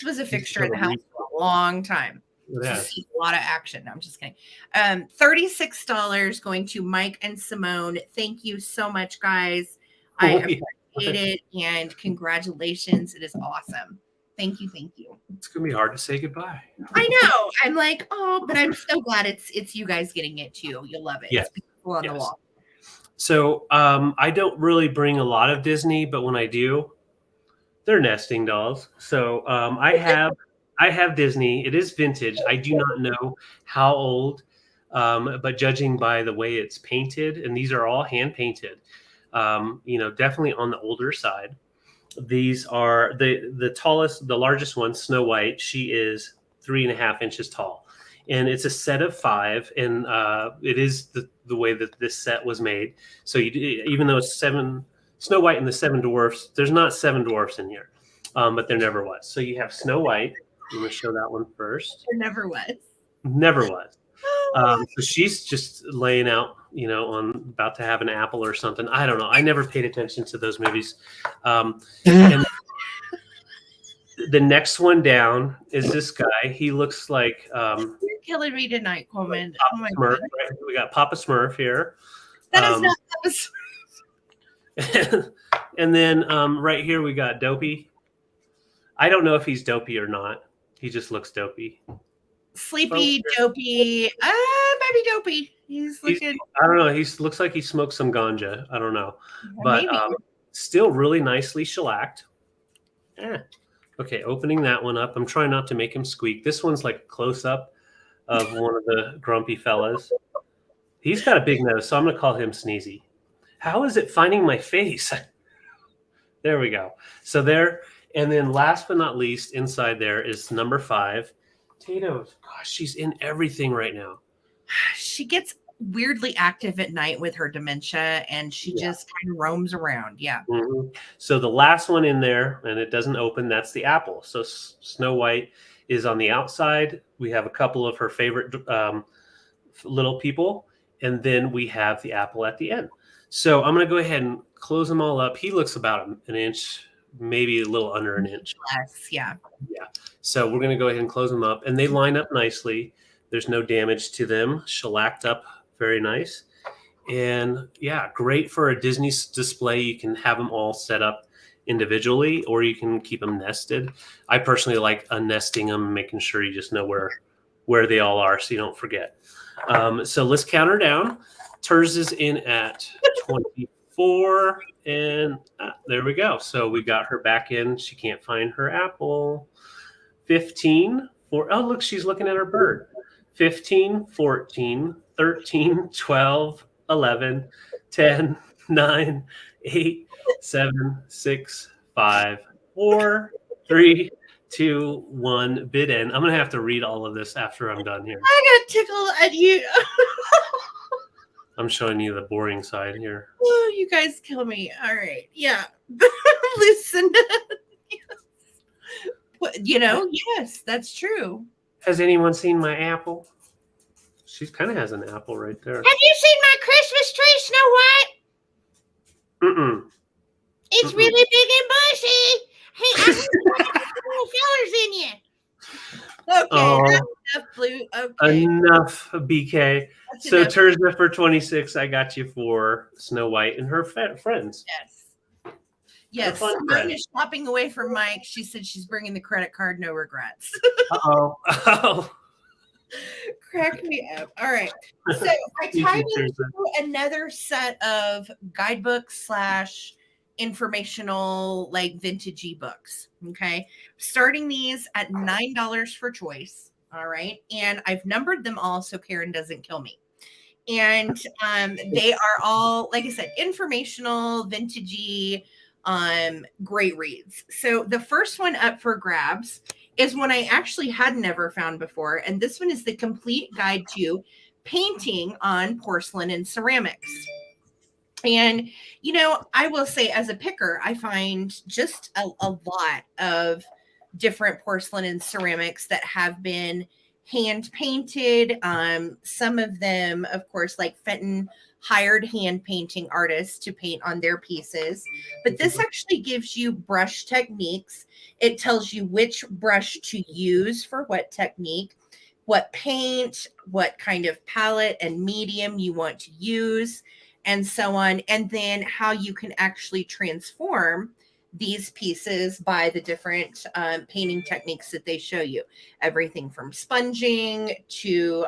was a fixture in the house for a long time. Yeah. See a lot of action. No, I'm just kidding. $36 going to Mike and Simone. Thank you so much, guys. I appreciate it, and congratulations. It is awesome. Thank you. It's gonna be hard to say goodbye. I know. I'm like, oh, but I'm so glad it's you guys getting it too. You'll love it. Yes. It's beautiful on the wall. So I don't really bring a lot of Disney, but when I do, they're nesting dolls. So I have Disney. It is vintage. I do not know how old, but judging by the way it's painted, and these are all hand painted, definitely on the older side. These are the largest one, Snow White. She is 3.5 inches tall, and it's a set of 5. And it is the way that this set was made. So even though it's 7 Snow White and the 7 dwarfs, there's not 7 dwarfs in here, but there never was. So you have Snow White. I'm going to show that one first. There never was. Never was. So she's just laying out, about to have an apple or something. I don't know. I never paid attention to those movies. And the next one down is this guy. He looks like you're killing me tonight, Coleman. Oh my Smurf, right? We got Papa Smurf here. That is not Papa Smurf. And then right here we got Dopey. I don't know if he's dopey or not. He just looks dopey. Sleepy, dopey. Maybe dopey. He's looking. I don't know. He looks like he smoked some ganja. I don't know, but still really nicely shellacked. Okay, opening that one up. I'm trying not to make him squeak. This one's like a close up of one of the grumpy fellas. He's got a big nose, so I'm gonna call him Sneezy. How is it finding my face? There we go. So there, and then last but not least, inside there is number 5. Tato, gosh, she's in everything right now. She gets weirdly active at night with her dementia, and she just kind of roams around. Yeah. Mm-hmm. So the last one in there, and it doesn't open, that's the apple. So Snow White is on the outside. We have a couple of her favorite little people, and then we have the apple at the end. So I'm going to go ahead and close them all up. He looks about an inch, maybe a little under an inch. Less, yeah. So we're going to go ahead and close them up, and they line up nicely. There's no damage to them. Shellacked up, very nice. And yeah, great for a Disney display. You can have them all set up individually, or you can keep them nested. I personally like unnesting them, making sure you just know where they all are so you don't forget. So let's count her down. Ters is in at 24, and there we go. So we got her back in. She can't find her apple. 15. Oh, look, she's looking at her bird. 15, 14, 13, 12, 11, 10, 9, 8, 7, 6, 5, 4, 3, 2, 1. Bid end. I'm going to have to read all of this after I'm done here. I got tickled at you. I'm showing you the boring side here. Oh, you guys kill me. All right. Yeah. Listen. Yes, that's true. Has anyone seen my apple? She kind of has an apple right there. Have you seen my Christmas tree, Snow White? Mm-mm. It's really big and bushy. Hey, I have little fellers in you. Okay, that's enough blue. Okay. Enough, BK. That's So enough. Thursday for 26, I got you for Snow White and her friends. Yes. Yes. Simone is shopping away from Mike. She said she's bringing the credit card, no regrets. Oh. Crack me up. All right. So I tied into another set of guidebooks / informational, like vintagey books. Okay. Starting these at $9 for choice. All right. And I've numbered them all so Karen doesn't kill me. And they are all, like I said, informational, vintagey, great reads. So the first one up for grabs is one I actually had never found before. And this one is the Complete Guide to Painting on Porcelain and Ceramics. And, I will say as a picker, I find just a lot of different porcelain and ceramics that have been hand painted. Some of them, of course, like Fenton hired hand painting artists to paint on their pieces. But this actually gives you brush techniques. It tells you which brush to use for what technique, what paint, what kind of palette and medium you want to use, and so on. And then how you can actually transform these pieces by the different painting techniques that they show you. Everything from sponging to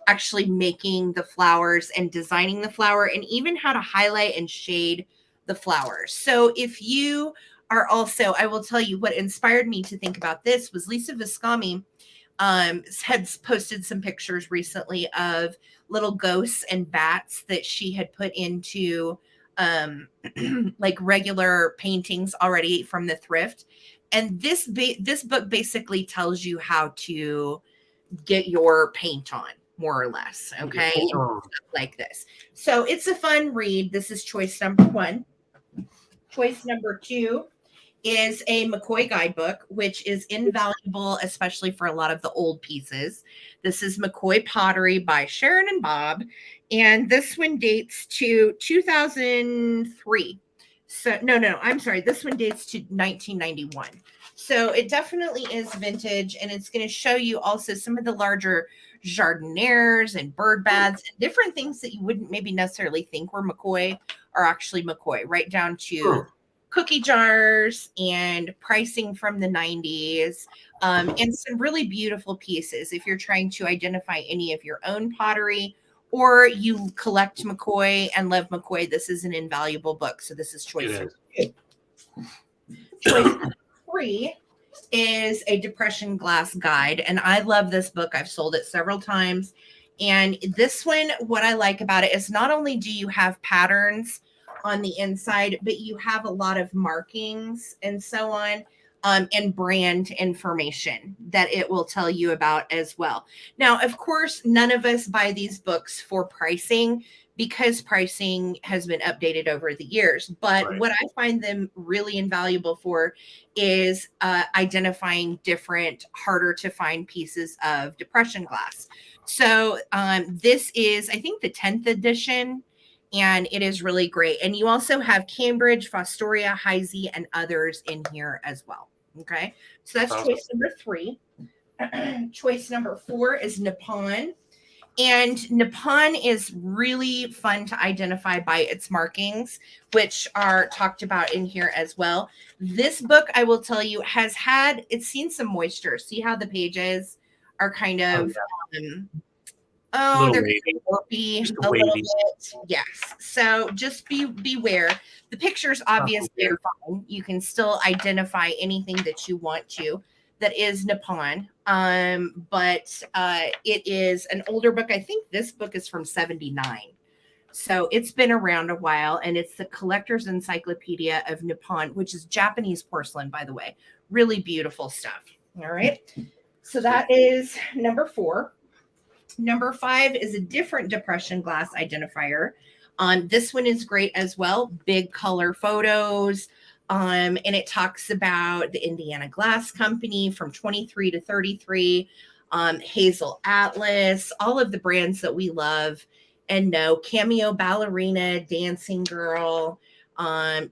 actually making the flowers and designing the flower, and even how to highlight and shade the flowers. So if you are also, I will tell you what inspired me to think about this was Lisa Viscomi had posted some pictures recently of little ghosts and bats that she had put into like regular paintings already from the thrift. And this book basically tells you how to get your paint on, more or less. Okay. Like this. So it's a fun read. This is choice number 1. Choice number 2 is a McCoy guidebook, which is invaluable, especially for a lot of the old pieces. This is McCoy Pottery by Sharon and Bob. And this one dates to 2003. So I'm sorry. This one dates to 1991. So it definitely is vintage, and it's going to show you also some of the larger jardinières and bird baths and different things that you wouldn't maybe necessarily think were McCoy are actually McCoy, right down to cookie jars and pricing from the 90s, and some really beautiful pieces. If you're trying to identify any of your own pottery, or you collect McCoy and love McCoy, this is an invaluable book. So this is choice 2. Choice 3 is a depression glass guide. And I love this book. I've sold it several times. And this one, what I like about it is not only do you have patterns on the inside, but you have a lot of markings and so on, and brand information that it will tell you about as well. Now, of course, none of us buy these books for pricing, because pricing has been updated over the years. But what I find them really invaluable for is identifying different, harder to find pieces of depression glass. So this is, I think, the 10th edition. And it is really great. And you also have Cambridge, Fostoria, Heisey, and others in here as well. Okay. So that's choice number 3. Choice number 4 is Nippon. And Nippon is really fun to identify by its markings, which are talked about in here as well. This book, I will tell you, it's seen some moisture. See how the pages are kind of... they're warpy a little bit. Yes. So just beware. The pictures obviously are fine. You can still identify anything that you want to that is Nippon. But it is an older book. I think this book is from 79. So it's been around a while, and it's the Collector's Encyclopedia of Nippon, which is Japanese porcelain, by the way. Really beautiful stuff. All right. So that is number 4. Number 5 is a different depression glass identifier. This one is great as well. Big color photos, And it talks about the Indiana Glass Company from 23 to 33, Hazel Atlas, all of the brands that we love and know, Cameo Ballerina, Dancing Girl,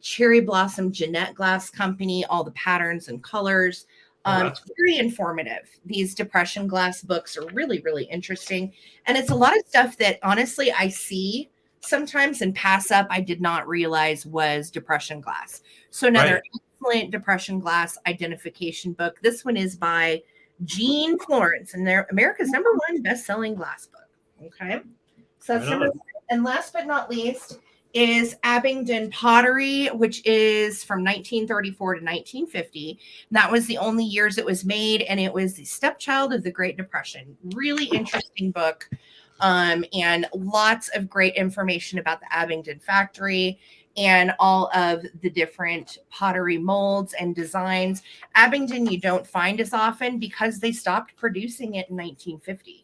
Cherry Blossom Jeanette Glass Company, all the patterns and colors. Very informative. These depression glass books are really, really interesting. And it's a lot of stuff that honestly I see sometimes and pass up. I did not realize was depression glass. So another excellent depression glass identification book. This one is by Jean Florence, and they're America's #1 best-selling glass book. Okay. So that's number one. And last but not least is Abingdon Pottery, which is from 1934 to 1950. And that was the only years it was made, and it was the stepchild of the Great Depression. Really interesting book, and lots of great information about the Abingdon factory and all of the different pottery molds and designs. Abingdon you don't find as often because they stopped producing it in 1950.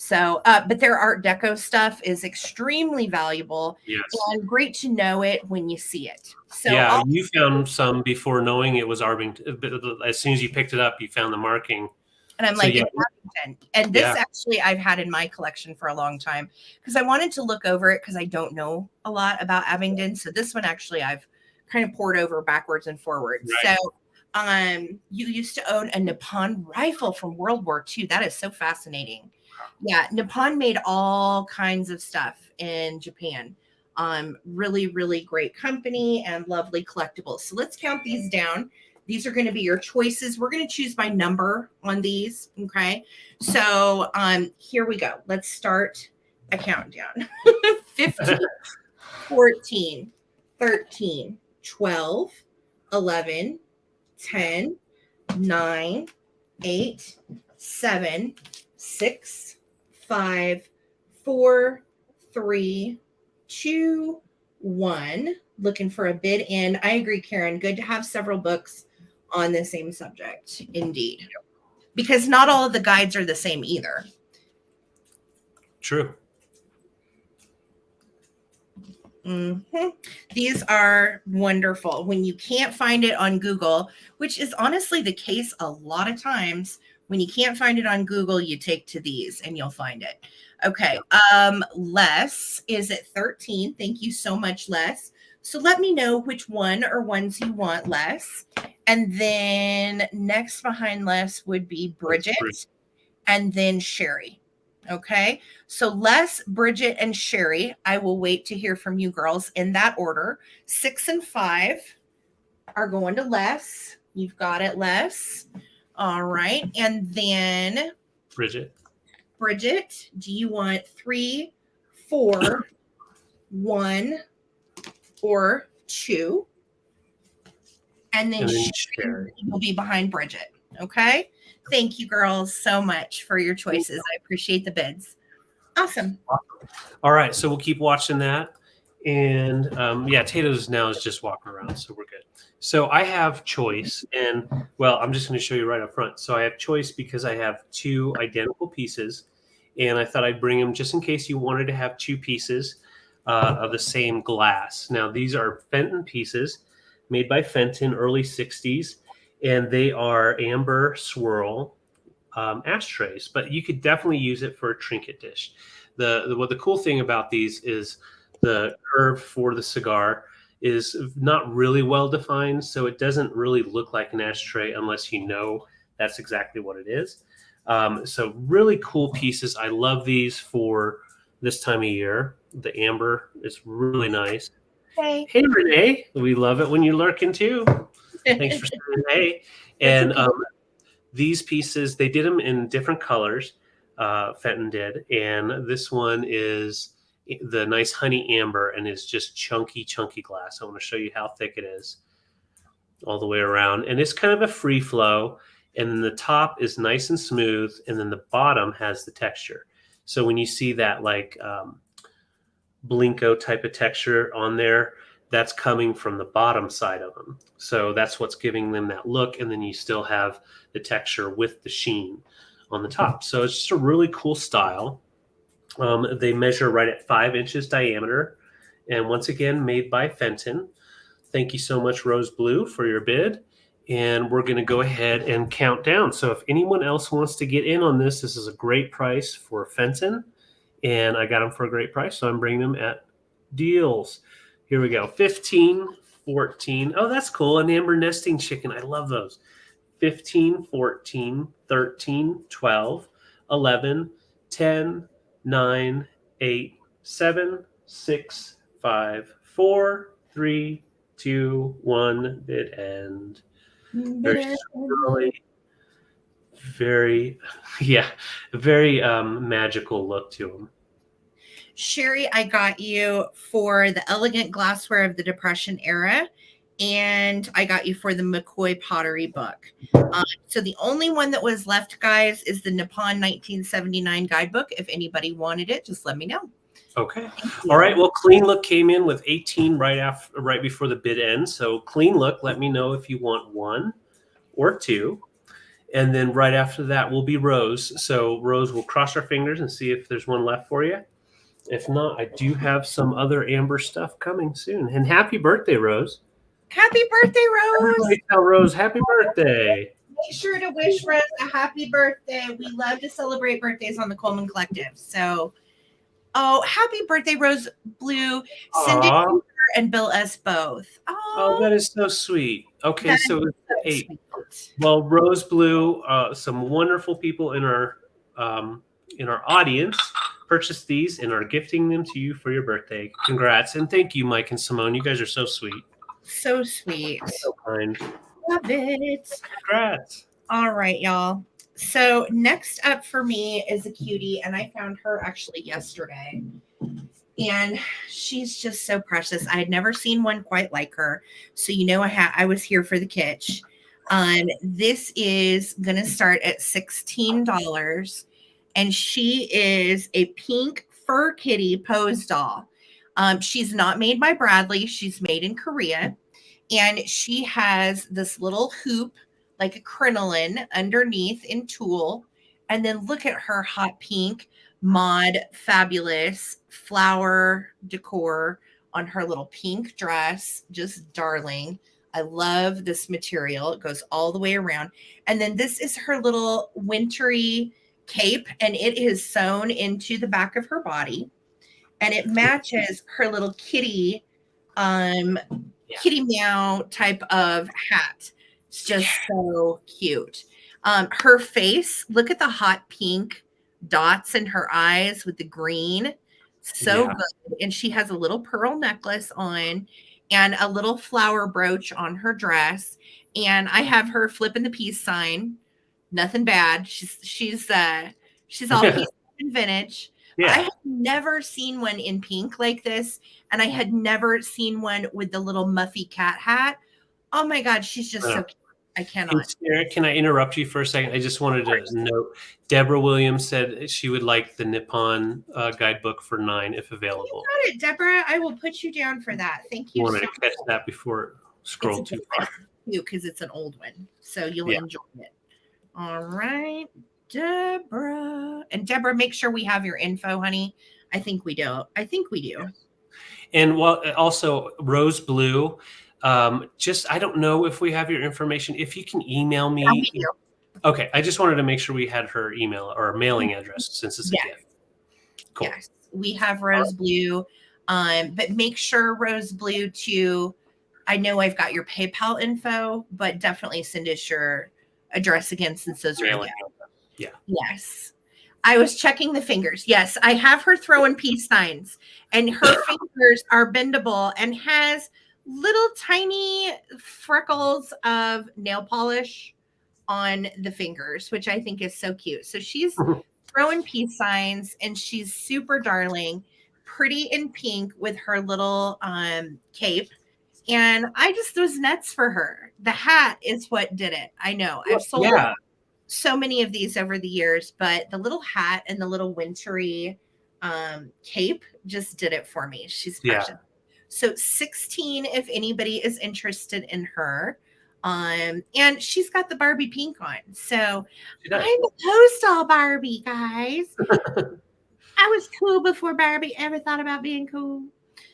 So, but their Art Deco stuff is extremely valuable and great to know it when you see it. So yeah, you found some before knowing it was Abingdon. As soon as you picked it up, you found the marking. And I'm like, Abingdon. And this actually I've had in my collection for a long time because I wanted to look over it because I don't know a lot about Abingdon. So this one actually I've kind of poured over backwards and forwards. So you used to own a Nippon rifle from World War II. That is so fascinating. Yeah, Nippon made all kinds of stuff in Japan. Really, really great company and lovely collectibles. So let's count these down. These are going to be your choices. We're going to choose by number on these. Okay. So here we go. Let's start a countdown. 15, 14, 13, 12, 11, 10, 9, 8, 7, 6, 5, 4, 3, 2, 1. Looking for a bid in. I agree, Karen. Good to have several books on the same subject. Indeed. Because not all of the guides are the same either. True. Mm-hmm. These are wonderful. When you can't find it on Google, which is honestly the case a lot of times, when you can't find it on Google, you take to these and you'll find it. Okay. Les is at 13. Thank you so much, Les. So let me know which one or ones you want, Les. And then next behind Les would be Bridget and then Sherry. Okay. So Les, Bridget, and Sherry, I will wait to hear from you girls in that order. 6 and 5 are going to Les. You've got it, Les. All right. And then Bridget, do you want 3, 4, 1, or 2? And then Sherry will be behind Bridget. Okay. Thank you girls so much for your choices. I appreciate the bids. Awesome. All right. So we'll keep watching that. And Tato's now is just walking around. So we're good. So I have choice. And well, I'm just going to show you right up front. So I have choice because I have 2 identical pieces. And I thought I'd bring them just in case you wanted to have 2 pieces of the same glass. Now, these are Fenton pieces made by Fenton, early 60s. And they are amber swirl ashtrays. But you could definitely use it for a trinket dish. The cool thing about these is the curve for the cigar is not really well defined, so it doesn't really look like an ashtray unless you know that's exactly what it is. So really cool pieces. I love these for this time of year. The amber is really nice. Hey Renee, we love it when you're lurking too. Thanks for saying hey. And these pieces, they did them in different colors. Fenton did, and this one is the nice honey amber and is just chunky glass. I want to show you how thick it is all the way around, and it's kind of a free flow, and then the top is nice and smooth, and then the bottom has the texture. So when you see that like Blinko type of texture on there, that's coming from the bottom side of them. So that's what's giving them that look, and then you still have the texture with the sheen on the top. So it's just a really cool style. They measure right at 5 inches diameter, and once again made by Fenton. Thank you so much, Rose Blue, for your bid. And we're going to go ahead and count down. So if anyone else wants to get in on this, this is a great price for Fenton. And I got them for a great price, so I'm bringing them at deals. Here we go. 15, 14. Oh, that's cool. An amber nesting chicken. I love those. 15, 14, 13, 12, 11, 10, 9, 8, 7, 6, 5, 4, 3, 2, 1. Bid end. Very swirly, very, very magical look to them. Sherry, I got you for the elegant glassware of the Depression era, and I got you for the McCoy pottery book. So the only one that was left, guys, is the Nippon 1979 guidebook. If anybody wanted it, just let me know. Okay. All right. Well, Clean Look came in with 18 right before the bid ends. So Clean Look, let me know if you want 1 or 2. And then right after that will be Rose. So Rose, we'll cross our fingers and see if there's one left for you. If not, I do have some other amber stuff coming soon. And happy birthday, Rose. Happy birthday, Rose. Everybody tell Rose happy birthday. Make sure to wish Rose a happy birthday. We love to celebrate birthdays on the Coleman Collective. So, happy birthday, Rose Blue. Send it to her and bill us both. Oh, that is so sweet. Okay, so it's 8. Sweet. Well, Rose Blue, some wonderful people in our audience purchased these and are gifting them to you for your birthday. Congrats. And thank you, Mike and Simone. You guys are so sweet. So sweet. So kind. Love it. Congrats. All right, y'all. So next up for me is a cutie, and I found her actually yesterday. And she's just so precious. I had never seen one quite like her. So, I was here for the kitsch. This is going to start at $16. And she is a pink fur kitty pose doll. She's not made by Bradley. She's made in Korea. And she has this little hoop, like a crinoline, underneath in tulle. And then look at her hot pink mod fabulous flower decor on her little pink dress. Just darling. I love this material. It goes all the way around. And then this is her little wintry cape, and it is sewn into the back of her body, and it matches her little kitty kitty meow type of hat. It's just so cute. Her face, look at the hot pink dots in her eyes with the green. So good. And she has a little pearl necklace on and a little flower brooch on her dress. And I have her flipping the peace sign. Nothing bad. She's all peace and vintage. Yeah. I had never seen one in pink like this, and I had never seen one with the little muffy cat hat. Oh my God, she's just so cute. I cannot. Eric, can I interrupt you for a second? I just wanted to note, Deborah Williams said she would like the Nippon guidebook for 9 if available. You got it, Deborah. I will put you down for that. Thank you. I wanted to catch that before it scrolled too far. Because it's an old one, so you'll enjoy it. All right, Deborah. And Deborah, make sure we have your info, honey. I think we do. And also Rose Blue. I don't know if we have your information. If you can email me. We do. Okay. I just wanted to make sure we had her email or mailing address since it's a gift. Cool. Yes, we have Rose Blue. But make sure Rose Blue I know I've got your PayPal info, but definitely send us your address again since those are again. Yeah. Yes. I was checking the fingers. Yes, I have her throwing peace signs, and her fingers are bendable and has little tiny freckles of nail polish on the fingers, which I think is so cute. So she's throwing peace signs, and she's super darling, pretty in pink with her little cape. And I just was nuts for her. The hat is what did it. I know. I've sold so many of these over the years, but the little hat and the little wintry cape just did it for me. She's precious. So 16 if anybody is interested in her. And she's got the Barbie pink on. So I'm a postal Barbie, guys. I was cool before Barbie ever thought about being cool.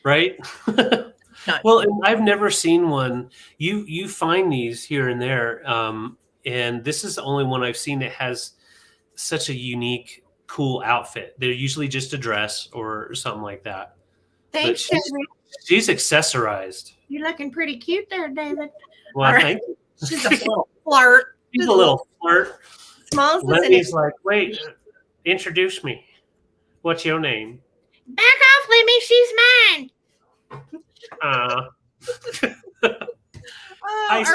Right? Well, and I've never seen one. You find these here and there, and this is the only one I've seen that has such a unique, cool outfit. They're usually just a dress or something like that. Thanks, But David. she's accessorized. You're looking pretty cute there, David. Well, All right. thank you. She's a little flirt. She's a little flirt. Smalls is in it. Lemmy's like, wait, introduce me. What's your name? Back off, Lemmy. She's mine. Our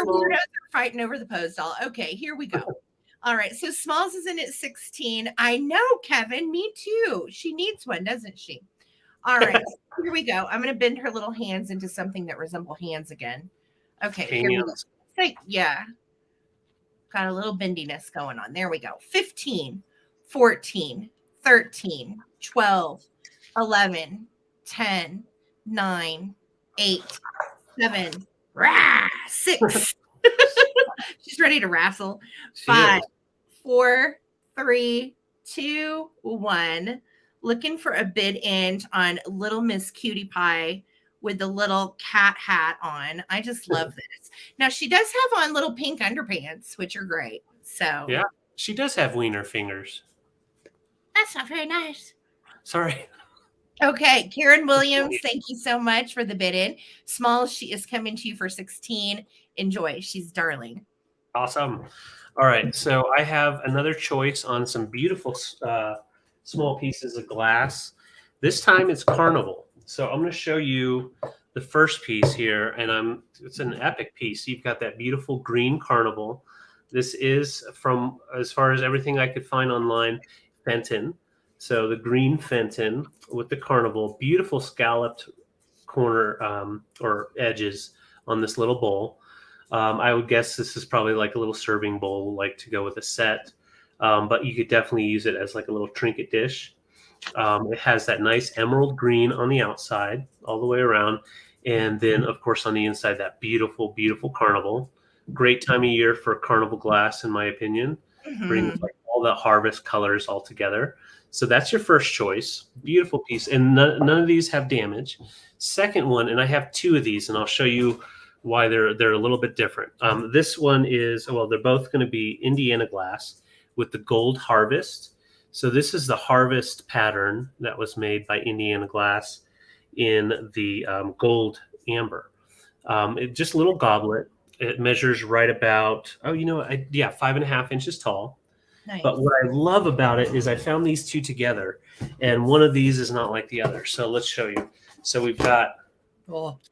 weirdos are fighting over the pose doll. Okay, here we go. All right, so Smalls is in at 16. I know, Kevin. Me too. She needs one, doesn't she? All right, here we go. I'm going to bend her little hands into something that resemble hands again. Okay, here we go. Yeah. Got a little bendiness going on. There we go. 15, 14, 13, 12, 11, 10, 9, 8, 7, 6. She's ready to wrestle. 5, 4, 3, 2, 1. Looking for a bid end on Little Miss Cutie Pie with the little cat hat on. I just love this. Now she does have on little pink underpants, which are great. So yeah, she does have wiener fingers. That's not very nice. Sorry. Okay, Karen Williams, thank you so much for the bid in. Smalls, she is coming to you for 16. Enjoy. She's darling. Awesome. All right, so I have another choice on some beautiful small pieces of glass. This time it's Carnival. So I'm going to show you the first piece here, and it's an epic piece. You've got that beautiful green Carnival. This is from, as far as everything I could find online, Fenton. So the green Fenton with the Carnival, beautiful scalloped corner or edges on this little bowl. I would guess this is probably like a little serving bowl, like to go with a set. But you could definitely use it as like a little trinket dish. It has that nice emerald green on the outside all the way around. And then, of course, on the inside, that beautiful, beautiful Carnival. Great time of year for Carnival glass, in my opinion. Brings like all the harvest colors all together. So that's your first choice. Beautiful piece. And none of these have damage. Second one, and I have two of these, and I'll show you why they're a little bit different. This one is, well, they're both going to be Indiana glass with the gold harvest. So this is the harvest pattern that was made by Indiana Glass in the gold amber. Just a little goblet. It measures right about, 5.5 inches tall. Nice. But what I love about it is I found these two together, and one of these is not like the other. So let's show you. So we've got,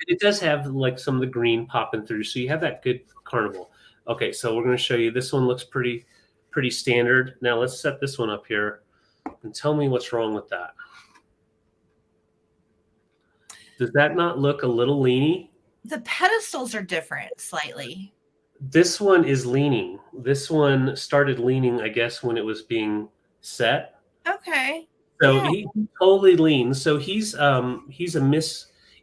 it does have like some of the green popping through. So you have that good Carnival. Okay, so we're going to show you. This one looks pretty standard. Now let's set this one up here and tell me what's wrong with that. Does that not look a little leany? The pedestals are different slightly. This one is leaning. This one started leaning, I guess, when it was being set. Okay. So he totally leans. So he's a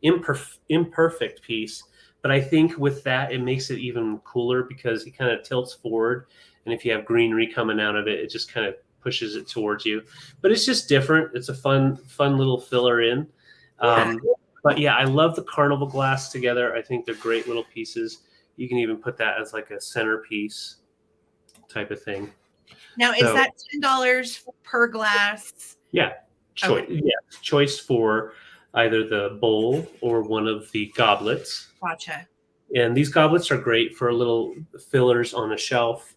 imperfect piece, but I think with that it makes it even cooler because he kind of tilts forward. And if you have greenery coming out of it, it just kind of pushes it towards you. But it's just different. It's a fun little filler in. But yeah, I love the Carnival glass together. I think they're great little pieces. You can even put that as like a centerpiece type of thing. Now, is that $10 per glass? Yeah. Choice for either the bowl or one of the goblets. Gotcha. And these goblets are great for little fillers on a shelf,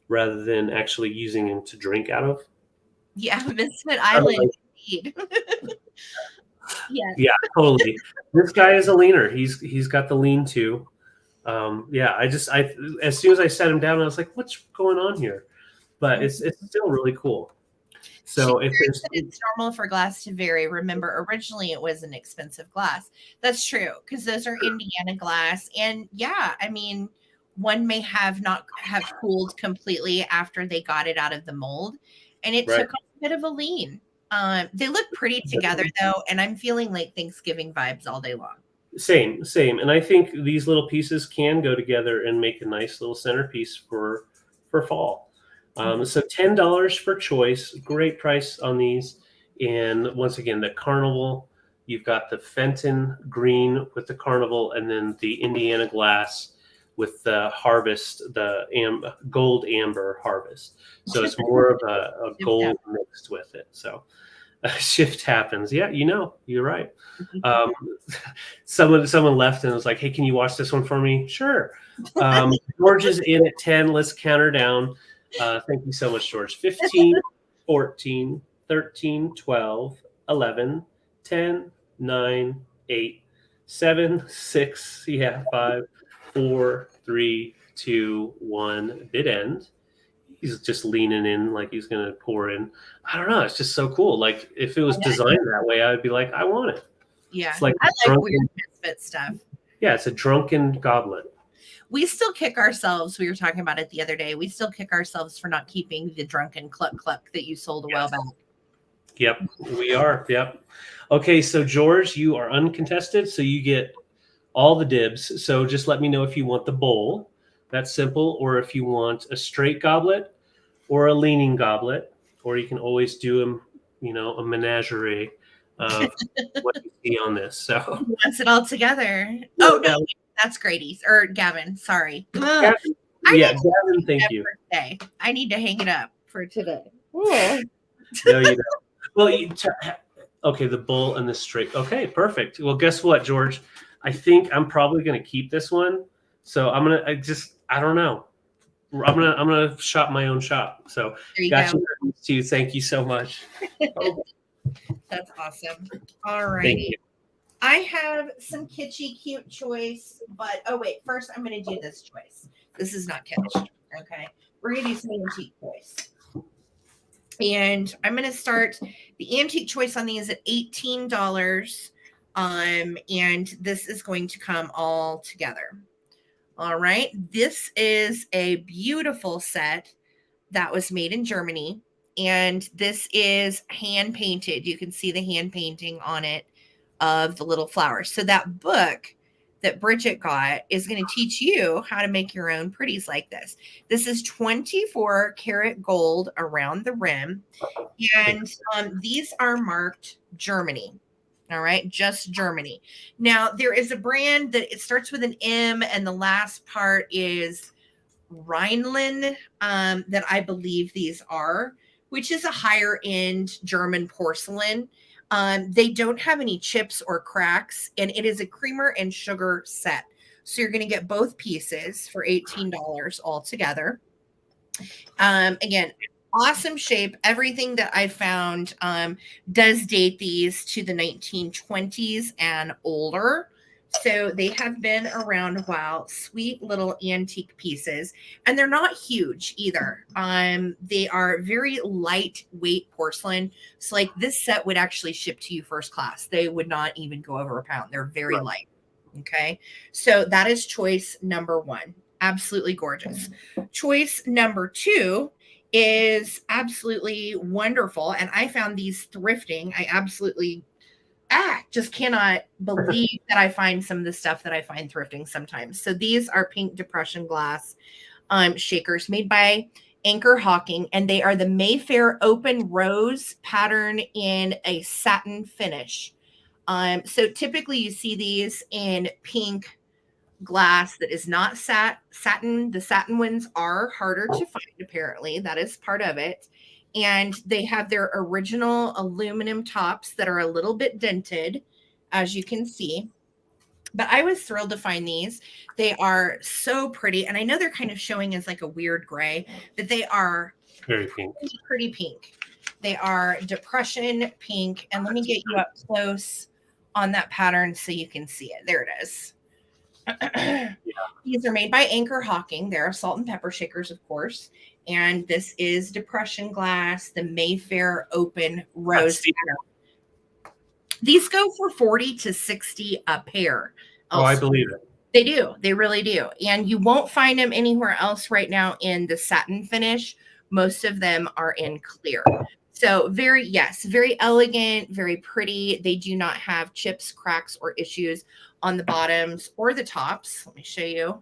rather than actually using them to drink out of. Yeah, Misfit Island, indeed. Yeah, totally. This guy is a leaner. He's got the lean too. I as soon as I set him down, I was like, what's going on here? But it's still really cool. So it's normal for glass to vary. Remember, originally it was an expensive glass. That's true, because those are Indiana glass. And yeah, I mean, one may not have cooled completely after they got it out of the mold, and it took a bit of a lean. They look pretty together though, and I'm feeling like Thanksgiving vibes all day long. Same. And I think these little pieces can go together and make a nice little centerpiece for fall. So $10 for choice, great price on these. And once again, the Carnival, You've got the Fenton green with the carnival, and then the Indiana glass with the harvest, the gold amber harvest. So it's more of a gold mixed with it. So a shift happens. Yeah, you're right. Someone left and was like, "Hey, can you watch this one for me?" Sure. George is in at 10. Let's count her down. Thank you so much, George. 15, 14, 13, 12, 11, 10, 9, 8, 7, 6, 5, 4, 3, 2, 1. Bid end. He's just leaning in like he's going to pour in. I don't know. It's just so cool. Like if it was designed that way, I would be like, I want it. Yeah. It's like I like weird misfit stuff. Yeah. It's a drunken goblet. We still kick ourselves. We were talking about it the other day. We still kick ourselves for not keeping the drunken cluck that you sold a while back. Yep. We are. Yep. Okay. So George, you are uncontested. So you get all the dibs. So just let me know if you want the bowl. That's simple. Or if you want a straight goblet or a leaning goblet, or you can always do them, a menagerie of what you see on this. So once it all together. Oh, no, that's Grady's or Gavin. Sorry. Gavin, Gavin, thank you. Birthday. I need to hang it up for today. No, you don't. Well, okay, the bowl and the straight. Okay, perfect. Well, guess what, George? I think I'm probably going to keep this one. So I don't know. I'm gonna shop my own shop. So got you too. Thank you so much. That's awesome. All righty. I have some kitschy cute choice, but first I'm gonna do this choice. This is not kitsch. Okay. We're gonna do some antique choice. And I'm gonna start the antique choice on these at $18. And this is going to come all together. All right. This is a beautiful set that was made in Germany. And this is hand painted. You can see the hand painting on it of the little flowers. So that book that Bridget got is going to teach you how to make your own pretties like this. This is 24 karat gold around the rim. And these are marked Germany. All right, just Germany. Now, there is a brand that it starts with an M and the last part is Rhineland that I believe these are, which is a higher end German porcelain. They don't have any chips or cracks, and it is a creamer and sugar set. So you're going to get both pieces for $18 all together. Again, awesome shape. Everything that I found does date these to the 1920s and older. So they have been around a while. Sweet little antique pieces. And they're not huge either. They are very lightweight porcelain. So like this set would actually ship to you first class. They would not even go over a pound. They're very light. Okay. So that is choice number one. Absolutely gorgeous. Choice number two is absolutely wonderful. And I found these thrifting. I absolutely just cannot believe that I find some of the stuff that I find thrifting sometimes. So these are pink depression glass shakers made by Anchor Hawking, and they are the Mayfair open rose pattern in a satin finish. So typically you see these in pink glass that is not satin. The satin ones are harder to find, apparently. That is part of it. And they have their original aluminum tops that are a little bit dented, as you can see. But I was thrilled to find these. They are so pretty. And I know they're kind of showing as like a weird gray, but they are very pink. Pretty pink. They are depression pink. And let me get you up close on that pattern so you can see it. There it is. These are made by Anchor Hawking. They're salt and pepper shakers, of course. And this is depression glass, the Mayfair open rose. These go for 40 to 60 a pair. Oh, I believe it. They do. They really do. And you won't find them anywhere else right now in the satin finish. Most of them are in clear. So very elegant, very pretty. They do not have chips, cracks, or issues on the bottoms or the tops. Let me show you.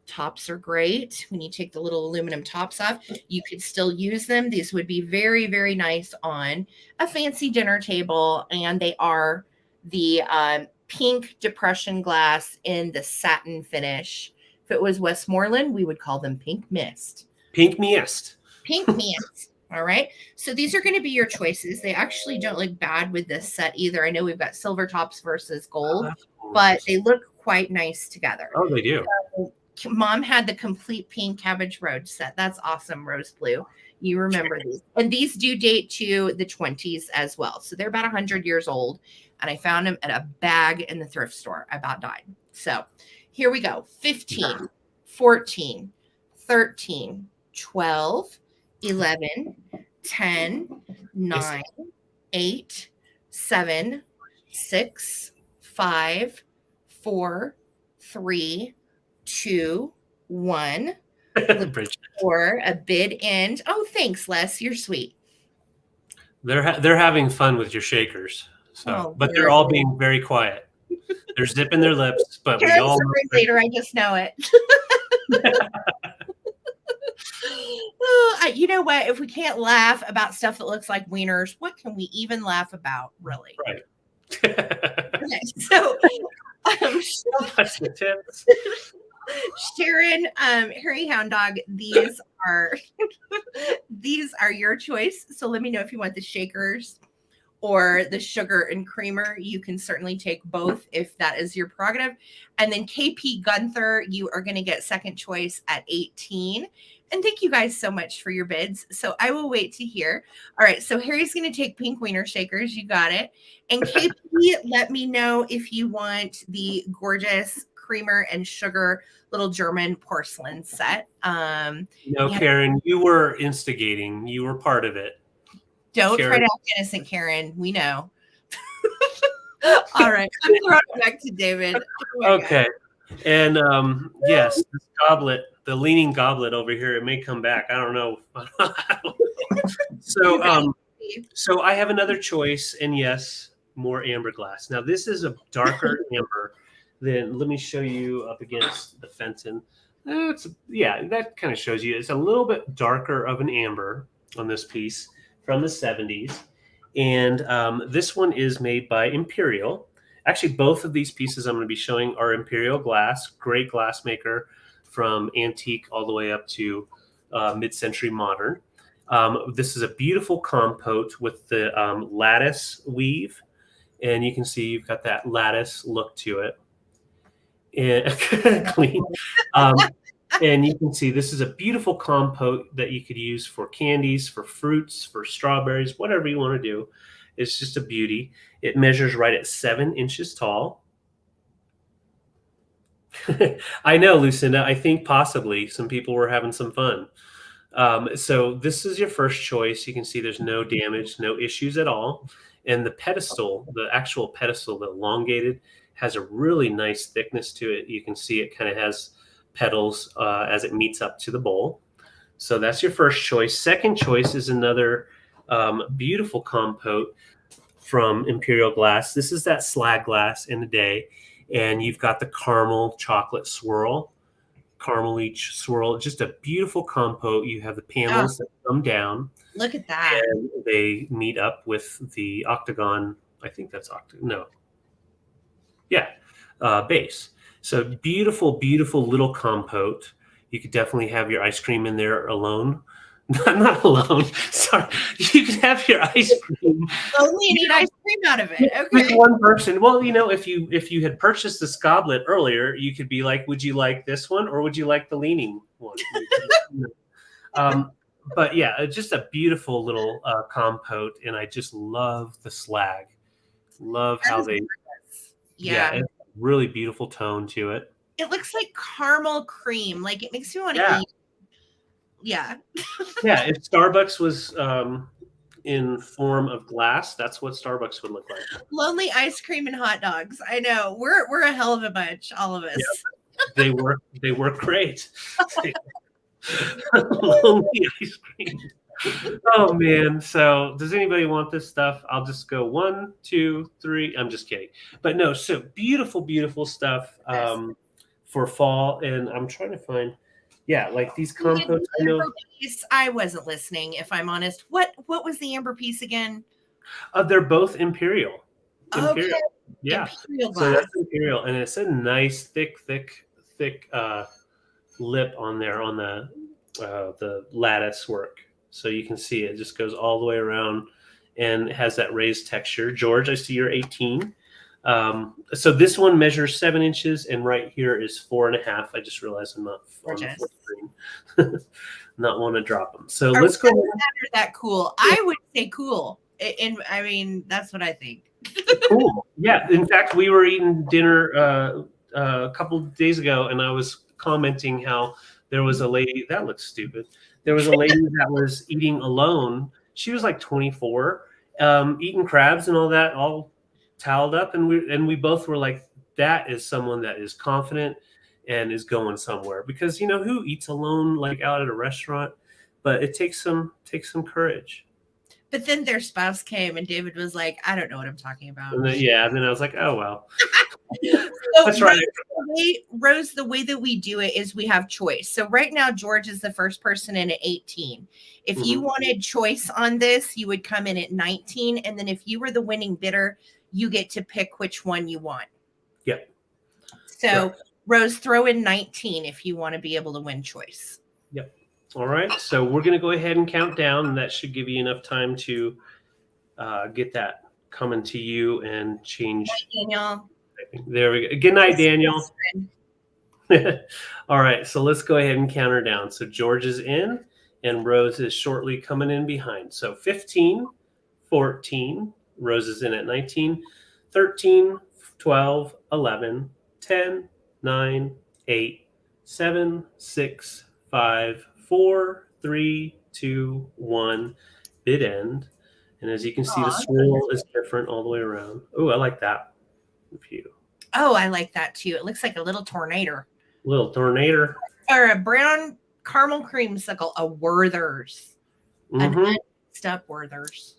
Tops are great. When you take the little aluminum tops off, you could still use them. These would be very, very nice on a fancy dinner table, and they are the pink depression glass in the satin finish. If it was Westmoreland, we would call them pink mist. Pink mist. Pink mist. All right. So these are going to be your choices. They actually don't look bad with this set either. I know we've got silver tops versus gold, but they look quite nice together. Oh, they do. So Mom had the complete pink Cabbage Road set. That's awesome. Rose blue. You remember these. And these do date to the 20s as well. So they're about 100 years old. And I found them at a bag in the thrift store. I about died. So here we go. 15, 14, 13, 12, 11, 10, 9, 8, 7, 6, 5, 4, 3, 2, 1. For a bid end. Oh, thanks, Les. You're sweet. They're having fun with your shakers. So, but they're all being very quiet. They're zipping their lips, but we all later. I just know it. You know what? If we can't laugh about stuff that looks like wieners, what can we even laugh about, really? Right. Okay, so that's the tips. Sharon, Harry Hound Dog, these are your choice. So let me know if you want the shakers or the sugar and creamer. You can certainly take both if that is your prerogative. And then KP Gunther, you are going to get second choice at 18. And thank you guys so much for your bids. So I will wait to hear. All right. So Harry's going to take pink wiener shakers. You got it. And KP, let me know if you want the gorgeous creamer and sugar little German porcelain set. Karen, you were instigating. You were part of it. Don't try to act innocent, Karen. We know. All right. I'm throwing it back to David. Okay. And yes, this goblet, the leaning goblet over here, it may come back. I don't know. So I have another choice, and yes, more amber glass. Now this is a darker amber than. Let me show you up against the Fenton. That kind of shows you. It's a little bit darker of an amber on this piece from the 70s, and this one is made by Imperial. Actually, both of these pieces I'm going to be showing are Imperial glass, great glass maker from antique all the way up to mid-century modern. This is a beautiful compote with the lattice weave, and you can see you've got that lattice look to it. And clean. And you can see this is a beautiful compote that you could use for candies, for fruits, for strawberries, whatever you want to do. It's just a beauty. It measures right at 7 inches tall. I know, Lucinda. I think possibly some people were having some fun. So this is your first choice. You can see there's no damage, no issues at all. And the pedestal, the actual pedestal, the elongated, has a really nice thickness to it. You can see it kind of has petals as it meets up to the bowl. So that's your first choice. Second choice is another beautiful compote from Imperial Glass. This is that slag glass in the day. And you've got the caramel chocolate swirl, just a beautiful compote. You have the panels that come down. Look at that. And they meet up with the octagon. I think that's base. So beautiful, beautiful little compote. You could definitely have your ice cream in there alone. Not alone. Sorry. You could have your ice cream. Only need ice cream out of it. Okay. With one person. Well, if you had purchased this goblet earlier, you could be like, would you like this one or would you like the leaning one? But yeah, just a beautiful little compote, and I just love the slag. Love how they it's a really beautiful tone to it. It looks like caramel cream. Like it makes me want to eat. Yeah. Yeah. If Starbucks was in form of glass, that's what Starbucks would look like. Lonely ice cream and hot dogs. I know. We're a hell of a bunch, all of us. Yeah. They work great. Lonely ice cream. Oh man. So does anybody want this stuff? I'll just go 1, 2, 3. I'm just kidding. But no, so beautiful, beautiful stuff for fall. And I'm trying to find like these compotes. I wasn't listening, if I'm honest. What was the amber piece again? They're both Imperial. Okay. Yeah. Imperial So glass. that's imperial, and it's a nice thick lip on there on the lattice work. So you can see it just goes all the way around, and it has that raised texture. George, I see you're 18. So this one measures 7 inches, and right here is 4.5. I just realized I'm not on the full screen. Not want to drop them. So let's go. That cool. I would say cool. And I mean, that's what I think. Cool. Yeah. In fact, we were eating dinner a couple of days ago, and I was commenting how there was a lady that looks stupid. There was a lady that was eating alone. She was like 24, eating crabs and all that, all toweled up, and we both were like, that is someone that is confident and is going somewhere, because who eats alone like out at a restaurant, but it takes some courage. But then their spouse came, and David was like, I don't know what I'm talking about. And then I was like, oh, well. So that's right. Rose, the way that we do it is we have choice. So right now, George is the first person in at 18. If you wanted choice on this, you would come in at 19. And then if you were the winning bidder, you get to pick which one you want. Yep. So Rose, throw in 19 if you want to be able to win choice. Yep. All right. So we're going to go ahead and count down, and that should give you enough time to get that coming to you and change. Hi, Daniel. There we go. Good night, Daniel. All right. So let's go ahead and count her down. So George is in, and Rose is shortly coming in behind. So 15, 14. Rose is in at 19, 13, 12, 11, 10, 9, 8, 7, 6, 5, 4, 3, 2, 1. Bid end. And as you can see, the swirl is different all the way around. Oh, I like that view. Oh, I like that too. It looks like a little tornado. Little tornado. Or a brown caramel creamsicle. A Werther's. An step Werther's.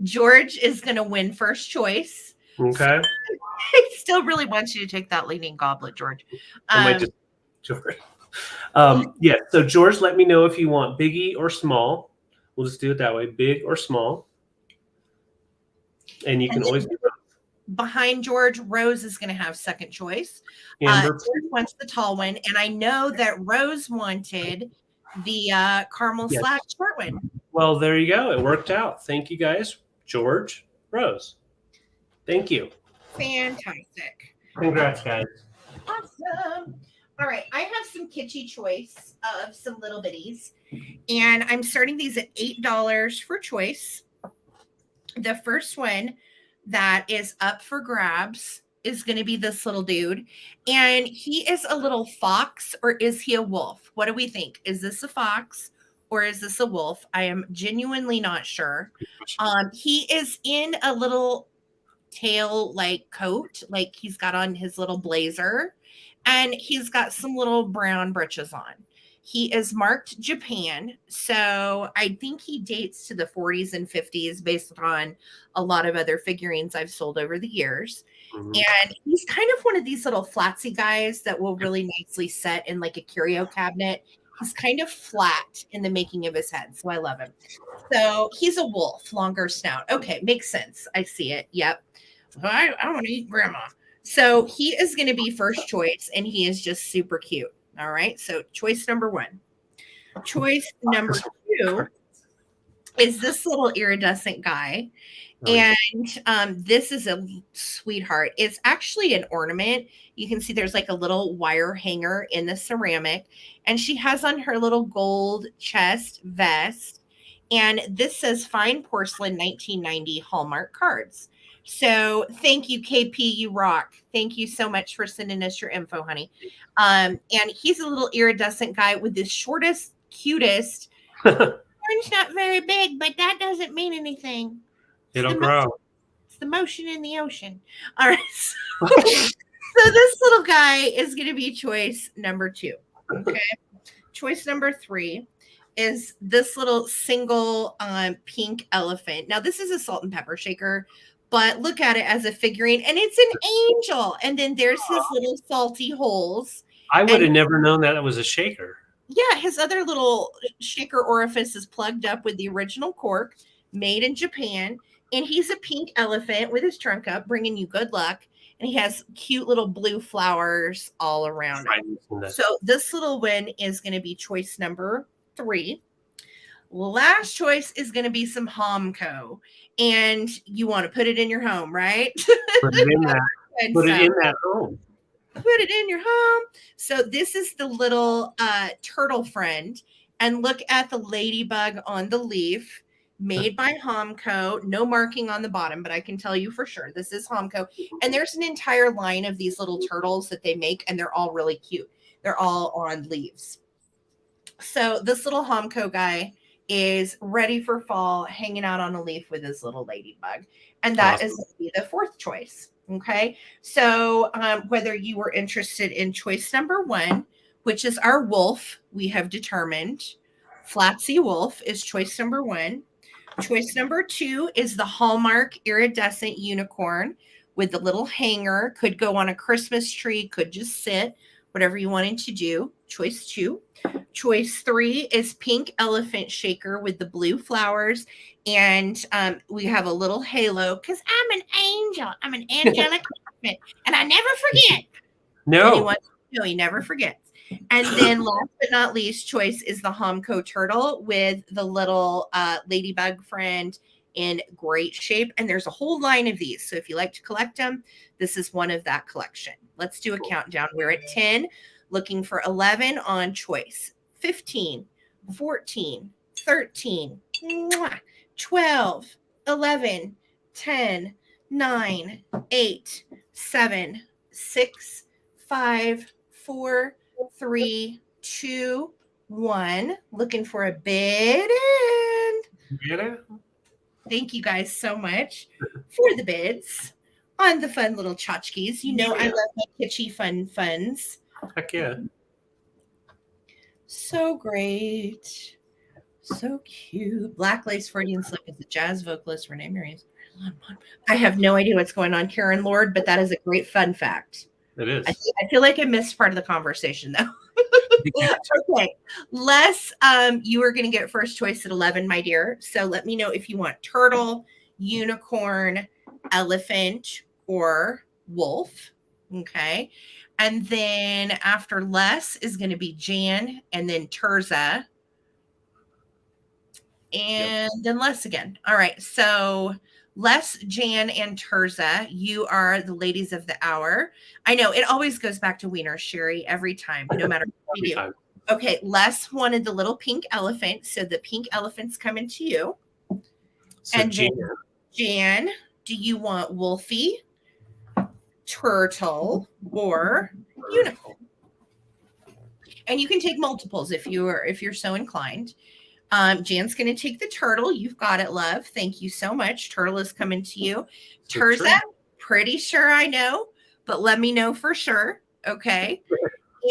George is going to win first choice. Okay. I still really want you to take that leaning goblet, George. George. Yeah. So George, let me know if you want biggie or small. We'll just do it that way, big or small. And you can always do both. Behind George, Rose is going to have second choice. George wants the tall one, and I know that Rose wanted the caramel slash short one. Well, there you go. It worked out. Thank you, guys. George, Rose. Thank you. Fantastic. Congrats, guys. Awesome. All right. I have some kitschy choice of some little bitties, and I'm starting these at $8 for choice. The first one that is up for grabs is going to be this little dude, and he is a little fox, or is he a wolf? What do we think? Is this a fox or is this a wolf? I am genuinely not sure. He is in a little tail like coat, like he's got on his little blazer, and he's got some little brown breeches on. He is marked Japan, so I think he dates to the 40s and 50s based on a lot of other figurines I've sold over the years. And he's kind of one of these little flatsy guys that will really nicely set in like a curio cabinet. He's kind of flat in the making of his head, so I love him. So he's a wolf, longer snout. Okay, makes sense. I see it. Yep. I want to eat grandma. So he is going to be first choice, and he is just super cute. All right. So choice number 1. Choice number 2 is this little iridescent guy. And this is a sweetheart. It's actually an ornament. You can see there's like a little wire hanger in the ceramic, and she has on her little gold chest vest. And this says fine porcelain 1990 Hallmark cards. So thank you, KP, you rock. Thank you so much for sending us your info, honey. And he's a little iridescent guy with the shortest, cutest. Orange not very big, but that doesn't mean anything. It'll grow. It's the motion in the ocean. All right. So this little guy is going to be choice number 2. Okay. Choice number 3 is this little single pink elephant. Now, this is a salt and pepper shaker, but look at it as a figurine, and it's an angel. And then there's his little salty holes. I would have never known that it was a shaker. Yeah, his other little shaker orifice is plugged up with the original cork, made in Japan. And he's a pink elephant with his trunk up, bringing you good luck. And he has cute little blue flowers all around him. So this little one is going to be choice number 3. Last choice is going to be some Homco. And you want to put it in your home, right? Put it in that. Put it in that home. Put it in your home. So this is the little turtle friend. And look at the ladybug on the leaf. Made by Homco, no marking on the bottom, but I can tell you for sure this is Homco. And there's an entire line of these little turtles that they make, and they're all really cute. They're all on leaves. So this little Homco guy is ready for fall, hanging out on a leaf with his little ladybug. And that is going to be the 4th choice. Okay. So whether you were interested in choice number 1, which is our wolf, we have determined Flatsy Wolf is choice number 1. Choice number 2 is the Hallmark iridescent unicorn with the little hanger. Could go on a Christmas tree, could just sit, whatever you wanted to do. Choice 2. Choice 3 is pink elephant shaker with the blue flowers. And we have a little halo because I'm an angel. I'm an angelic elephant. And I never forget. No. He never forgets. And then last but not least, choice is the Homco turtle with the little ladybug friend in great shape. And there's a whole line of these. So if you like to collect them, this is one of that collection. Let's do a countdown. We're at 10, looking for 11 on choice. 15, 14, 13, 12, 11, 10, 9, 8, 7, 6, 5, 4, 3, 2, 1. Looking for a bid in. Thank you guys so much for the bids on the fun little tchotchkes. You know I love my kitschy fun funs. Heck yeah. So great. So cute. Black Lace Freudian Slip is a jazz vocalist Renee Mary's. I have no idea what's going on, Karen Lord, but that is a great fun fact. It is. I feel like I missed part of the conversation, though. Okay. Les, you are going to get first choice at 11, my dear. So let me know if you want turtle, unicorn, elephant, or wolf. Okay. And then after Les is going to be Jan, and then Ttbsarahc. And then Les again. All right. So Les, Jan, and Ttbsarahc, you are the ladies of the hour. I know it always goes back to Wiener, Sherry, every time, no matter what you do. Okay, Les wanted the little pink elephant, so the pink elephant's coming to you. So and Jan, do you want Wolfie, turtle, or unicorn? And you can take multiples if you're so inclined. Jan's going to take the turtle. You've got it, love. Thank you so much. Turtle is coming to you. Ttbsarahc, pretty sure I know, but let me know for sure. Okay.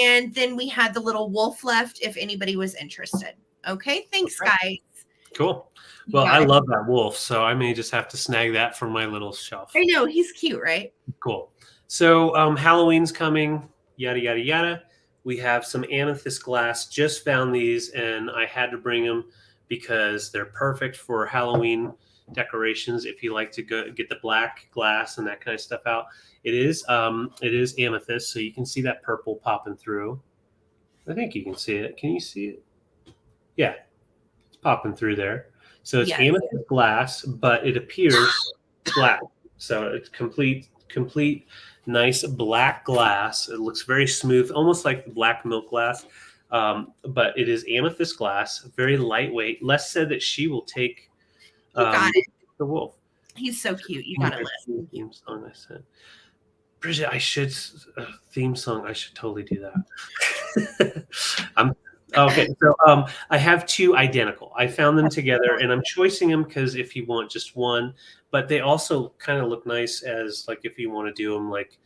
And then we had the little wolf left if anybody was interested. Okay. Thanks, guys. Cool. Well, I love that wolf, so I may just have to snag that from my little shelf. I know. He's cute, right? Cool. So Halloween's coming, yada, yada, yada. We have some amethyst glass. Just found these, and I had to bring them because they're perfect for Halloween decorations. If you like to go get the black glass and that kind of stuff out, it is amethyst, so you can see that purple popping through. I think you can see it. Can you see it? Yeah, it's popping through there. So it's amethyst glass, but it appears black. So it's complete nice black glass. It looks very smooth, almost like the black milk glass, but it is amethyst glass, very lightweight. Les said that she will take the wolf. He's so cute. You got it, Les. Theme song I said. Bridget, I should theme song. I should totally do that. Okay, so I have two identical. I found them together, and I'm choosing them because if you want just one, but they also kind of look nice as like if you want to do them like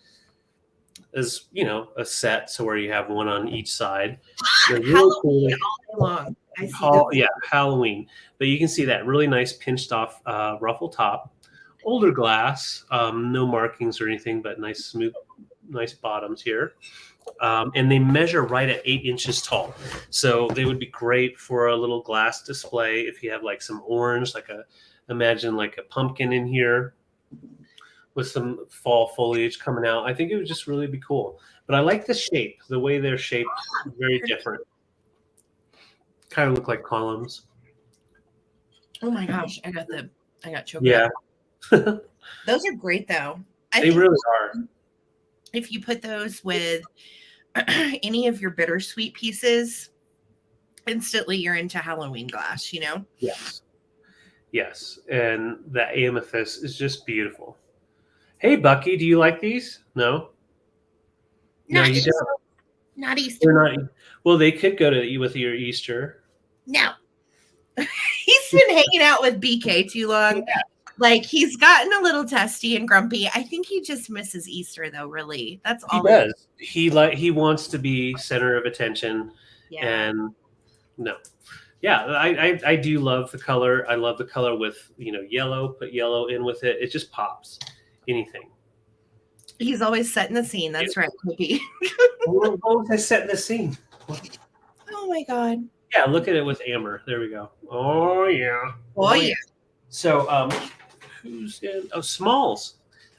as a set, so where you have one on each side. Halloween all day long. I see Halloween. But you can see that really nice pinched off ruffle top, older glass, no markings or anything, but nice smooth, nice bottoms here. And they measure right at 8 inches tall. So they would be great for a little glass display if you have like some orange, like a imagine like a pumpkin in here with some fall foliage coming out. I think it would just really be cool. But I like the shape, the way they're shaped, very different. Kind of look like columns. Oh my gosh, I got choked Yeah. up. Those are great though. They really are. If you put those with any of your bittersweet pieces, instantly you're into Halloween glass, you know? Yes. Yes. And that amethyst is just beautiful. Hey, Bucky, do you like these? No? No, you don't. Not Easter. They're not. Well, they could go to with your Easter. No. He's been hanging out with BK too long. Yeah. Like he's gotten a little testy and grumpy. I think he just misses Easter though, really. That's all he does. He wants to be center of attention. Yeah. And no. Yeah, I do love the color. I love the color with, yellow. Put yellow in with it. It just pops. Anything. He's always setting the scene. That's right, Cookie. What was I setting the scene? Oh my God. Yeah, look at it with Amber. There we go. Oh yeah. Oh yeah. So who's in? Oh, Smalls.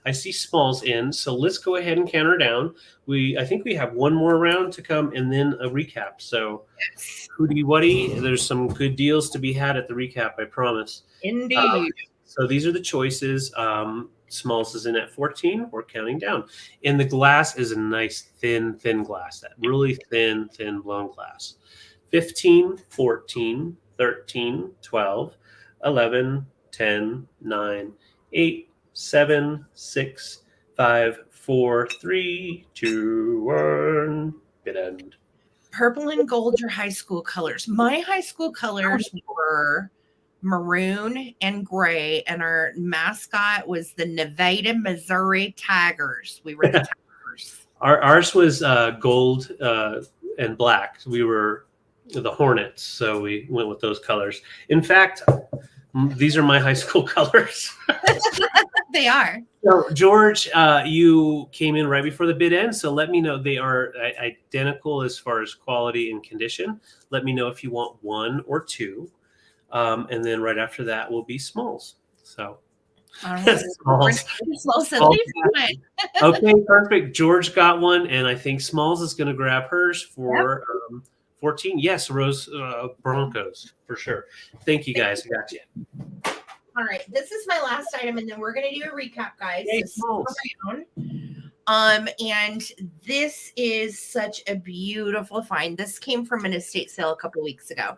I see Smalls in. So let's go ahead and count her down. I think we have one more round to come and then a recap. So Hootie Wuddy, there's some good deals to be had at the recap, I promise. Indeed. So these are the choices. Smalls is in at 14. We're counting down. And the glass is a nice thin glass. That really thin blown glass. 15, 14, 13, 12, 11, 10, 9, 8, 7, 6, 5, 4, 3, 2, 1. Bid end. Purple and gold, your high school colors. My high school colors were maroon and gray, and our mascot was the Nevada, Missouri Tigers. We were the Tigers. Ours was gold and black. We were the Hornets, so we went with those colors. In fact, these are my high school colors. They are. So, George, you came in right before the bid end, so let me know. They are identical as far as quality and condition. Let me know if you want one or two. And then right after that will be Smalls. So, Smalls. Okay, perfect. George got one, and I think Smalls is going to grab hers for 14. Yes, Rose Broncos for sure. Thank you, guys. I got you. All right, this is my last item, and then we're going to do a recap, guys. Hey, and this is such a beautiful find. This came from an estate sale a couple weeks ago.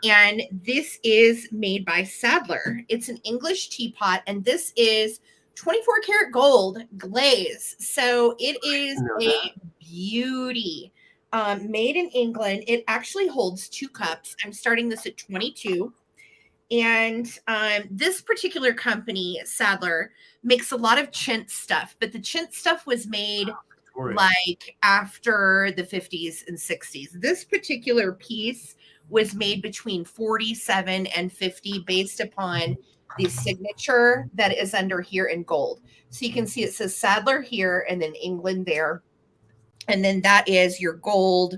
And this is made by Sadler. It's an English teapot, and this is 24 karat gold glaze. So it is a beauty. Made in England. It actually holds 2 cups. I'm starting this at 22. And this particular company, Sadler, makes a lot of chintz stuff, but the chintz stuff was made like after the 50s and 60s. This particular piece was made between 47 and 50 based upon the signature that is under here in gold. So you can see it says Sadler here and then England there. And then that is your gold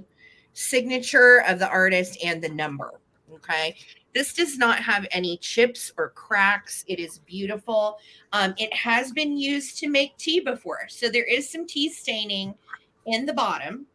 signature of the artist and the number. Okay. This does not have any chips or cracks. It is beautiful. It has been used to make tea before. So there is some tea staining in the bottom.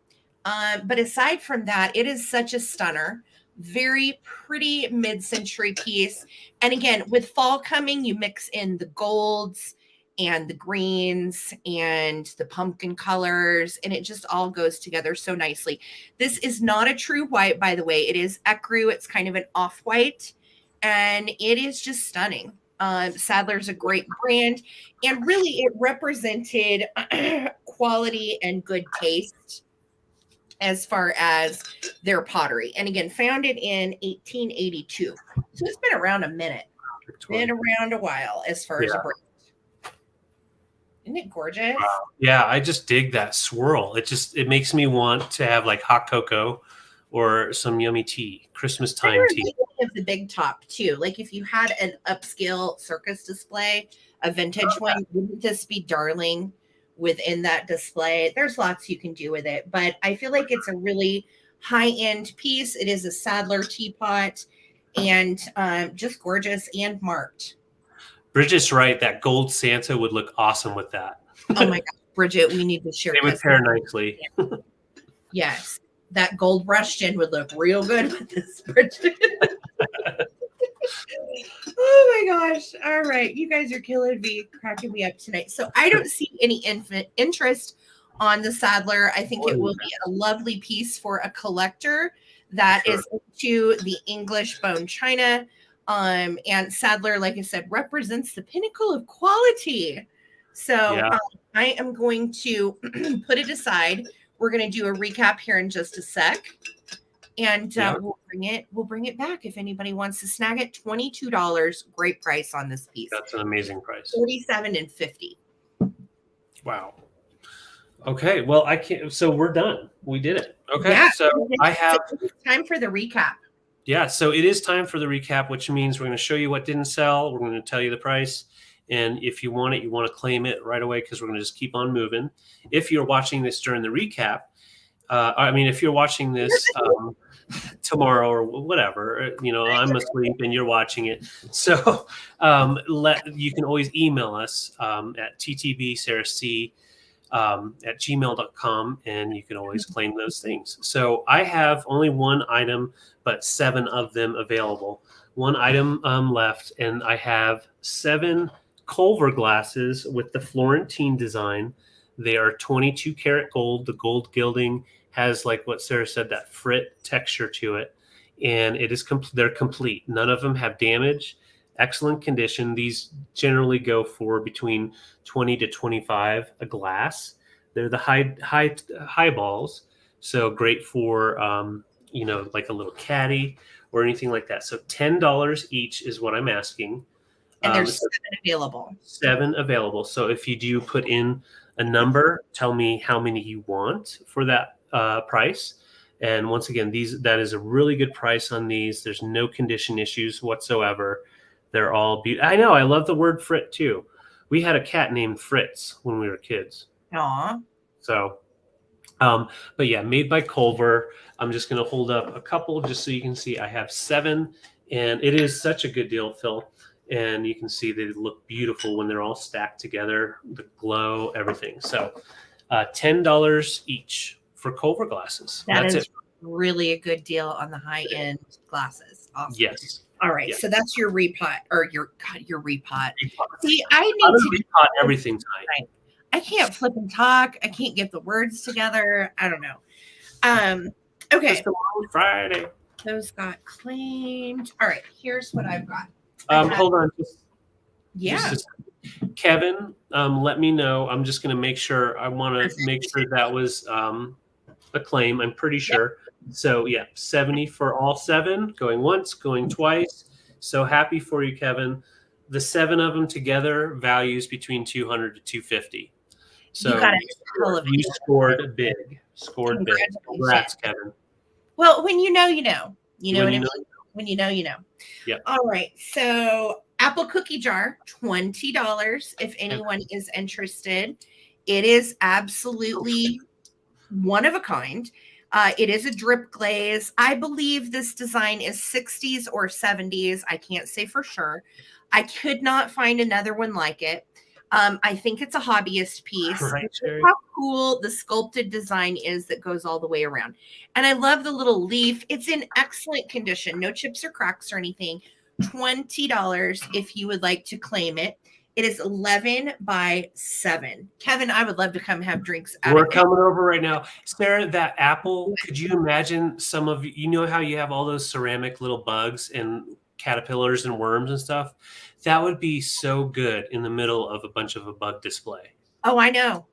But aside from that, it is such a stunner. Very pretty mid-century piece. And again, with fall coming, you mix in the golds and the greens and the pumpkin colors, and it just all goes together so nicely. This is not a true white, by the way. It is ecru. It's kind of an off-white, and it is just stunning. Sadler's a great brand, and really it represented quality and good taste as far as their pottery. And again, founded in 1882. So it's been around a minute. Been around a while as far as a brand. Isn't it gorgeous? Wow. Yeah, I just dig that swirl. It makes me want to have like hot cocoa or some yummy tea, Christmas time tea. Of the big top too. Like if you had an upscale circus display, a vintage one, wouldn't this be darling within that display? There's lots you can do with it, but I feel like it's a really high-end piece. It is a Sadler teapot and just gorgeous and marked. Bridget's right. That gold Santa would look awesome with that. Oh my gosh, Bridget, we need to share. They would pair nicely. Yes, that gold Russian would look real good with this, Bridget. Oh my gosh. All right. You guys are killing me, cracking me up tonight. So I don't see any interest on the Sadler. I think it will be a lovely piece for a collector that is into the English bone china. And Sadler, like I said, represents the pinnacle of quality. So I am going to put it aside. We're going to do a recap here in just a sec. And we'll bring it back if anybody wants to snag it. $22, great price on this piece. That's an amazing price. $47 and $50. Wow. Okay, well I can't. So we're done. We did it. Okay, so I have time for the recap. Yeah, so it is time for the recap, which means we're going to show you what didn't sell. We're going to tell you the price, and if you want it, you want to claim it right away because we're going to just keep on moving. If you're watching this during the recap, if you're watching this tomorrow or whatever, I'm asleep and you're watching it. So you can always email us at ttbsarahc at gmail.com, and you can always claim those things. So I have only one item, but 7 of them available. One item left, and I have 7 Culver glasses with the Florentine design. They are 22 karat gold. The gold gilding has, like what Sarah said, that frit texture to it, and it is they're complete. None of them have damage. Excellent condition. These generally go for between 20 to 25 a glass. They're the high balls, so great for like a little caddy or anything like that. So $10 each is what I'm asking. And there's 7 available. 7 available. So if you do put in a number, tell me how many you want for that price. And once again, that is a really good price on these. There's no condition issues whatsoever. They're all beautiful. I know. I love the word Frit too. We had a cat named Fritz when we were kids. Aw. So, but yeah, made by Culver. I'm just going to hold up a couple just so you can see. I have 7, and it is such a good deal, Phil. And you can see they look beautiful when they're all stacked together. The glow, everything. So, $10 each for Culver glasses. That's it. Really a good deal on the high end glasses. Awesome. Yes. All right. Yes. So that's your repot or your repot. See, I need to repot everything tonight. I can't flip and talk. I can't get the words together. I don't know. Okay. Friday. Those got claimed. All right. Here's what I've got. Hold on. Just Kevin, let me know. I'm just going to make sure. I want to make sure that was a claim. I'm pretty sure. So, 70 for all 7, going once, going twice. So happy for you, Kevin. The 7 of them together values between 200 to 250. So you scored big. Congrats, Kevin. Well, when you know, you know. You know what I mean? When you know, you know. Yeah. All right. So apple cookie jar, $20 if anyone is interested. It is absolutely one of a kind. It is a drip glaze. I believe this design is 60s or 70s. I can't say for sure. I could not find another one like it. I think it's a hobbyist piece. Right, how cool the sculpted design is that goes all the way around. And I love the little leaf. It's in excellent condition. No chips or cracks or anything. $20 if you would like to claim it. It is 11 by 7. Kevin, I would love to come have drinks. We're coming over right now. Sarah, that apple, could you imagine some of, how you have all those ceramic little bugs and caterpillars and worms and stuff? That would be so good in the middle of a bunch of a bug display. Oh, I know.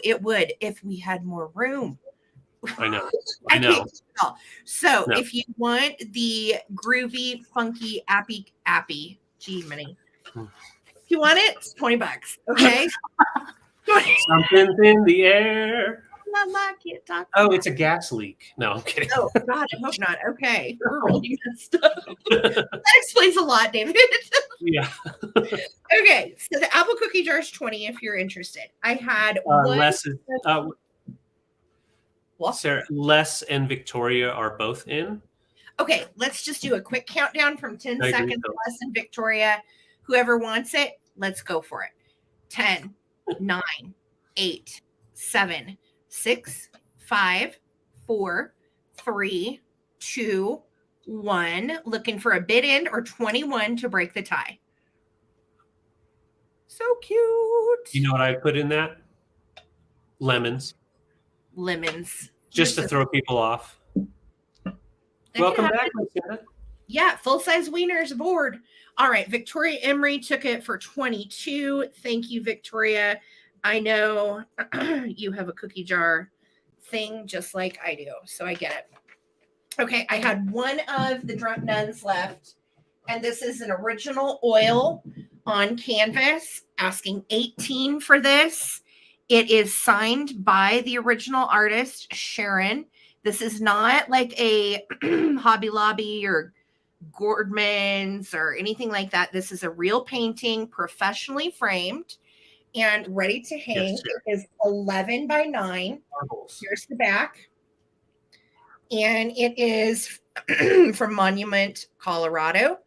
It would if we had more room. I know. So if you want the groovy, funky, appy, gee, many. If you want it, it's $20. Okay. Something's in the air. I can't talk. Oh, it's a gas leak. No, I'm kidding. Oh God, I hope not. Okay, we're really messed up. That explains a lot, David. Yeah. Okay, so the apple cookie jar is 20 if you're interested. I had Sarah, Les and Victoria are both in. Okay, let's just do a quick countdown from 10 seconds. Les and Victoria, Whoever wants it, let's go for it. 10, 9, 8, 7, 6, 5, 4, 3, 2, 1. Looking for a bid end or 21 to break the tie. So cute. You know what I put in that? Lemons. Lemons. Just to throw people off. Welcome back, Lucinda. Yeah, full-size wieners aboard. All right, Victoria Emery took it for 22. Thank you, Victoria. I know you have a cookie jar thing just like I do, so I get it. Okay, I had one of the Drunk Nuns left, and this is an original oil on canvas, asking 18 for this. It is signed by the original artist, Sharon. This is not like a Hobby Lobby or Gordman's or anything like that. This is a real painting, professionally framed and ready to hang. Yes, it is 11 by 9. Marbles. Here's the back. And it is from Monument, Colorado.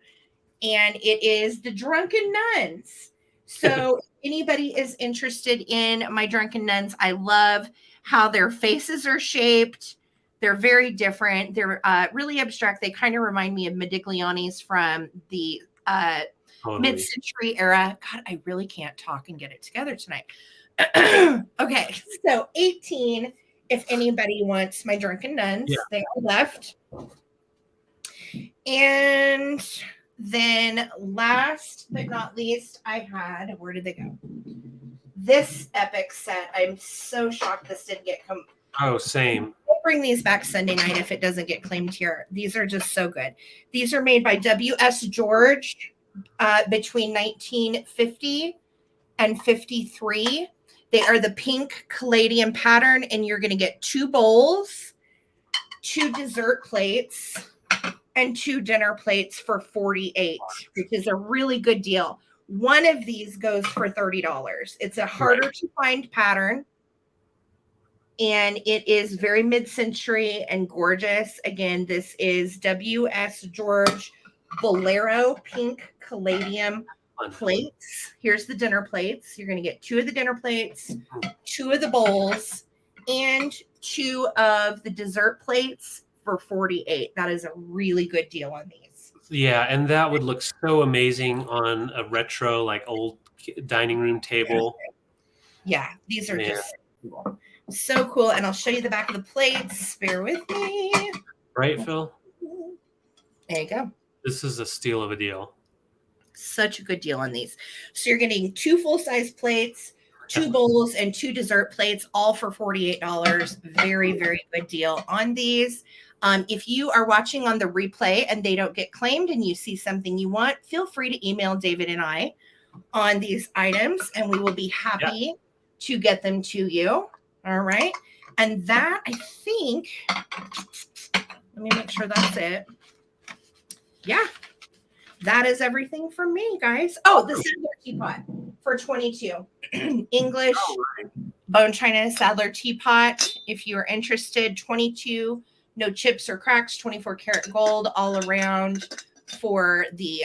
And it is the Drunken Nuns. So if anybody is interested in my Drunken Nuns, I love how their faces are shaped. They're very different. They're really abstract. They kind of remind me of Modigliani's from the mid-century era. God, I really can't talk and get it together tonight. Okay, so 18, if anybody wants my Drunken Nuns, they are left. And then last but not least, I had, where did they go? This epic set. I'm so shocked this didn't get Oh, same. We'll bring these back Sunday night if it doesn't get claimed here. These are just so good. These are made by W.S. George between 1950 and 53. They are the pink caladium pattern, and you're going to get 2 bowls, 2 dessert plates, and 2 dinner plates for $48, which is a really good deal. One of these goes for $30. It's a harder to find pattern, and it is very mid-century and gorgeous. Again, this is W.S. George Bolero pink caladium plates. Here's the dinner plates. You're going to get 2 of the dinner plates, 2 of the bowls, and 2 of the dessert plates for $48. That is a really good deal on these. Yeah, and that would look so amazing on a retro, like old dining room table. Yeah, these are just cool. So cool. And I'll show you the back of the plates. Bear with me. Right, Phil? There you go. This is a steal of a deal. Such a good deal on these. So you're getting 2 full-size plates, 2 bowls, and 2 dessert plates, all for $48. Very, very good deal on these. If you are watching on the replay and they don't get claimed and you see something you want, feel free to email David and I on these items, and we will be happy to get them to you. All right. And that, I think, let me make sure that's it. Yeah. That is everything from me, guys. Oh, the Sadler teapot for 22. English bone china Sadler teapot. If you are interested, 22, no chips or cracks, 24 karat gold all around for the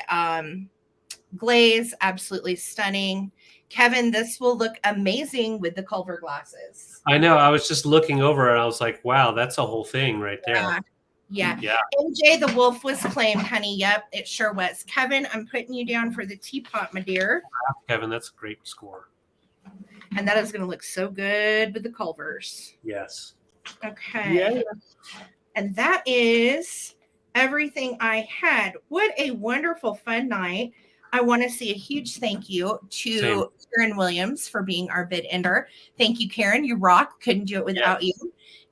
glaze. Absolutely stunning. Kevin, this will look amazing with the Culver glasses. I know. I was just looking over and I was like, wow, that's a whole thing right there. Yeah. MJ the Wolf was claimed, honey. Yep, it sure was. Kevin, I'm putting you down for the teapot, my dear. Kevin, that's a great score. And that is going to look so good with the Culvers. Yes. Okay. Yeah. And that is everything I had. What a wonderful, fun night. I want to say a huge thank you to Karen Williams for being our bid ender. Thank you, Karen. You rock. Couldn't do it without you.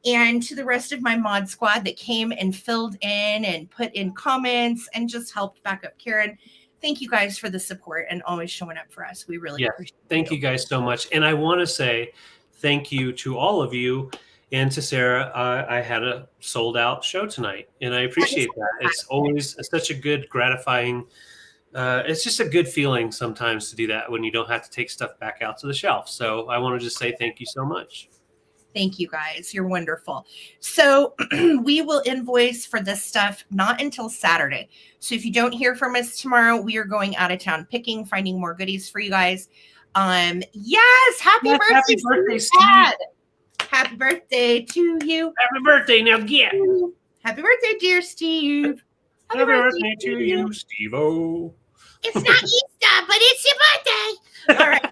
And to the rest of my mod squad that came and filled in and put in comments and just helped back up Karen. Thank you guys for the support and always showing up for us. We really appreciate it. Thank you guys so much. And I want to say thank you to all of you and to Sarah. I had a sold out show tonight, and I appreciate that. It's always such a good, gratifying, it's just a good feeling sometimes to do that when you don't have to take stuff back out to the shelf. So I want to just say thank you so much. Thank you guys. You're wonderful. So we will invoice for this stuff not until Saturday. So if you don't hear from us tomorrow, we are going out of town picking, finding more goodies for you guys. Yes, happy birthday, Steve. Happy birthday to you. Happy birthday. Now get. Happy birthday, dear Steve. Happy birthday to you, Steve-O. It's not Easter, but it's your birthday. All right.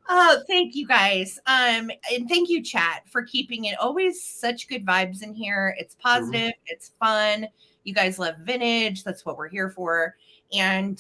Oh, thank you guys. And thank you, chat, for keeping it always such good vibes in here. It's positive, it's fun. You guys love vintage. That's what we're here for. And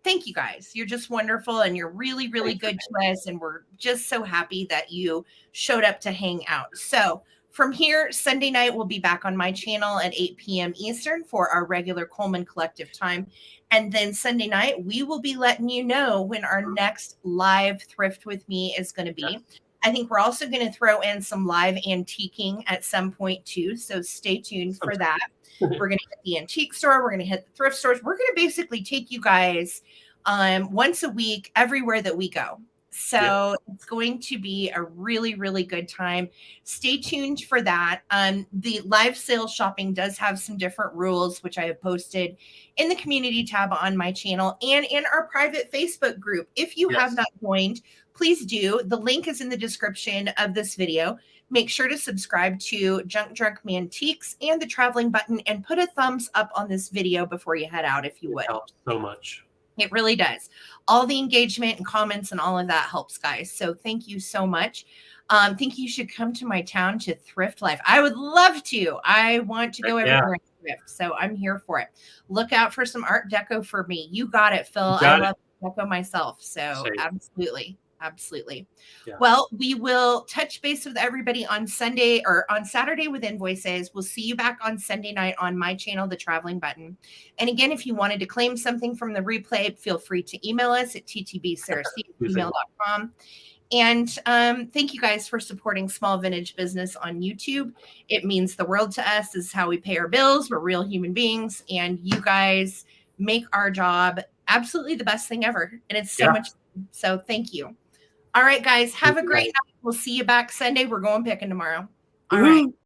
thank you guys. You're just wonderful and you're really, really good to us. And we're just so happy that you showed up to hang out. So from here, Sunday night, we'll be back on my channel at 8 p.m. Eastern for our regular Coleman Collective time. And then Sunday night, we will be letting you know when our next live Thrift with Me is going to be. I think we're also going to throw in some live antiquing at some point too. So stay tuned for that. We're going to hit the antique store. We're going to hit the thrift stores. We're going to basically take you guys once a week everywhere that we go. So it's going to be a really, really good time. Stay tuned for that. The live sales shopping does have some different rules, which I have posted in the community tab on my channel and in our private Facebook group. If you have not joined, please do. The link is in the description of this video. Make sure to subscribe to Junk Drunk Mantiques and the traveling button and put a thumbs up on this video before you head out, if you would. It helps so much. It really does. All the engagement and comments and all of that helps, guys. So thank you so much. Think you should come to my town to thrift life. I would love to. I want to go everywhere and thrift. So I'm here for it. Look out for some Art Deco for me. You got it, Phil. I love Deco myself. So absolutely. Absolutely. Yeah. Well, we will touch base with everybody on Sunday or on Saturday with invoices. We'll see you back on Sunday night on my channel, The Traveling Button. And again, if you wanted to claim something from the replay, feel free to email us at ttbsarahc@gmail.com. And thank you guys for supporting small vintage business on YouTube. It means the world to us. This is how we pay our bills. We're real human beings. And you guys make our job absolutely the best thing ever. And it's so much fun. So thank you. All right, guys, have a great night. We'll see you back Sunday. We're going picking tomorrow. All right.